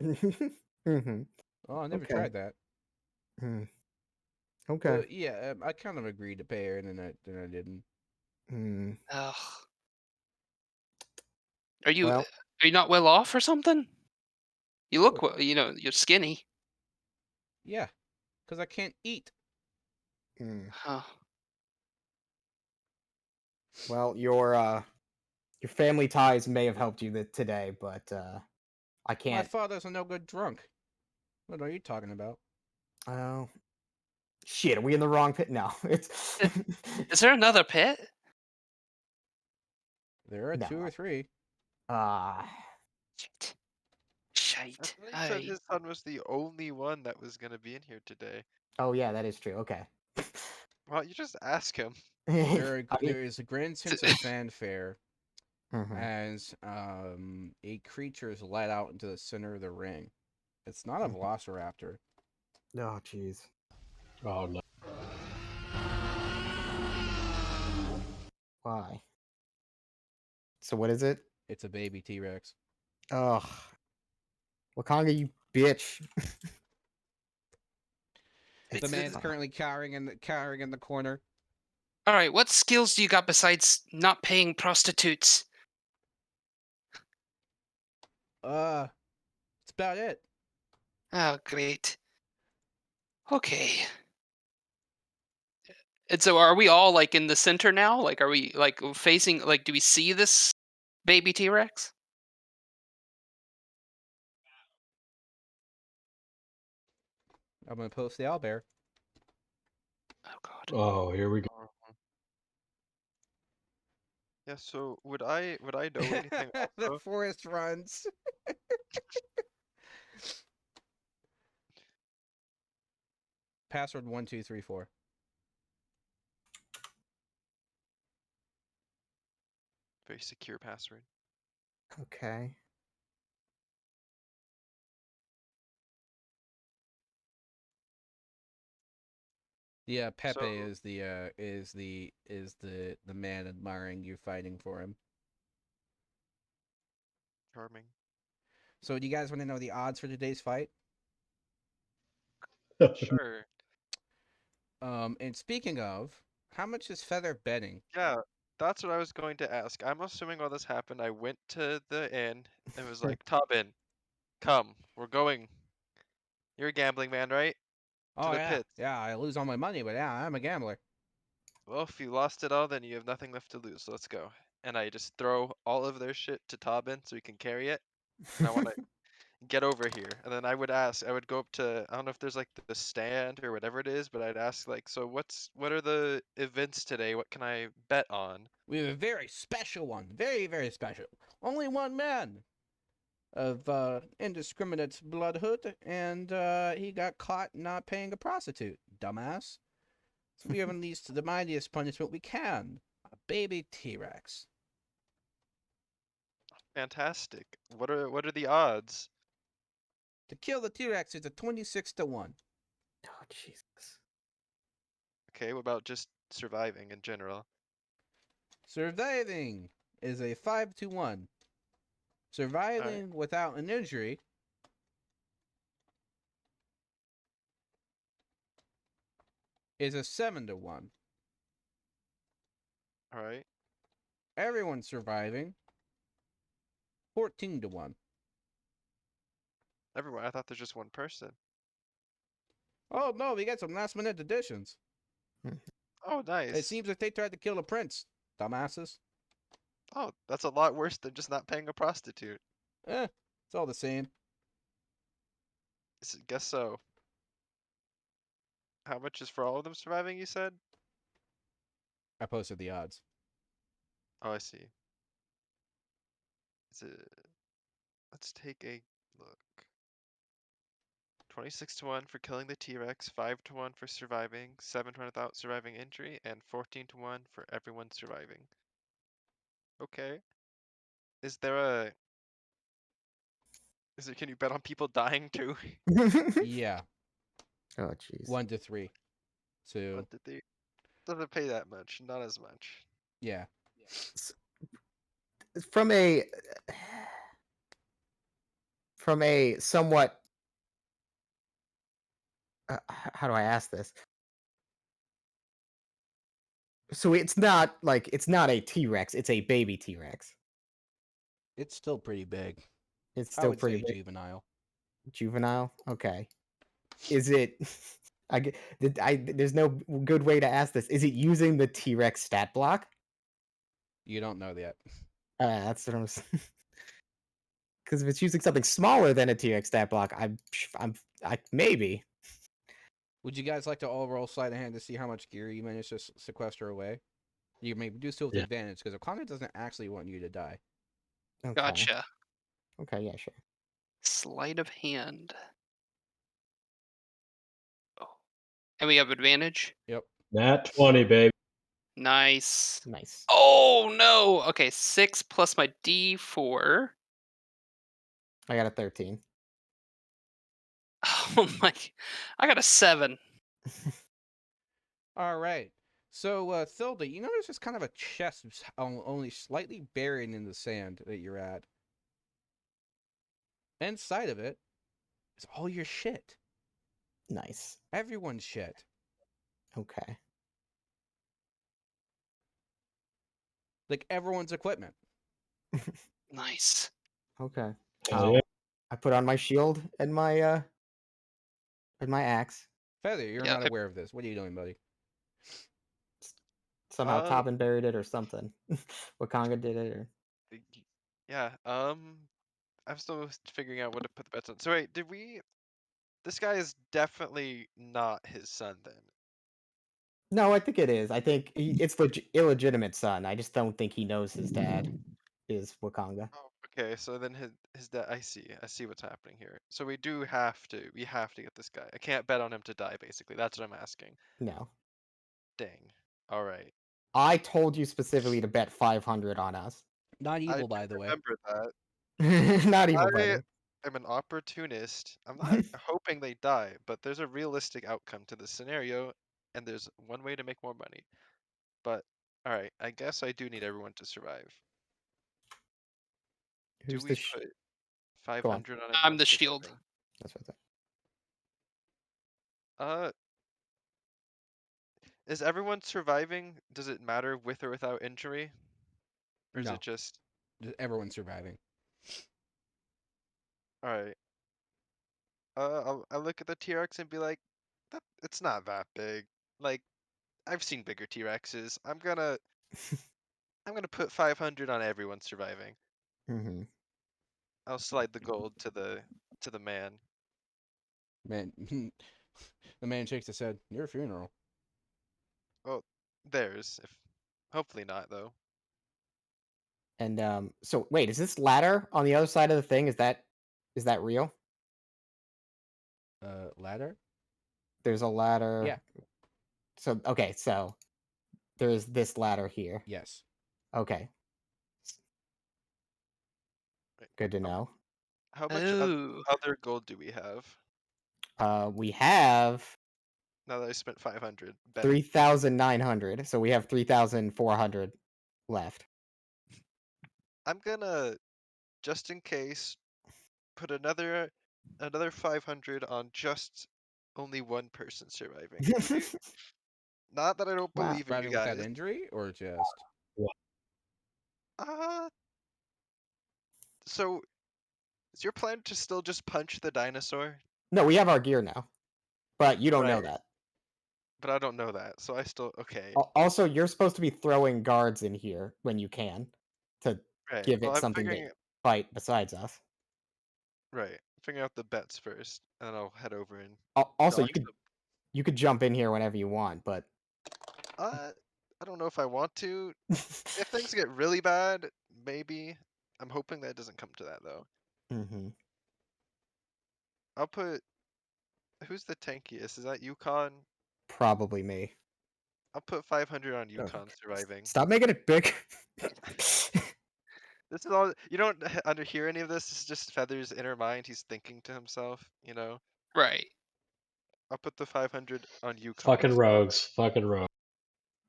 Mm-hmm. Oh, I never Okay. tried that. Mm. Okay. But yeah, I kind of agreed to pay her, and then I didn't. Mm. Ugh. Are you Well, are you not well off or something? You look What? well. You're skinny. Yeah, because I can't eat. Huh. well, your family ties may have helped you today, but I My can't. father's a no good drunk. What are you talking about? Oh, shit! Are we in the wrong pit? No, it's Is there another pit? There are No. 2 or 3. uh Shit. Shite. I thought he said his son was the only one that was gonna be in here today. Oh yeah, that is true. Okay. Well, you just ask him. There I mean, is a grand sense of fanfare mhm. as a creature is let out into the center of the ring. It's not a Mhm. velociraptor. Oh jeez. Oh no. Why? So what is it? It's a baby T-Rex. Ugh. Wakanga, you bitch. The It's man's fine. currently cowering in the corner. All right, what skills do you got besides not paying prostitutes? That's about it. Oh, great. Okay. And so, are we all like in the center now? Like, are we like facing? Like, do we see this baby T-Rex? I'm gonna post the owlbear. Oh God. Oh, here we go. Yeah. So would I know anything The also? forest runs. Password 1234. Very secure password. Okay. Yeah, Pepe So is the man admiring you fighting for him. charming. So do you guys want to know the odds for today's fight? Sure. And speaking of, how much is Feather betting? Yeah, that's what I was going to ask. I'm assuming all this happened. I went to the inn and was like, Tobin, come, we're going. You're a gambling man, right? To Oh the yeah, pits. yeah. I lose all my money, but yeah, I'm a gambler. Well, if you lost it all, then you have nothing left to lose. So let's go. And I just throw all of their shit to Tobin so he can carry it. And I want to get over here. And then I would ask, I would go up to, I don't know if there's like the stand or whatever it is, but I'd ask like, so what are the events today? What can I bet on? We have a very special one, very very special. Only one man of indiscriminate bloodhood, and he got caught not paying a prostitute. Dumbass. So we have unleashed the mightiest punishment we can: a baby T-Rex. Fantastic. What are the odds? To kill the T-Rex is a 26-1. Oh Jesus. Okay, what about just surviving in general? Surviving is a 5-1. Alright, Surviving without an injury is a 7-1. alright. Everyone surviving, 14-1. Everyone, I thought there's just one person. Oh no, we got some last minute additions. Oh, It nice. seems that they tried to kill the prince. Dumbasses. Oh, that's a lot worse than just not paying a prostitute. It's all the same. Guess so. How much is for all of them surviving, you said? I posted the odds. Oh, I see. Is it... Let's take a look. 26-1 for killing the T-Rex, 5-1 for surviving, 7-1 without surviving injury, and 14-1 for everyone surviving. Okay. Is there a... Can you bet on people dying too? Yeah, Oh jeez. 1-3. So What did they... Doesn't pay that much, not as much. yeah, From a somewhat how do I ask this? So it's not a T-Rex, it's a baby T-Rex. it's still pretty big. It's I still would pretty say big. juvenile. Juvenile? Okay. Is it there's no good way to ask this. Is it using the T-Rex stat block? You don't know that. That's what I'm because if it's using something smaller than a T-Rex stat block, I maybe. Would you guys like to all roll sleight of hand to see how much gear you manage to sequester away? You may do so with Yeah. advantage because Okana doesn't actually want you to die. Okay. Gotcha. Okay, yeah, sure. Sleight of hand. Oh. And we have advantage? Yep. Nat 20, baby. Nice. Nice. Oh no! Okay, 6 plus my D4. I got a 13. Oh my! I got a 7. All right. So, Thilda, you notice there's kind of a chest only slightly buried in the sand that you're at. Inside of it is all your shit. Nice. Everyone's shit. Okay. Like everyone's equipment. Nice. Okay. Hell yeah. I put on my shield and my axe. Feather, you're Yeah, not aware of this. What are you doing, buddy? Somehow Um, Tobin buried it or something. Wakanga did it or yeah. I'm still figuring out what to put the bets on. So wait, did we? This guy is definitely not his son then. no, I think it is. I think it's illegitimate son. I just don't think he knows his dad is Wakanga. Oh, okay. So then his dad. I see what's happening here. So we have to get this guy. I can't bet on him to die. Basically, that's what I'm asking. No. Dang. All right. I told you specifically to bet 500 on us. Not I evil, do by the way. remember that. Not evil, by I the way. am an opportunist. I'm not hoping they die, but there's a realistic outcome to this scenario, and there's one way to make more money. But all right, I guess I do need everyone to survive. Do Who's we the put Go on. 500 on I'm everyone the shield. surviving? That's what I thought. Is everyone surviving? Does it matter with or without injury? Or is No, it just everyone's surviving. alright? I look at the T-Rex and be like, that it's not that big. Like, I've seen bigger T-Rexes. I'm gonna put 500 on everyone surviving. Mm-hmm. I'll slide the gold to the man. Man, the man shakes his head. Your funeral. Oh, theirs. If hopefully not though. And so wait, is this ladder on the other side of the thing? Is that real? Ladder? There's a ladder. Yeah. So okay, so there's this ladder here. Yes. Okay, Wait, good to know. how much Oh. other gold do we have? We have Now that I spent 500 betting. 3,900, so we have 3,400 left. I'm gonna, just in case, put another 500 on just only one person surviving. Not that I don't Wow. believe in you Surviving without guys. injury or just? Uh, so is your plan to still just punch the dinosaur? No, we have our gear now, but you don't know Right, that. but I don't know that, so I still okay. Also, you're supposed to be throwing guards in here when you can to Right. give Well, it I'm something to figuring fight besides us. right. Figuring out the bets first, and then I'll head over and Also, dodge them. you could jump in here whenever you want, but I don't know if I want to. If things get really bad, maybe. I'm hoping that doesn't come to that though. hmm I'll put. Who's the tankiest? Is that Yukon? probably me. I'll put 500 on Oh, Yukon surviving. stop making it big. This is all. You don't underhear any of this. This is just Feather's inner mind. He's thinking to himself. Right. I'll put the 500 on Yukon. Fucking rogues. Fucking rogues.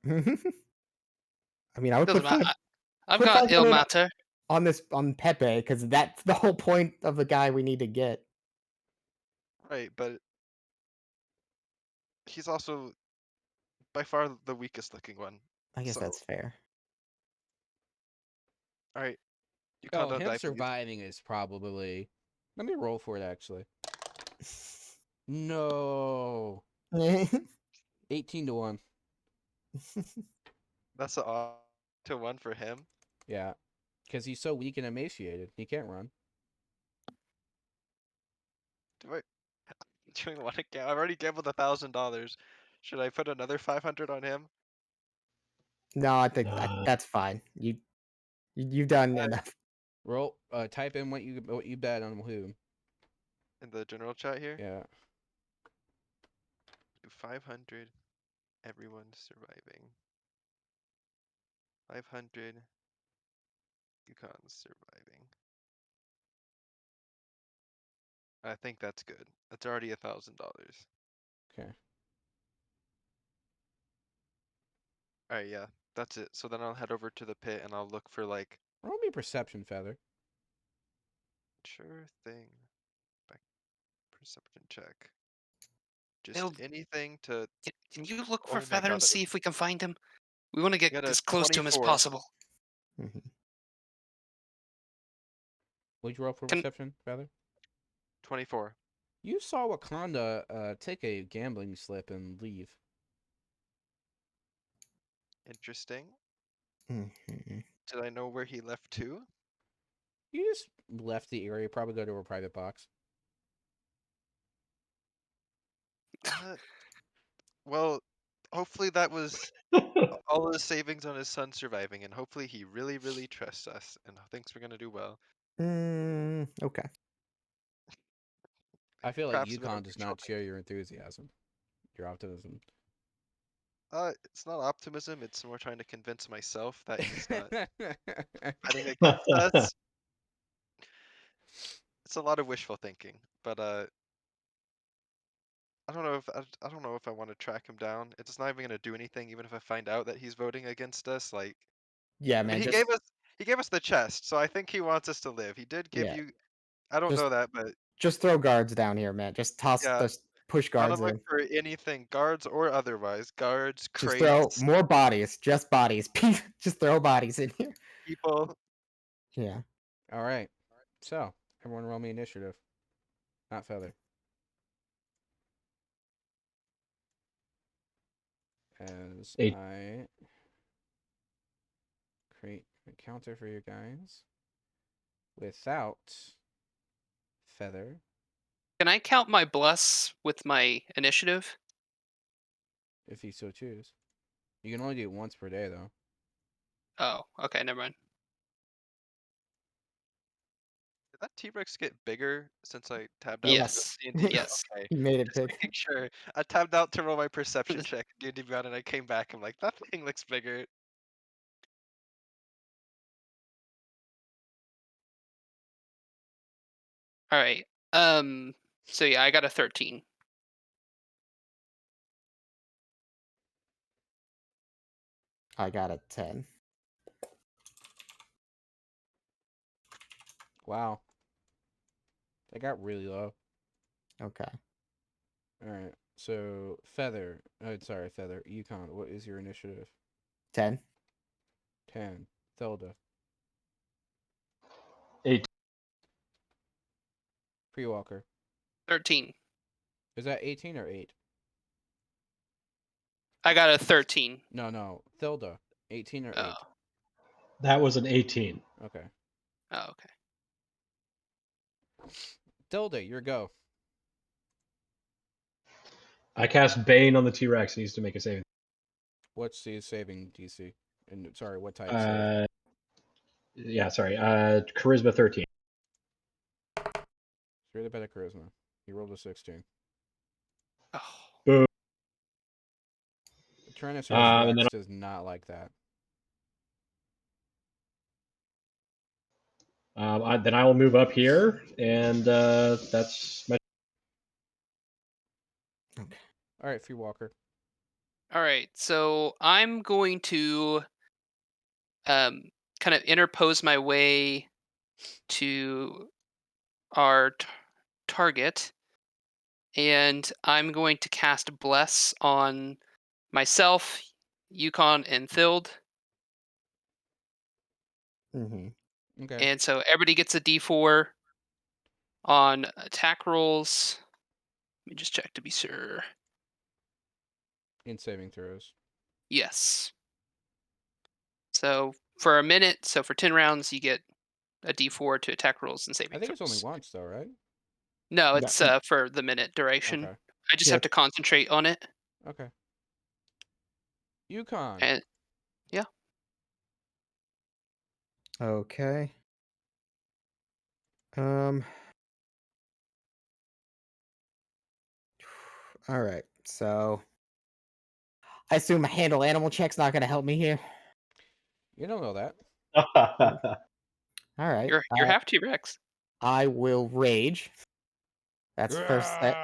I mean, I would Doesn't matter. I've put got ill 500 matter. on Pepe because that's the whole point of the guy we need to get. Right, but he's also by far the weakest looking one. I guess So, that's fair. all right, Yukon, Oh, don't him die, please. surviving is probably. Let me roll for it, actually. No. 18 to 1. That's a odd to one for him. Yeah. Because he's so weak and emaciated. He can't run. Do I? Do I want to gamble? I've already gambled $1,000. Should I put another 500 on him? No, I think that's fine. You've done Uh, enough. Roll. Type in what you bet on who. in the general chat here. Yeah. Do 500. Everyone's surviving. 500. Yukon's surviving. I think that's good. That's already $1,000. Okay. Alright, yeah, that's it. So then I'll head over to the pit and I'll look for like Roll me perception, Feather. sure thing. Back perception check. Just Bill, anything to. can you look for Oh my Feather god, and that see was. if we can find him? We want to get Got a as close to him as 24. possible. Mhm. What'd you roll for Can- perception, Feather? 24. You saw Wakanda take a gambling slip and leave. Interesting. Mhm. Did I know where he left to? You just left the area, probably go to a private box. Well, hopefully that was all his savings on his son surviving, and hopefully he really, really trusts us and thinks we're gonna do well. Okay. I feel like Craps a bit of Yukon does control not share your enthusiasm, your optimism. It's not optimism. It's more trying to convince myself that he's not betting against us. It's a lot of wishful thinking, but I don't know if I don't know if I want to track him down. It's not even gonna do anything, even if I find out that he's voting against us. Like, Yeah, I mean, man. he gave us the chest, so I think he wants us to live. He did give Yeah. you. I don't Just know that, but just throw guards down here, man. Just yeah, push gonna guards look in. for anything, guards or otherwise, guards, Just throw crates, more bodies, just bodies. Just throw bodies in here. people. Yeah. All right. So, everyone roll me initiative. Not Feather. As 8. I create a counter for you guys without Feather. Can I count my bless with my initiative? If you so choose. You can only do it once per day, though. Oh, okay, never mind. Did that T-Rex get bigger since I tabbed out to go Yes. D&D? Yes. Okay. He made it Just big. making sure. I tabbed out to roll my perception check in D&D Beyond, and I came back. I'm like, that thing looks bigger. All right. So yeah, I got a 13. I got a 10. Wow. That got really low. Okay. All right. So, Feather. Sorry, Feather. Yukon, what is your initiative? 10. 10. Thilda. 8. Pre-Walker. 13. Is that 18 or 8? I got a 13. No. Thilda. 18 or 8? Oh. That was an 18. Okay. Oh, okay. Thilda, your go. I cast Bane on the T-Rex. He needs to make a saving. What's the saving DC? And sorry, what type save? Yeah, sorry. Charisma 13. It's really better charisma. You rolled a 16. Oh. Boom. The Tyrannosaurus And Rex then does not like that. then I will move up here, and that's my. Okay. All right, Free Walker. All right. So I'm going to kind of interpose my way to our target, and I'm going to cast Bless on myself, Yukon, and Thild. Mm-hmm. Okay. And so everybody gets a D4 on attack rolls. Let me just check to be sure. In saving throws. Yes. So for a minute, so for 10 rounds, you get a D4 to attack rolls and saving I think it's only throws. once, though, right? No, No, it's for the minute duration. Okay. I just Yeah. have to concentrate on it. Okay. Yukon. And yeah. Okay. Um. All right. So I assume a handle animal check's not gonna help me here. You don't know that. All right. You're half T-Rex. I will rage. That's first step.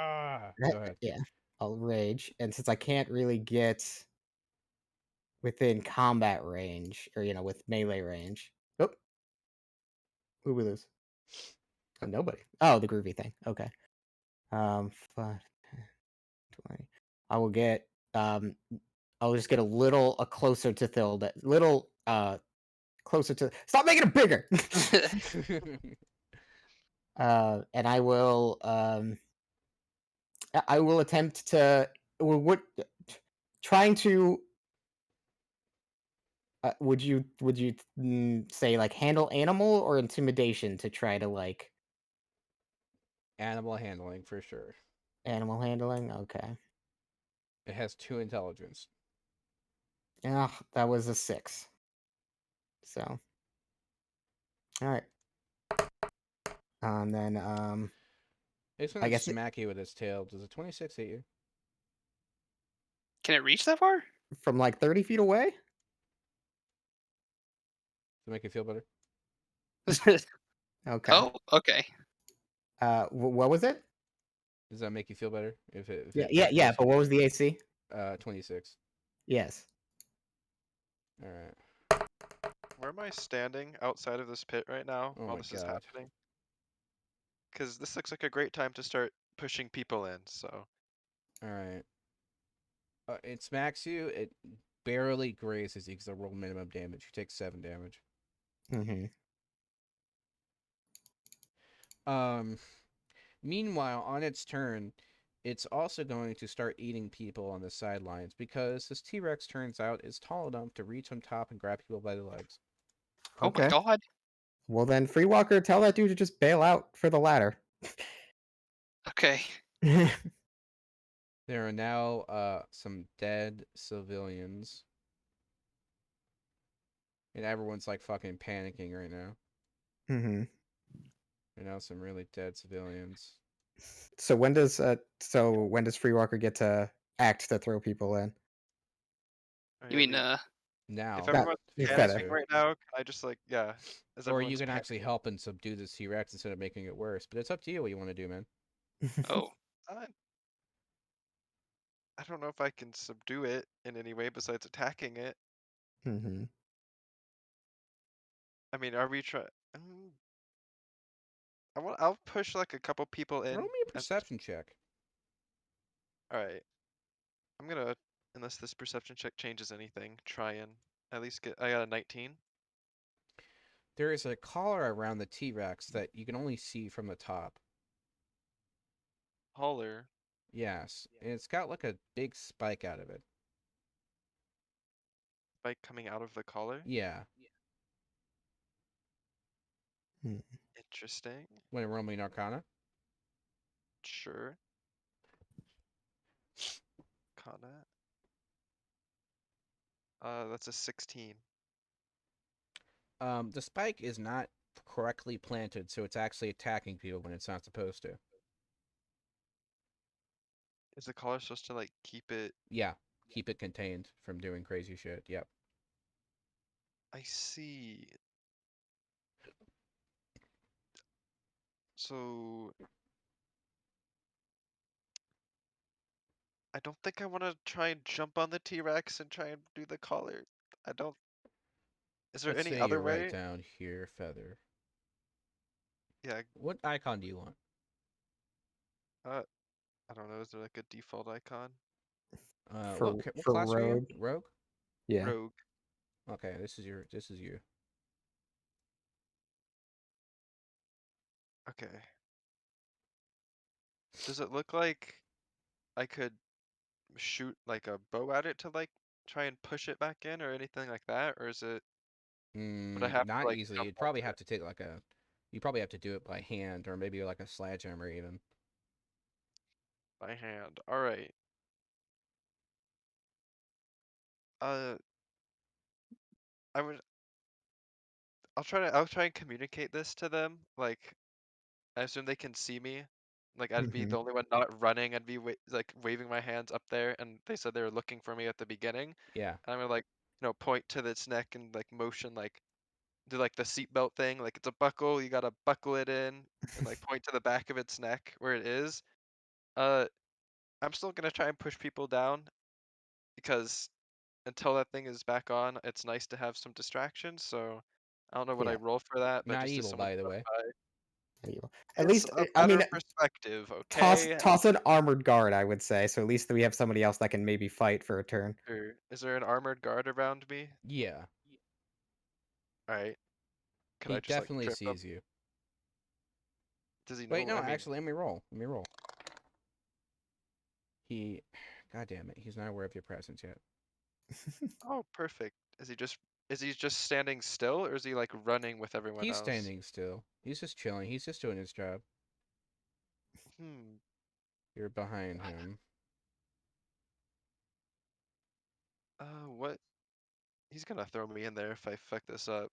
Go ahead. Yeah, I'll rage, and since I can't really get within combat range, or with melee range. Oh, who we lose? Oh, nobody. Oh, the groovy thing. Okay. 5, 10, 20. I will get. I'll just get a closer to Thilda. Little closer to. Stop making it bigger. And I will. I will attempt to. What? Trying to. Would you say like handle animal or intimidation to try to like Animal handling for sure. animal handling? Okay. It has 2 intelligence. Yeah, that was a 6. So, all right. And then It's I gonna guess smack you with its tail. Does a 26 hit you? Can it reach that far? from like 30 feet away. To make you feel better? Okay. Oh, okay. What was it? Does that make you feel better? If Yeah, it yeah, yeah. hits But you? what was the AC? 26. Yes. All right. Where am I standing outside of this pit right now Oh while my this is god. happening? Because this looks like a great time to start pushing people in. So All right. It smacks you. It barely grazes you because I roll minimum damage. You take 7 damage. Mm-hmm. Um. Meanwhile, on its turn, it's also going to start eating people on the sidelines because this T-Rex turns out is tall enough to reach on top and grab people by the legs. Oh my Okay. god. Well then, Free Walker, tell that dude to just bail out for the ladder. Okay. There are now some dead civilians. And everyone's like fucking panicking right now. Mm-hmm. Some really dead civilians. So when does Free Walker get to act to throw people in? oh, You yeah, mean Now, if That everyone's is wants better. panicking to. right now, can I just like as Or you everyone's can actually panicking, help and subdue this T-Rex instead of making it worse. But it's up to you what you want to do, man. oh. I, I don't know if I can subdue it in any way besides attacking it. Mm-hmm. I mean, are we trying? I'll push like a couple people Roll in. me a perception check. All right. I'm gonna, unless this perception check changes anything, try and at least get. I got a 19. There is a collar around the T-Rex that you can only see from the top. Hauler. Yes, and it's got like a big spike out of it. Bike coming out of the collar. Yeah. Interesting. When roll me an Arcana. Sure. Kana. That's a 16. The spike is not correctly planted, so it's actually attacking people when it's not supposed to. Is the collar supposed to like keep it? Yeah, keep it contained from doing crazy shit. Yep. I see. So I don't think I want to try and jump on the T-Rex and try and do the collar. I don't. Is there Let's any say you other write way? down here feather. Yeah. What icon do you want? I don't know. Is there like a default icon? What For class are you? road. Rogue. Yeah. Rogue. Okay, this is you. Okay. Does it look like I could shoot like a bow at it to like try and push it back in or anything like that? Or is it, would I have to Not like easily. jump You'd probably onto have it to take like a. You probably have to do it by hand or maybe like a sledgehammer even. by hand? All right. Uh, I would, I'll try and communicate this to them. Like, I assume they can see me Like I'd be Mhm. the only one not running. I'd be like waving my hands up there, and they said they were looking for me at the beginning. Yeah. And I would like, point to its neck and like motion like do like the seatbelt thing. Like it's a buckle, you gotta buckle it in, and like point to the back of its neck where it is. Uh, I'm still gonna try and push people down because until that thing is back on, it's nice to have some distractions. So I don't know what I Yeah. roll for that, but Not just as evil, someone by the close way. by, At it's least a I matter mean, of perspective, toss okay? toss an armored guard, I would say. So at least we have somebody else that can maybe fight for a turn. Sure. Is there an armored guard around me? Yeah. All right. Could He I just like definitely trip him? sees you. Does he Wait, know? no, I mean, actually, let me roll. Let me roll. He, God damn it, he's not aware of your presence yet. oh, perfect. Is he just standing still, or is he like running with everyone He's else? standing still. He's just chilling. He's just doing his job. Hmm. You're behind him. What? He's gonna throw me in there if I fuck this up.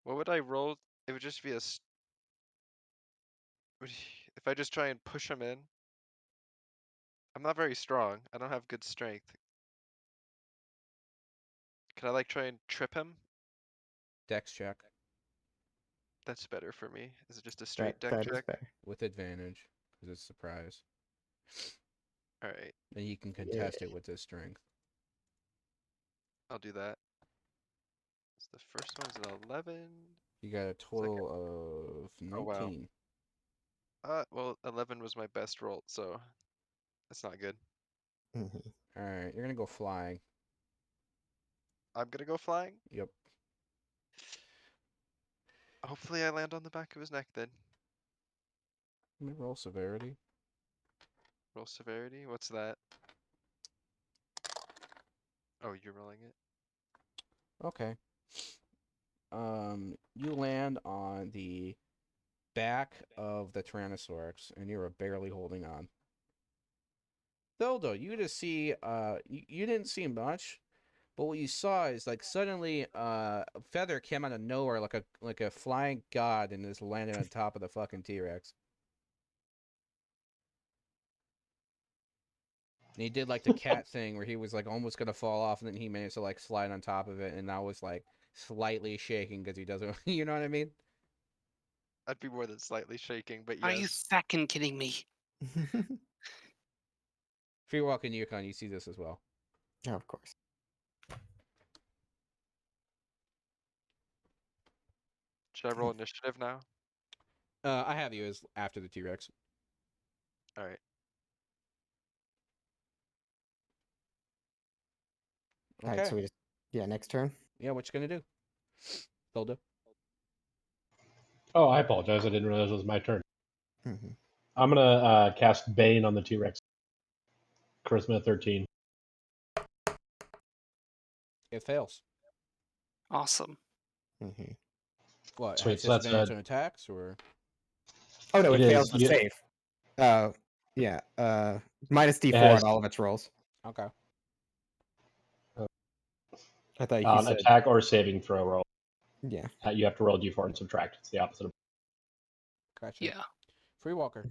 What would I roll? It would just be if I just try and push him in. I'm not very strong. I don't have good strength. Can I like try and trip him? Dex check That's better for me. Is it just a That straight deck that is check? better. with advantage because it's surprise. All right, Then you can Yeah. contest it with his strength. I'll do that. So the first one's an 11. You got a Second, total of oh wow. 19. Well, 11 was my best roll, so that's not good. Mhm. All right, you're gonna go flying. I'm gonna go flying. Yep. Hopefully, I land on the back of his neck then. Let me roll severity. Roll severity. What's that? Oh, you're rolling it. Okay. You land on the back of the Tyrannosaurus, and you're barely holding on. Though, you just see, you didn't see much, but what you saw is like suddenly, a feather came out of nowhere, like a flying god, and just landed on top of the fucking T-Rex. And he did like the cat thing where he was like almost gonna fall off, and then he managed to like slide on top of it, and I was like slightly shaking because he doesn't, you know what I mean? I'd be more than slightly shaking, but Are you yes. fucking kidding me? If you're walking Yukon, you see this as well. Oh, of course. Should I roll initiative now? I have you as after the T-Rex. All right. All right, Okay. so next turn. Yeah, what you gonna do? Thilda. Oh, I apologize. I didn't realize it was my turn. Mhm. I'm gonna cast Bane on the T-Rex. Charisma 13. It fails. Awesome. Mhm. What, Sweet. has So that's disadvantage on attacks, or? Oh no, it it fails is. the save. Yeah. Minus It D4 has on all of its rolls. Okay. I thought you said attack or saving throw roll. yeah. You have to roll D4 and subtract. It's the opposite of. Gotcha. Yeah. Free Walker.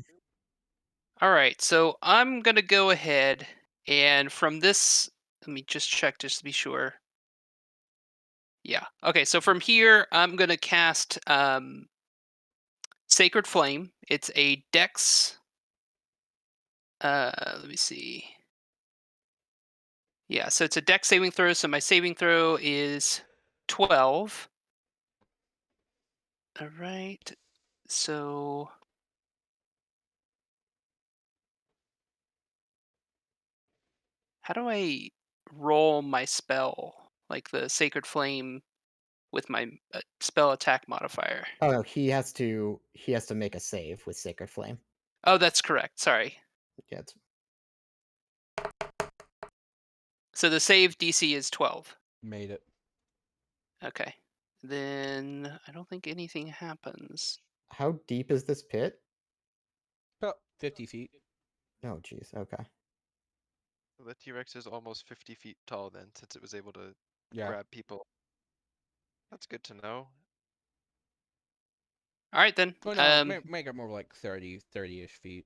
All right. So I'm gonna go ahead and from this, let me just check just to be sure. Yeah. Okay. So from here, I'm gonna cast Sacred Flame. It's a Dex. Let me see. Yeah. So it's a Dex saving throw. So my saving throw is 12. All right. So how do I roll my spell? Like the Sacred Flame with my spell attack modifier. Oh no, he has to make a save with Sacred Flame. Oh, that's correct. Sorry. Yeah, it's So the save DC is 12. Made it. Okay. Then I don't think anything happens. how deep is this pit? About 50 feet. Oh jeez, okay. The T-Rex is almost 50 feet tall then, since it was able to Yeah. grab people. That's good to know. All right then. Oh no, make it more like 30-ish feet.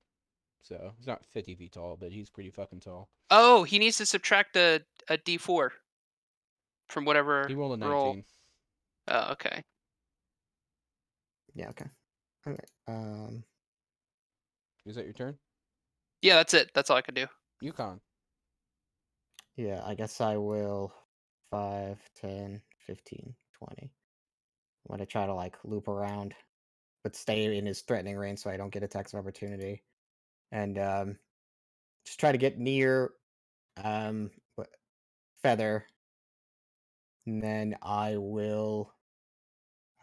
So he's not 50 feet tall, but he's pretty fucking tall. Oh, he needs to subtract a d4 from whatever He rolled a roll. 19. Oh, okay. Yeah. Okay. Okay. Is that your turn? Yeah, that's it. That's all I can do. Yukon. Yeah. I guess I will 5, 10, 15, 20. I'm gonna try to like loop around, but stay in his threatening range so I don't get attacks of opportunity. And just try to get near what- Feather. And then I will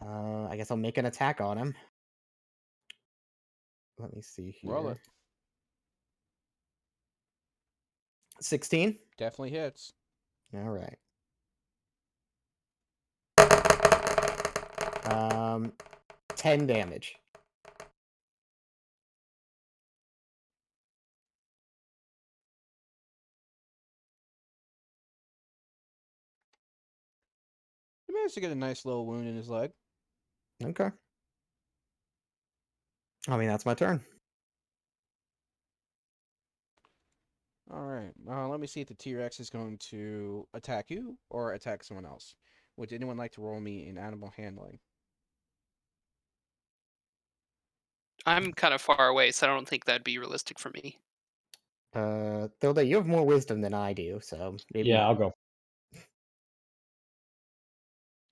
I guess I'll make an attack on him. Let me see Roll here. it. 16. Definitely hits. All right. 10 damage. He managed to get a nice little wound in his leg. Okay. I mean, that's my turn. All right. Let me see if the T-Rex is going to attack you or attack someone else. Would anyone like to roll me in animal handling? I'm kind of far away, so I don't think that'd be realistic for me. Thilda, you have more wisdom than I do, so maybe Yeah, not. I'll go.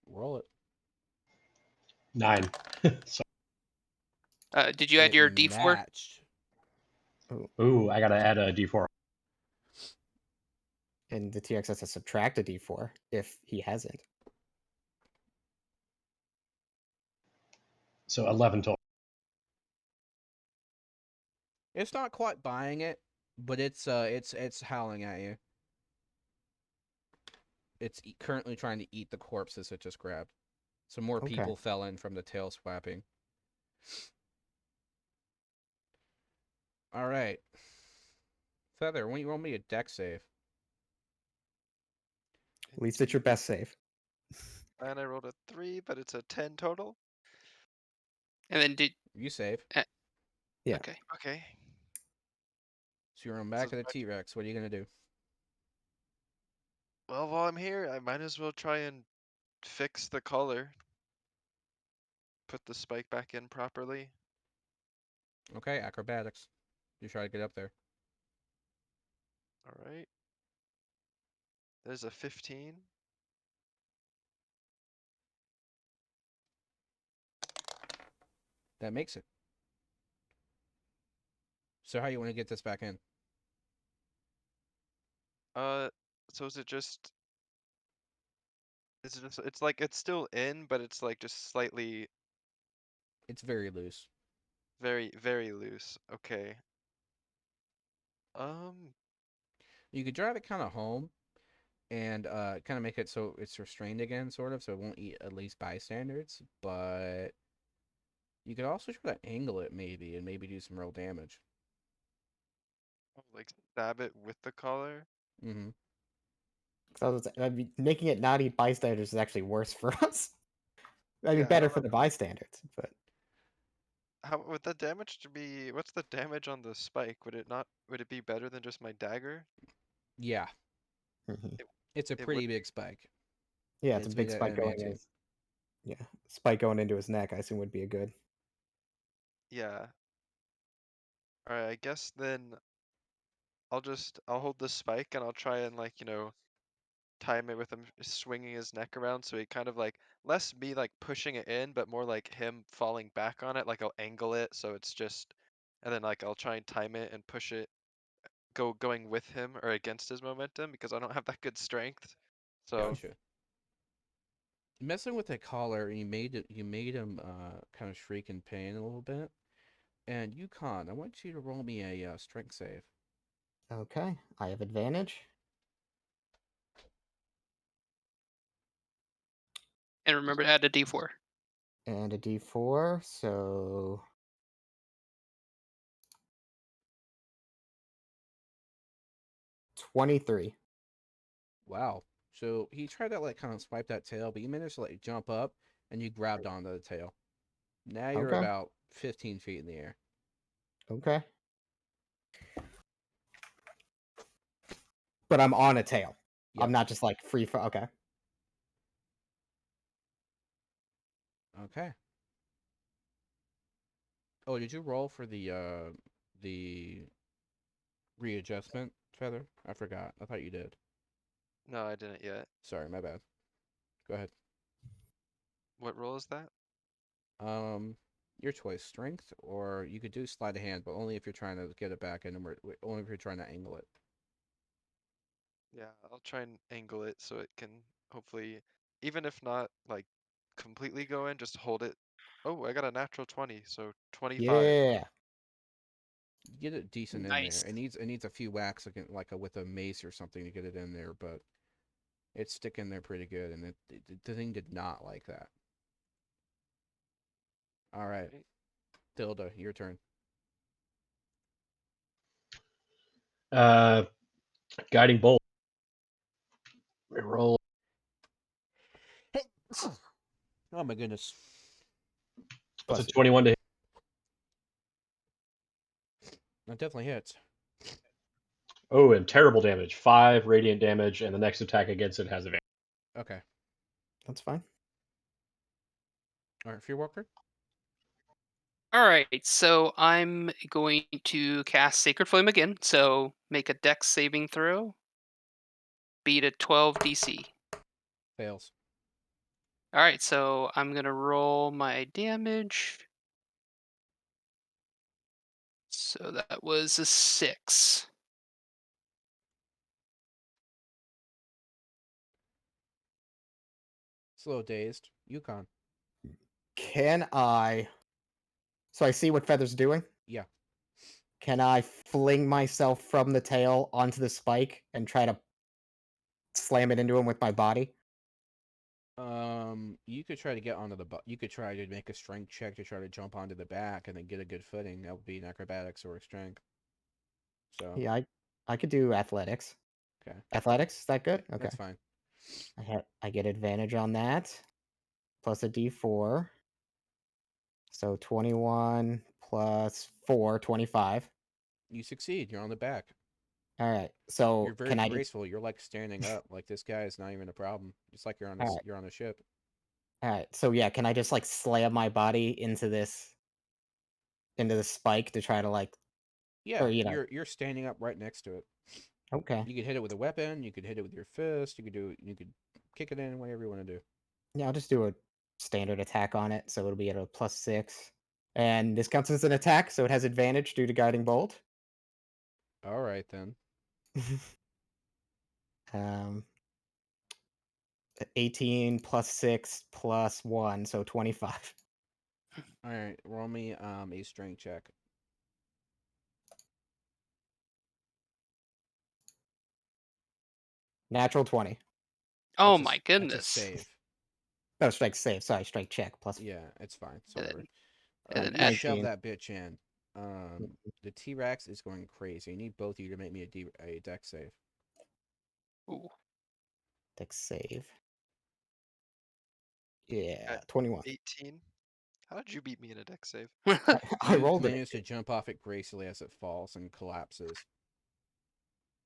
Roll it. 9. So, Did you add It your d4? matched. ooh, I gotta add a d4. And the T-Rex has to subtract a d4 if he hasn't. So 11 total. It's not quite buying it, but it's howling at you. It's currently trying to eat the corpses it just grabbed. So more Okay. people fell in from the tail swapping. All right. Feather, why don't you roll me a deck save? At least it's your best save. And I rolled a 3, but it's a 10 total. And then did You save. Yeah. okay. Okay. So you're on So back of the T-Rex. What are you gonna do? Well, while I'm here, I might as well try and fix the collar. Put the spike back in properly. Okay, acrobatics. You try to get up there. All right. There's a 15. That makes it. So how you want to get this back in? Uh, so is it just? Is it just? It's like it's still in, but it's like just slightly, It's very loose. very, very loose. Okay. Um. You could drive it kind of home and kind of make it so it's restrained again, sort of, so it won't eat at least bystanders. But you could also try to angle it maybe and maybe do some real damage. Like stab it with the collar. Mm-hmm. So making it not eat bystanders is actually worse for us. I mean, Yeah, I better don't for know. the bystanders, but How would the damage to be? What's the damage on the spike? Would it not? Would it be better than just my dagger? Yeah, mhm. it's a It would. pretty big spike. Yeah, it's a It's big made of spike going adamantium. yeah, spike going into his neck. I assume would be a good. Yeah. All right. I guess then I'll hold the spike and I'll try and like time it with him swinging his neck around so he kind of like less me like pushing it in, but more like him falling back on it. Like I'll angle it so it's just, and then like I'll try and time it and push it going with him or against his momentum because I don't have that good strength. So Gotcha. Messing with the collar, you made him kind of shriek in pain a little bit. And Yukon, I want you to roll me a strength save. Okay, I have advantage. And remember to add a d4. And a d4, so 23. Wow. So he tried to like kind of swipe that tail, but you managed to like jump up and you grabbed onto the tail. Now you're Okay. about 15 feet in the air. Okay. But I'm on a tail. Yep. I'm not just like free for. Okay. Okay. Oh, did you roll for the readjustment feather? I forgot. I thought you did. No, I didn't yet. Sorry, my bad. Go ahead. What roll is that? Your choice. Strength, or you could do sleight of hand, but only if you're trying to get it back, and only if you're trying to angle it. Yeah, I'll try and angle it so it can hopefully, even if not like completely go in, just hold it. Oh, I got a natural 20, so 25. Yeah. Get it decent in there. Nice. It needs a few whacks with a mace or something to get it in there, but it's sticking there pretty good, and the thing did not like that. All right, Right. Dilda, your turn. Guiding bolt. Roll. Oh my goodness. What's a Bless you. 21 to hit? That definitely hits. Oh, and terrible damage. 5 radiant damage, and the next attack against it has advantage. Okay. That's fine. All right, Fear Walker. All right, so I'm going to cast Sacred Flame again. So make a Dex saving throw. Beat a 12 DC. Fails. All right, so I'm gonna roll my damage. So that was a 6. Slow dazed. Yukon. Can I? So I see what Feather's doing. Yeah. Can I fling myself from the tail onto the spike and try to slam it into him with my body? You could try to get onto the you could try to make a strength check to try to jump onto the back and then get a good footing. That would be an acrobatics or a strength. So Yeah, I could do athletics. okay, Athletics, is that good? Okay. that's fine. I get advantage on that. Plus a D4. So 21 plus 4, 25. You succeed. You're on the back. All right. You're So very can I just graceful. You're like standing up. Like this guy is not even a problem. It's like all right. you're on a ship. All right. So yeah, can I just like slam my body into the spike to try to like Yeah, or you're standing up right next to it. okay. You could hit it with a weapon. You could hit it with your fist. You could kick it in whatever you want to do. Yeah, I'll just do a standard attack on it, so it'll be at a +6. And this counts as an attack, so it has advantage due to guiding bolt. All right then. um 18 plus 6 plus 1, so 25. All right, roll me a strength check. Natural 20. Oh That's a my that's a goodness. save. No, strike save. Sorry, strike check plus Yeah, it's fine. It's And whatever. then, All and right, then you shove 19. that bitch in. The T-Rex is going crazy. I need both of you to make me a dex save. ooh, Dex save. Yeah, Got 21. 18. How did you beat me in a deck save? I You rolled it. manage to jump off it gracefully as it falls and collapses.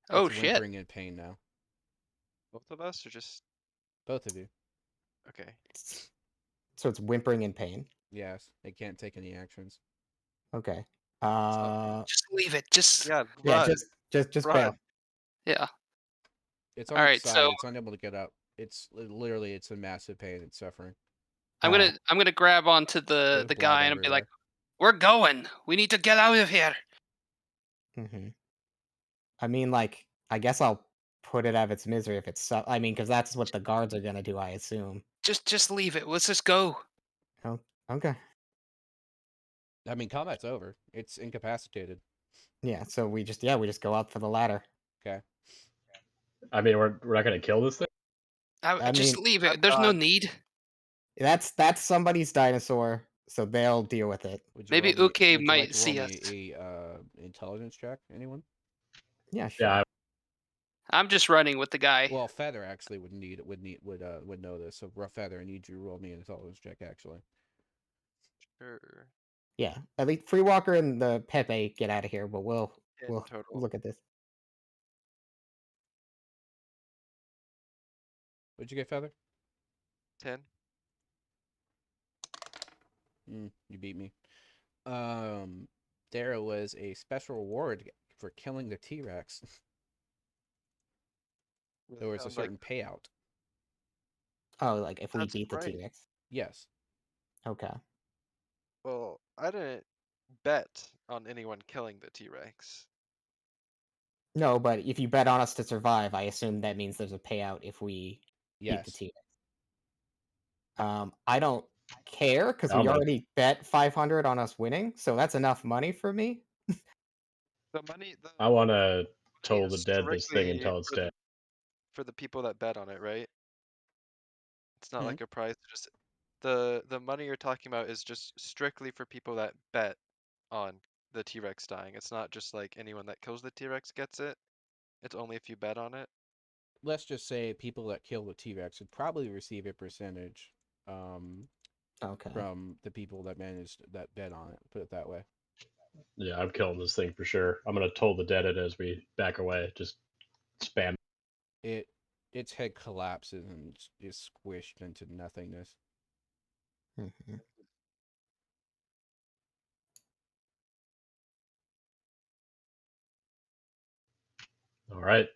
oh It's shit. whimpering in pain now. Both of us, or just Both of you. okay? So it's whimpering in pain. Yes, it can't take any actions. Okay. So Just leave it. Just yeah, Yeah, run, just run. bail. yeah. It's All on its right, side. so It's unable to get up. It's literally it's in massive pain. It's suffering. I'm gonna grab onto the There's the blood guy and be like, everywhere. "We're going. We need to get out of here." hmm I mean, like, I guess I'll put it out of its misery if it's. I mean, because that's what the guards are gonna do, I assume. Just leave it. Let's just go. Oh, okay. I mean, combat's over. It's incapacitated. Yeah. So we just go up for the ladder. Okay. I mean, we're not going to kill this thing? I Just mean, leave I'm it. There's no done. need. that's somebody's dinosaur, so they'll deal with it. Maybe Uke Would you like might to roll see us. me a intelligence check? Anyone? Yeah, sure. Yeah, I'm just running with the guy. Well, Feather actually would know this. So rough Feather, I need you to roll me an intelligence check actually. Sure. Yeah, at least Free Walker and the Pepe get out of here, but 10 we'll total. look at this. What'd you get, Feather? 10. You beat me. There was a special reward for killing the T-Rex. There was a Sound like, certain payout. Oh, like if we that's beat the right. T-Rex. Yes. Okay. Well, I didn't bet on anyone killing the T-Rex. No, but if you bet on us to survive, I assume that means there's a payout if we beat the Yes. T-Rex. I don't care because I'm we gonna already bet 500 on us winning, so that's enough money for me. The money, the I want to money toll is the dead this thing strictly until it's dead. for the people that bet on it, right? It's not Hmm? like a prize. Just the money you're talking about is just strictly for people that bet on the T-Rex dying. It's not just like anyone that kills the T-Rex gets it. It's only if you bet on it. Let's just say people that kill the T-Rex would probably receive a percentage Okay. from the people that bet on it. Put it that way. Yeah, I'm killing this thing for sure. I'm gonna toll the dead it as we back away. Just spam. Its head collapses and is squished into nothingness. Mhm. All right.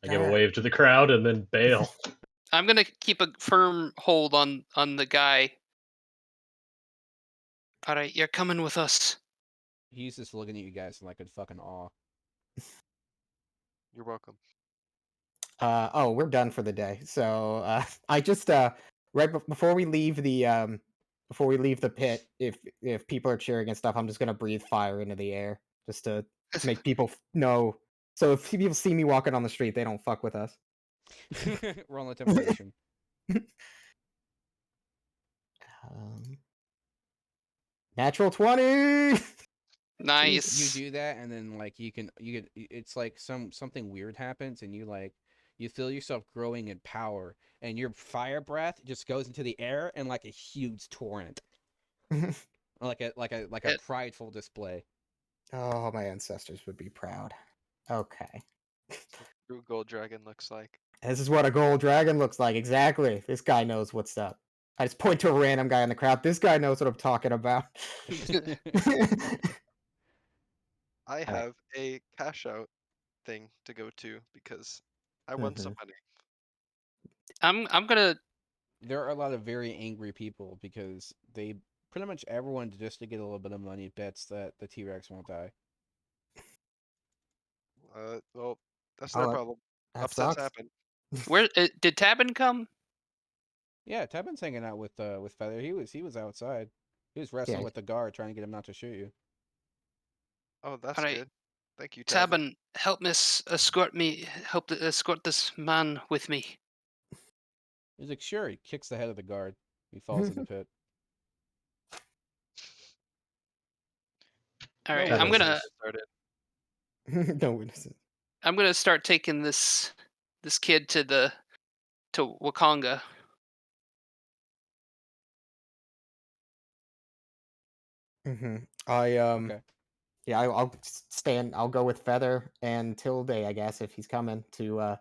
I give a Alright. wave to the crowd and then bail. I'm gonna keep a firm hold on the guy. All right, you're coming with us. He's just looking at you guys in like in fucking awe. You're welcome. Oh, we're done for the day. So I just before we leave the pit, if people are cheering and stuff, I'm just gonna breathe fire into the air just to make people know. So if people see me walking on the street, they don't fuck with us. Roll intimidation. Um, Natural 20. You Nice. do that, and then like it's like something weird happens, and you feel yourself growing in power, and your fire breath just goes into the air and like a huge torrent, like a It- prideful display. Oh, my ancestors would be proud. Okay. True gold dragon looks like. This is what a gold dragon looks like. Exactly. This guy knows what's up. I just point to a random guy in the crowd. This guy knows what I'm talking about. I Alright. have a cash out thing to go to because I won some money. I'm gonna. There are a lot of very angry people because they pretty much everyone just to get a little bit of money bets that the T-Rex won't die. Well, that's their Oh, problem. that Upsets sucks. happen. Where did Tabin come? Yeah, Tevin's hanging out with Feather. He was outside. He was wrestling Yeah. with the guard trying to get him not to shoot you. Oh, that's All right, good. Thank you, Tabin. Tabin, help escort me. Help escort this man with me. He's like, sure. He kicks the head of the guard. He falls in the pit. All No right, Tabin I'm says- gonna Started. No witnesses. start taking this kid to Wakanga. I Okay. yeah, I'll stand. I'll go with Feather and Tilde, I guess, if he's coming to.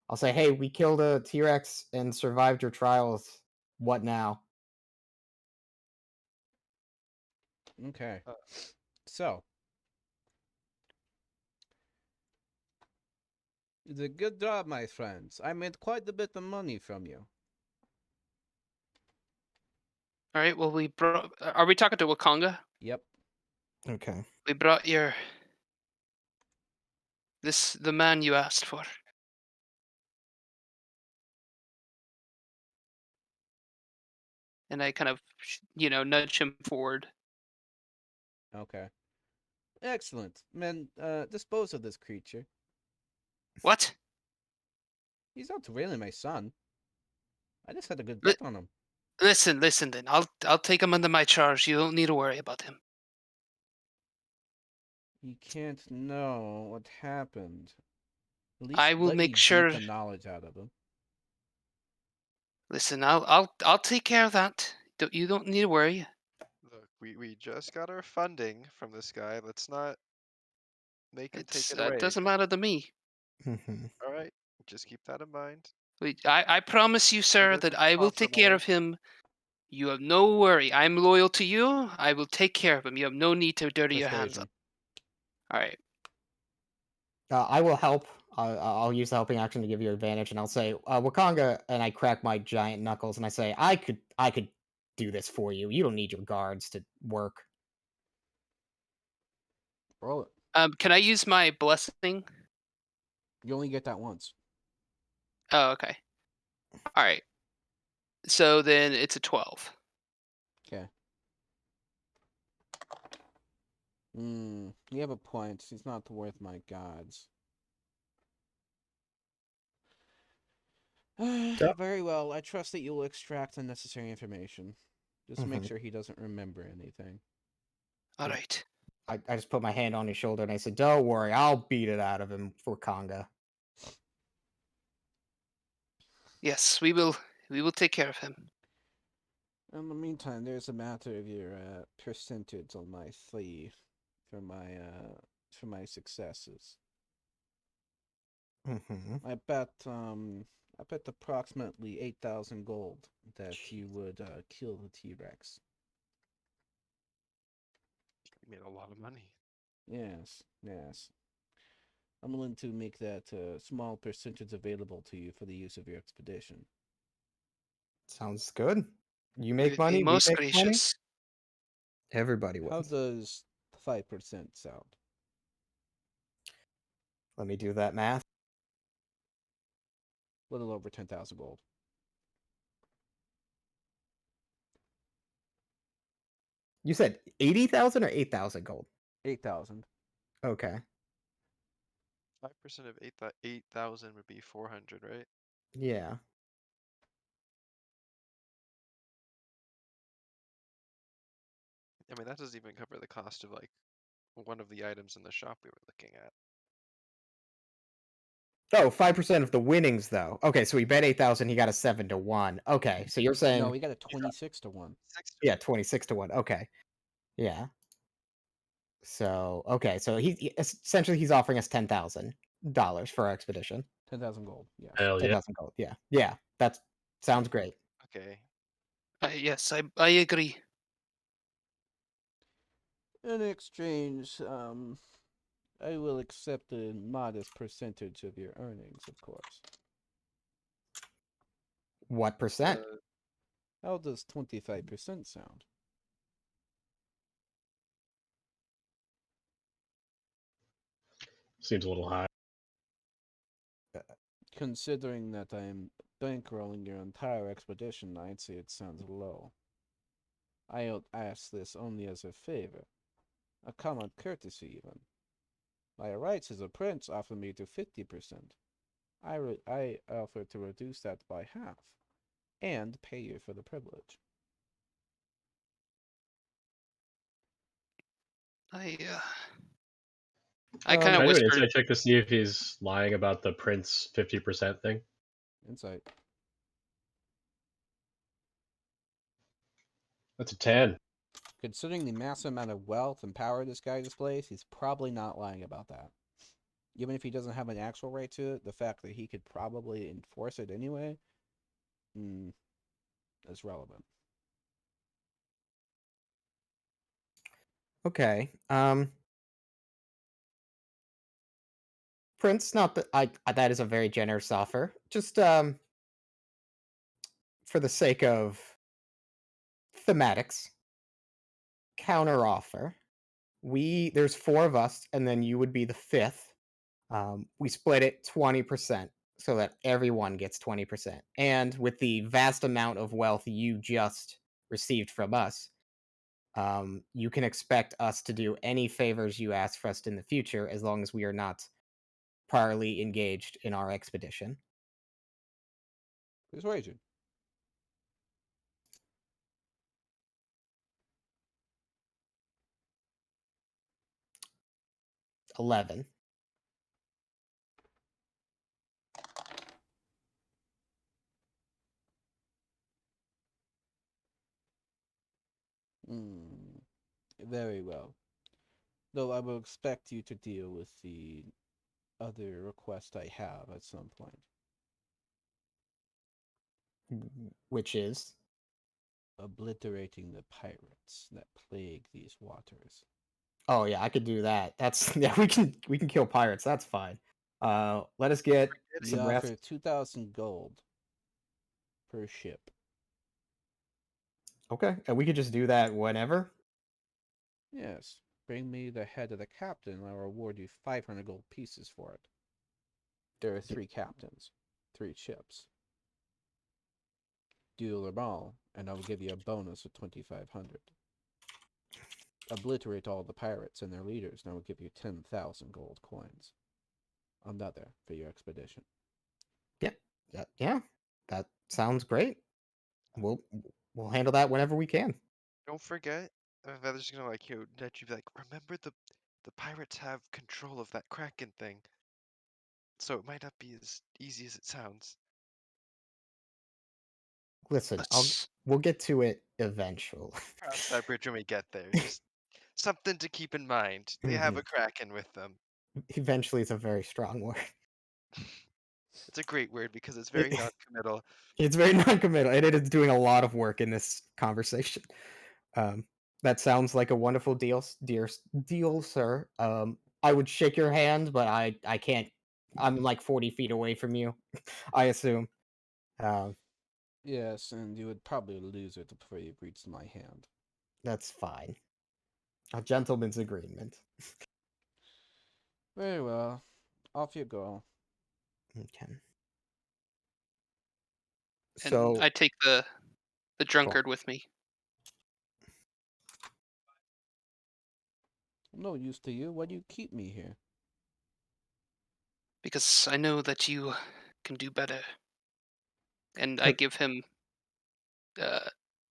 I'll say, hey, we killed a T-Rex and survived your trials. What now? Okay. Uh. So, it's a good job, my friends. I made quite a bit of money from you. All right. Well, we brought. Are we talking to Wakanga? Yep. Okay. We brought the man you asked for. And I kind of, nudge him forward. Okay. Excellent. Men, dispose of this creature. What? He's not really my son. I just had a good Li- bet on him. Listen. Then I'll take him under my charge. You don't need to worry about him. You can't know what happened. At least I will let me make sure. beat the knowledge out of him. Listen, I'll take care of that. You don't need to worry. Look, We just got our funding from this guy. Let's not make him take it It away. doesn't matter to me. Mhm. All right, just keep that in mind. I promise you, sir, is that a I will take care of compromise. him. You have no worry. I'm loyal to you. I will take care of him. You have no need to dirty your hands up. Persuasion. All right. I will help. I'll use the helping action to give you advantage, and I'll say, Wakanga, and I crack my giant knuckles, and I say, I could do this for you. You don't need your guards to work. Roll it. Can I use my blessing? You only get that once. Oh, okay. All right. So then it's a 12. Okay. You have a point. He's not worth my gods. Very well. I trust that you'll extract the necessary information. Just make Mhm. sure he doesn't remember anything. All Yeah. right. I just put my hand on his shoulder and I said, "Don't worry, I'll beat it out of him for Conga." Yes, we will take care of him. In the meantime, there's a matter of your percentage on my fee for my successes. Mm-hmm. I bet approximately 8,000 gold that you would kill the T-Rex. You made a lot of money. Yes, yes. I'm willing to make that small percentage available to you for the use of your expedition. Sounds good. You We make would be money, we most make money. gracious. Everybody How wins. does 5% sound? Let me do that math. A little over 10,000 gold. You said 80,000 or 8,000 gold. 8,000. Okay. 5% of 8,000 would be 400, right? Yeah. I mean, that doesn't even cover the cost of like one of the items in the shop we were looking at. Oh, 5% of the winnings, though. Okay, so he bet 8,000. He got a 7-1. Okay, so you're No, saying, we got a 26 to 1. yeah, 26-1. Okay, yeah. So okay, so essentially he's offering us $10,000 for our expedition. 10,000 gold. Yes. Hell yeah. 10,000 gold. Yeah, yeah. That sounds great. Okay. Yes, I agree. In exchange, I will accept a modest percentage of your earnings, of course. What percent? How does 25% sound? Seems a little high. Considering that I'm bankrolling your entire expedition, I'd say it sounds low. I'll ask this only as a favor, a common courtesy even. My rights as a prince offer me to 50%. I offer to reduce that by half, and pay you for the privilege. I Can kind of I do an whispered. insight check to see if he's lying about the Prince 50% thing? Insight. That's a 10. Considering the massive amount of wealth and power this guy displays, he's probably not lying about that. Even if he doesn't have an actual right to it, the fact that he could probably enforce it anyway, is relevant. Okay. Prince, not that that is a very generous offer. Just for the sake of thematics, counter offer. There's four of us, and then you would be the fifth. We split it 20% so that everyone gets 20%. And with the vast amount of wealth you just received from us, you can expect us to do any favors you ask for us in the future as long as we are not priorly engaged in our expedition. Persuasion. $11. Hmm. Very well. Though I will expect you to deal with the other request I have at some point. Which is Obliterating the pirates that plague these waters. oh yeah, I could do that. That's yeah, we can kill pirates. That's fine. Let us get We some rest. offer 2,000 gold per ship. Okay, and we could just do that whenever. Yes, bring me the head of the captain, and I will reward you 500 gold pieces for it. There are 3 captains, 3 ships. Duel them all, and I will give you a bonus of 2,500. Obliterate all the pirates and their leaders, and I will give you 10,000 gold coins. Another for your expedition. Yeah, that sounds great. We'll we'll handle that whenever we can. Don't forget, they're just gonna like let you be like, remember the pirates have control of that Kraken thing, so it might not be as easy as it sounds. Listen, Let's. we'll get to it eventually. Cross that bridge when we get there. Just something to keep in mind. They have a Kraken with them. Eventually, it's a very strong word. It's a great word because it's It- very non-committal. It's very non-committal, and it is doing a lot of work in this conversation. Um, that sounds like a wonderful deal, deal, sir. I would shake your hand, but I can't. I'm like 40 feet away from you, I assume. Um, Yes, and you would probably lose it before you reached my hand. that's fine. A gentleman's agreement. Very well. Off you go. Okay. And So, I take the go on. drunkard with me I'm no use to you. Why do you keep me here? because I know that you can do better. And Co- uh,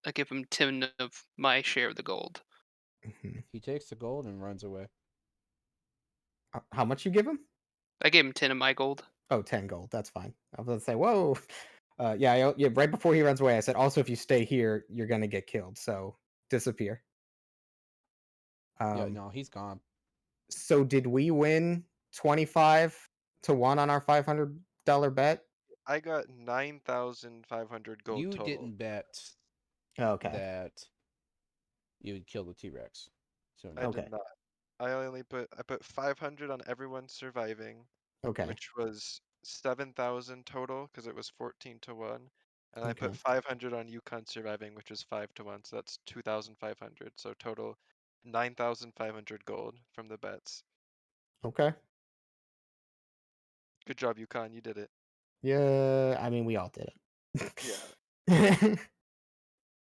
I give him 10 of my share of the gold. Mhm. He takes the gold and runs away. How much you give him? I gave him 10 of my gold. Oh, 10 gold. That's fine. I was gonna say, whoa. Yeah. Right before he runs away, I said, also, if you stay here, you're gonna get killed. So disappear. Yeah, Um, no, he's gone. so did we win 25-1 on our $500 bet? I got 9,500 gold You total. didn't bet Okay. that you would kill the T-Rex. So I no. did Okay. not. I put 500 on everyone surviving, Okay. which was 7,000 total because it was 14-1, and I Okay. put 500 on Yukon surviving, which was 5-1, so that's 2,500. So total 9,500 gold from the bets. Okay. Good job, Yukon. You did it. Yeah. I mean, we all did Yeah. it.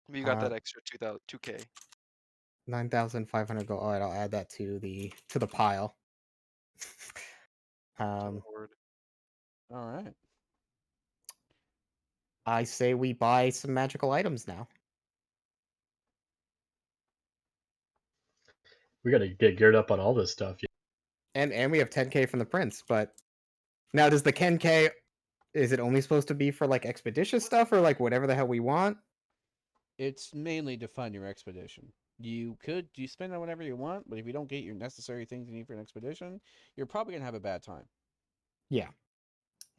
You got uh, that extra 2K 9,500 gold. All right, I'll add that to the pile. to the Um, horde. All right. I say we buy some magical items now. We got to get geared up on all this stuff. And we have 10K from the prince, but now does the 10K, is it only supposed to be for like expeditious stuff or like whatever the hell we want? It's mainly to fund your expedition. You spend on whatever you want, but if you don't get your necessary things you need for an expedition, you're probably gonna have a bad time. Yeah.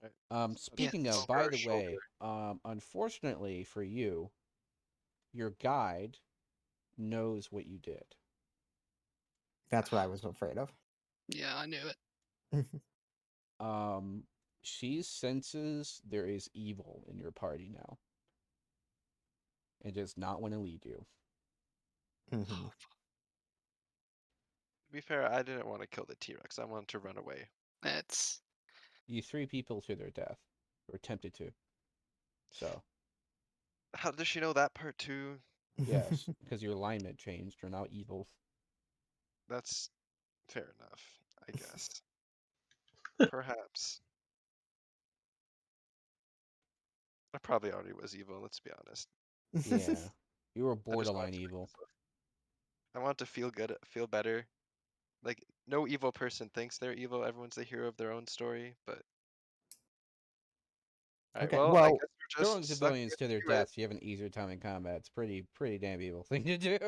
Right. Speaking Yes. of, Over by our the way, shoulder. unfortunately for you, your guide knows what you did. That's what I was afraid of. Yeah, I knew it. Um, she senses there is evil in your party now, and does not want to lead you. Mhm. To be fair, I didn't want to kill the T-Rex. I wanted to run away. That's You 3 people to their death, or attempted to. So How does she know that part too? yes, because your alignment changed. You're now evil. That's fair enough, I guess. Perhaps. I probably already was evil, let's be honest. Yeah, you were I just wanted borderline to evil. I want to feel good, feel better. Like no evil person thinks they're evil. Everyone's the hero of their own story, but alright, Okay. well, I Well, guess we're Throwing just stuck civilians to their into it. deaths, you have an easier time in combat. It's pretty damn evil thing to do.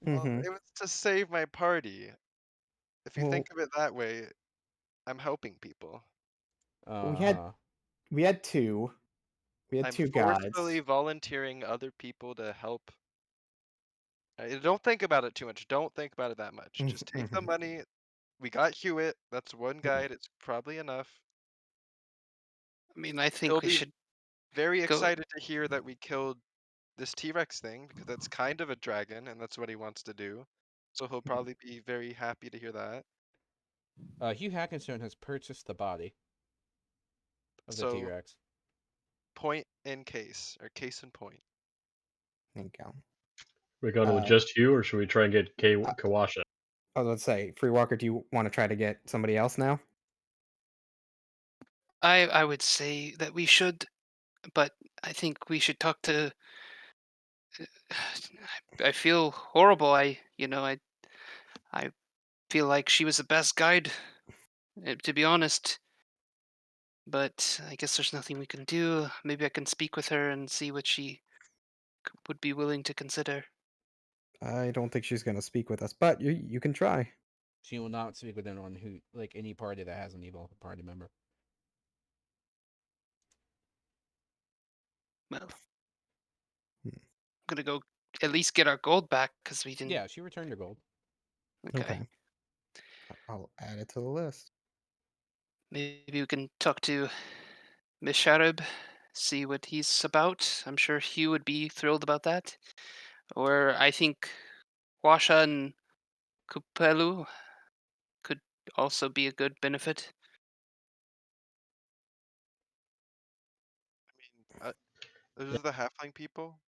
Well, Mhm. it was to save my party. If you Well, think of it that way, I'm helping people. we had Uh-huh. we had two. We had I'm two forcefully guides. volunteering other people to help. Don't think about it too much. Don't think about it that much. Just take the Mhm. money. We got Hewitt. That's one guide. It's probably enough. I mean, I He'll think we be should very go. excited to hear that we killed this T-Rex thing because that's kind of a dragon and that's what he wants to do. So he'll probably be very happy to hear that. Hugh Hackinson has purchased the body of the So T-Rex. point in case or case in point. Thank you. We go to Uh, just you, or should we try and get uh, Kawasha? I was about to say, Free Walker, do you want to try to get somebody else now? I would say that we should, but I think we should talk to. I feel horrible. I feel like she was the best guide, to be honest. But I guess there's nothing we can do. Maybe I can speak with her and see what she would be willing to consider. I don't think she's going to speak with us, but you can try. She will not speak with anyone who, like, any party that has an evil party member. Well, Hmm. I'm gonna go at least get our gold back because we didn't. Yeah, she returned your gold. Okay. Okay. I'll add it to the list. Maybe we can talk to Misharib, see what he's about. I'm sure Hugh would be thrilled about that. Or I think Washa and Kupelu could also be a good benefit. I mean, those are the halfling people.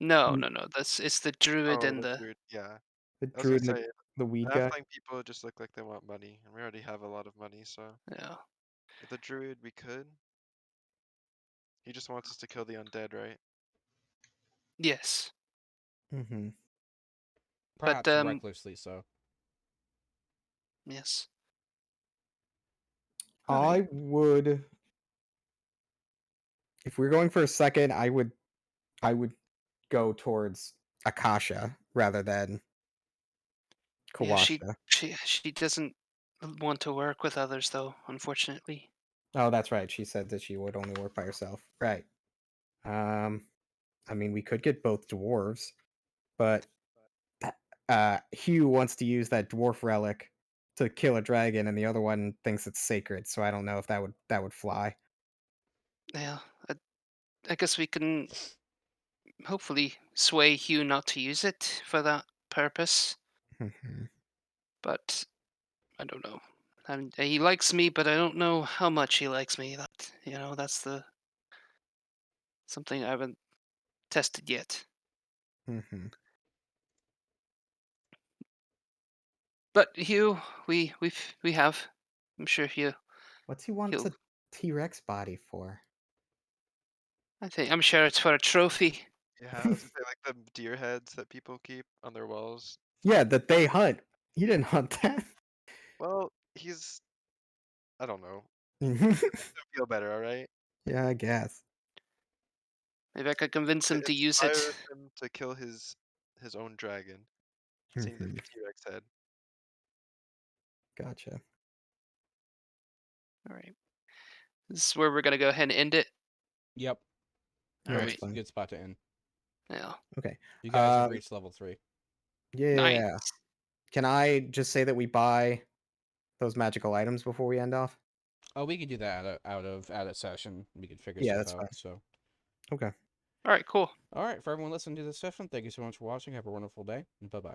No, Mm, no, no. That's it's the druid Oh, and the the druid. Yeah, The I was gonna druid and say the the weed guy. halfling people just look like they want money, and we already have a lot of money. So yeah. with the druid, we could. He just wants us to kill the undead, right? Yes. Mm-hmm. But Perhaps recklessly so. yes. All right. I would, if we're going for a second, I would go towards Akasha rather than Yeah, she Kawasha. she she doesn't want to work with others though, unfortunately. Oh, that's right. She said that she would only work by herself. Right. Um, I mean, we could get both dwarves, but Hugh wants to use that dwarf relic to kill a dragon, and the other one thinks it's sacred. So I don't know if that would fly. Yeah. I guess we can hopefully sway Hugh not to use it for that purpose. Mhm. But I don't know. He likes me, but I don't know how much he likes me. That's the something I haven't tested yet. Mhm. But Hugh, we have. I'm sure What's he want he'll. a T-Rex body for? I'm sure it's for a trophy. Yeah, I was gonna say like the deer heads that people keep on their walls. Yeah, that they hunt. He didn't hunt that. Well, I don't know. Mhm. Makes him feel better, all right? Yeah, I guess. Maybe I could convince It him to use it. inspires him to kill his own dragon, seeing the Mhm. T-Rex head. Gotcha. All right. This is where we're gonna go ahead and end it. Yep. All Yeah, Yep. that's right. It's a fine. good spot to end. Yeah. Okay. You guys have Um, reached level 3. Nice. yeah. Can I just say that we buy those magical items before we end off? Oh, we could do that out of session. We could figure Yeah, stuff that's out. fine. So, Okay. All right. Cool. all right, for everyone listening to this session, thank you so much for watching. Have a wonderful day, and bye bye.